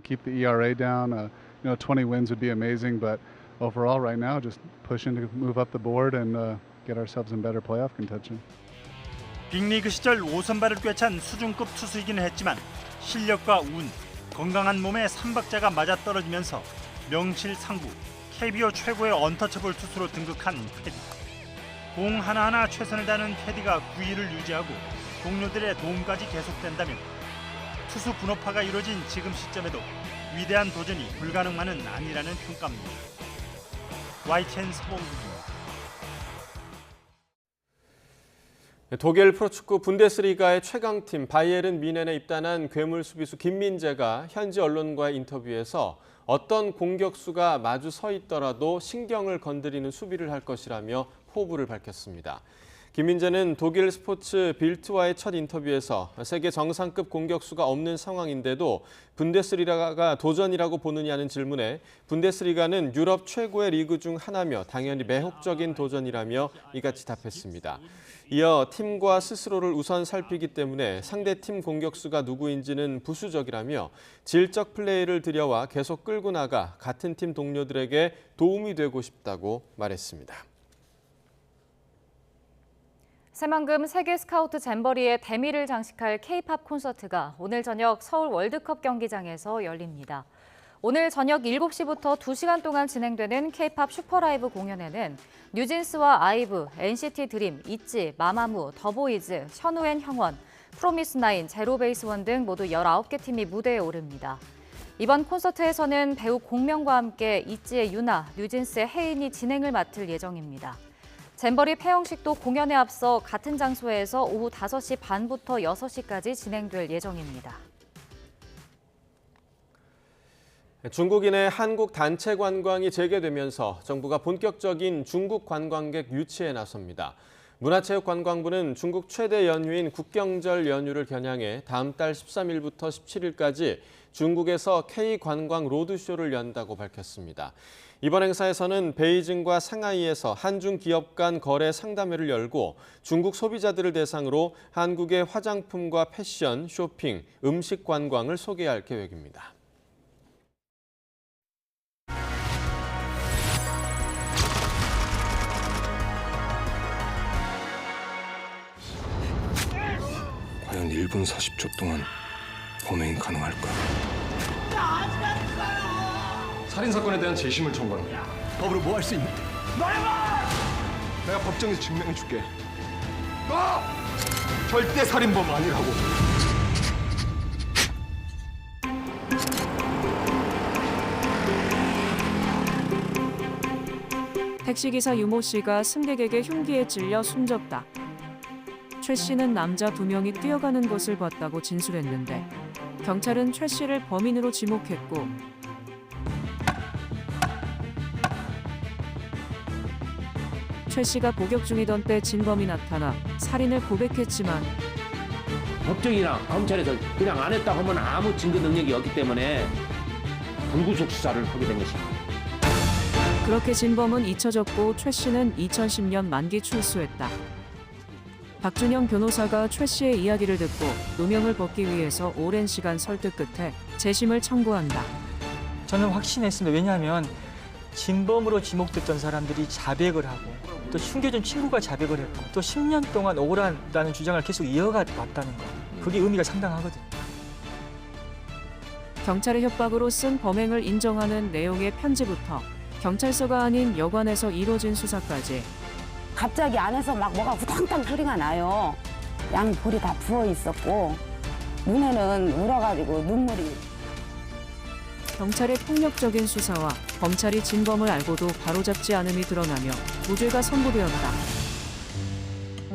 Speaker 6: keep the ERA down. 20 wins would be amazing, but overall, right now, just pushing to move up the board and get ourselves in better playoff contention.
Speaker 3: 빅리그 시절 5선발을 꿰찬 수준급 투수이기는 했지만 실력과 운, 건강한 몸에 3박자가 맞아떨어지면서 명실상부 KBO 최고의 언터처블 투수로 등극한 패디. 공 하나하나 최선을 다하는 패디가 9위를 유지하고 동료들의 도움까지 계속된다면 투수 분업화가 이루어진 지금 시점에도 위대한 도전이 불가능만은 아니라는 평가입니다. YTN 서봉국입니다.
Speaker 1: 독일 프로축구 분데스리가의 최강팀 바이에른 뮌헨에 입단한 괴물 수비수 김민재가 현지 언론과의 인터뷰에서 어떤 공격수가 마주 서 있더라도 신경을 건드리는 수비를 할 것이라며 포부를 밝혔습니다. 김민재는 독일 스포츠 빌트와의 첫 인터뷰에서 세계 정상급 공격수가 없는 상황인데도 분데스리가가 도전이라고 보느냐는 질문에 분데스리가는 유럽 최고의 리그 중 하나며 당연히 매혹적인 도전이라며 이같이 답했습니다. 이어 팀과 스스로를 우선 살피기 때문에 상대팀 공격수가 누구인지는 부수적이라며 질적 플레이를 들여와 계속 끌고 나가 같은 팀 동료들에게 도움이 되고 싶다고 말했습니다.
Speaker 2: 새만금 세계 스카우트 잼버리의 대미를 장식할 K-팝 콘서트가 오늘 저녁 서울 월드컵 경기장에서 열립니다. 오늘 저녁 7시부터 2시간 동안 진행되는 K-팝 슈퍼라이브 공연에는 뉴진스와 아이브, NCT 드림, 있지, 마마무, 더보이즈, 현우앤 형원, 프로미스나인, 제로베이스원 등 모두 19개 팀이 무대에 오릅니다. 이번 콘서트에서는 배우 공명과 함께 있지의 유나, 뉴진스의 혜인이 진행을 맡을 예정입니다. 잼버리 폐영식도 공연에 앞서 같은 장소에서 오후 5시 반부터 6시까지 진행될 예정입니다.
Speaker 1: 중국인의 한국 단체 관광이 재개되면서 정부가 본격적인 중국 관광객 유치에 나섭니다. 문화체육관광부는 중국 최대 연휴인 국경절 연휴를 겨냥해 다음 달 13일부터 17일까지 중국에서 K-관광 로드쇼를 연다고 밝혔습니다. 이번 행사에서는 베이징과 상하이에서 한중 기업 간 거래 상담회를 열고 중국 소비자들을 대상으로 한국의 화장품과 패션, 쇼핑, 음식 관광을 소개할 계획입니다.
Speaker 15: 과연 1분 40초 동안 범행이 가능할까? 살인사건에 대한 재심을 청구하는 거야. 법으로 뭐 할 수 있는데? 말해봐! 내가 법정에서 증명해줄게. 너 절대 살인범 아니라고.
Speaker 16: 택시기사 유모 씨가 승객에게 흉기에 찔려 숨졌다. 최 씨는 남자 2명이 뛰어가는 것을 봤다고 진술했는데 경찰은 최 씨를 범인으로 지목했고 최 씨가 복역 중이던 때 진범이 나타나 살인을 고백했지만
Speaker 17: 법정이나 검찰에서 그냥 안 했다고 하면 아무 증거 능력이 없기 때문에 불구속 수사를 하게 된 것입니다.
Speaker 16: 그렇게 진범은 잊혀졌고 최 씨는 2010년 만기 출소했다. 박준영 변호사가 최 씨의 이야기를 듣고 누명을 벗기 위해서 오랜 시간 설득 끝에 재심을 청구한다.
Speaker 18: 저는 확신했습니다. 왜냐하면 진범으로 지목됐던 사람들이 자백을 하고 또 숨겨진 친구가 자백을 했고 또 10년 동안 억울하다는 주장을 계속 이어가 왔다는 거. 그게 의미가 상당하거든요.
Speaker 16: 경찰의 협박으로 쓴 범행을 인정하는 내용의 편지부터 경찰서가 아닌 여관에서 이뤄진 수사까지
Speaker 19: 갑자기 안에서 막 뭐가 후당당 소리가 나요. 양 볼이 다 부어 있었고 눈에는 울어가지고 눈물이.
Speaker 16: 경찰의 폭력적인 수사와 검찰이 진범을 알고도 바로잡지 않음이 드러나며 무죄가 선고되었다.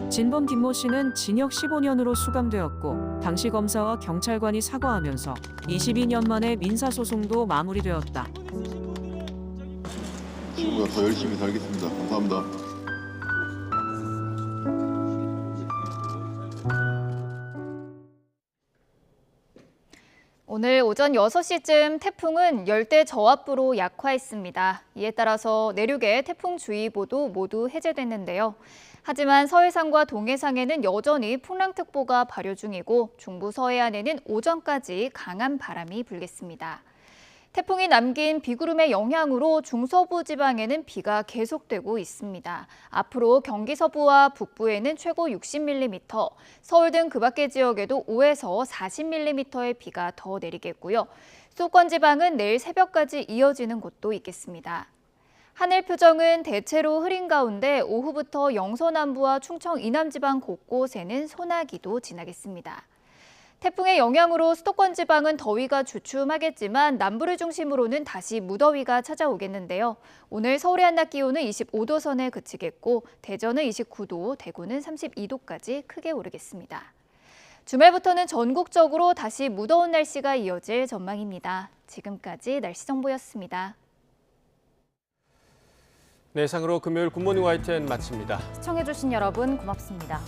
Speaker 16: 진범 김모 씨는 징역 15년으로 수감되었고 당시 검사와 경찰관이 사과하면서 22년 만에 민사소송도 마무리되었다.
Speaker 12: 친구가 더 열심히 살겠습니다. 감사합니다.
Speaker 20: 오늘 오전 6시쯤 태풍은 열대 저압부로 약화했습니다. 이에 따라서 내륙의 태풍주의보도 모두 해제됐는데요. 하지만 서해상과 동해상에는 여전히 풍랑특보가 발효 중이고 중부 서해안에는 오전까지 강한 바람이 불겠습니다. 태풍이 남긴 비구름의 영향으로 중서부 지방에는 비가 계속되고 있습니다. 앞으로 경기 서부와 북부에는 최고 60mm, 서울 등 그 밖의 지역에도 5에서 40mm의 비가 더 내리겠고요. 수도권 지방은 내일 새벽까지 이어지는 곳도 있겠습니다. 하늘 표정은 대체로 흐린 가운데 오후부터 영서 남부와 충청 이남 지방 곳곳에는 소나기도 지나겠습니다. 태풍의 영향으로 수도권 지방은 더위가 주춤하겠지만 남부를 중심으로는 다시 무더위가 찾아오겠는데요. 오늘 서울의 한낮 기온은 25도 선에 그치겠고 대전은 29도, 대구는 32도까지 크게 오르겠습니다. 주말부터는 전국적으로 다시 무더운 날씨가 이어질 전망입니다. 지금까지 날씨 정보였습니다.
Speaker 1: 네, 이상으로 금요일 굿모닝 YTN 마칩니다.
Speaker 2: 시청해주신 여러분 고맙습니다.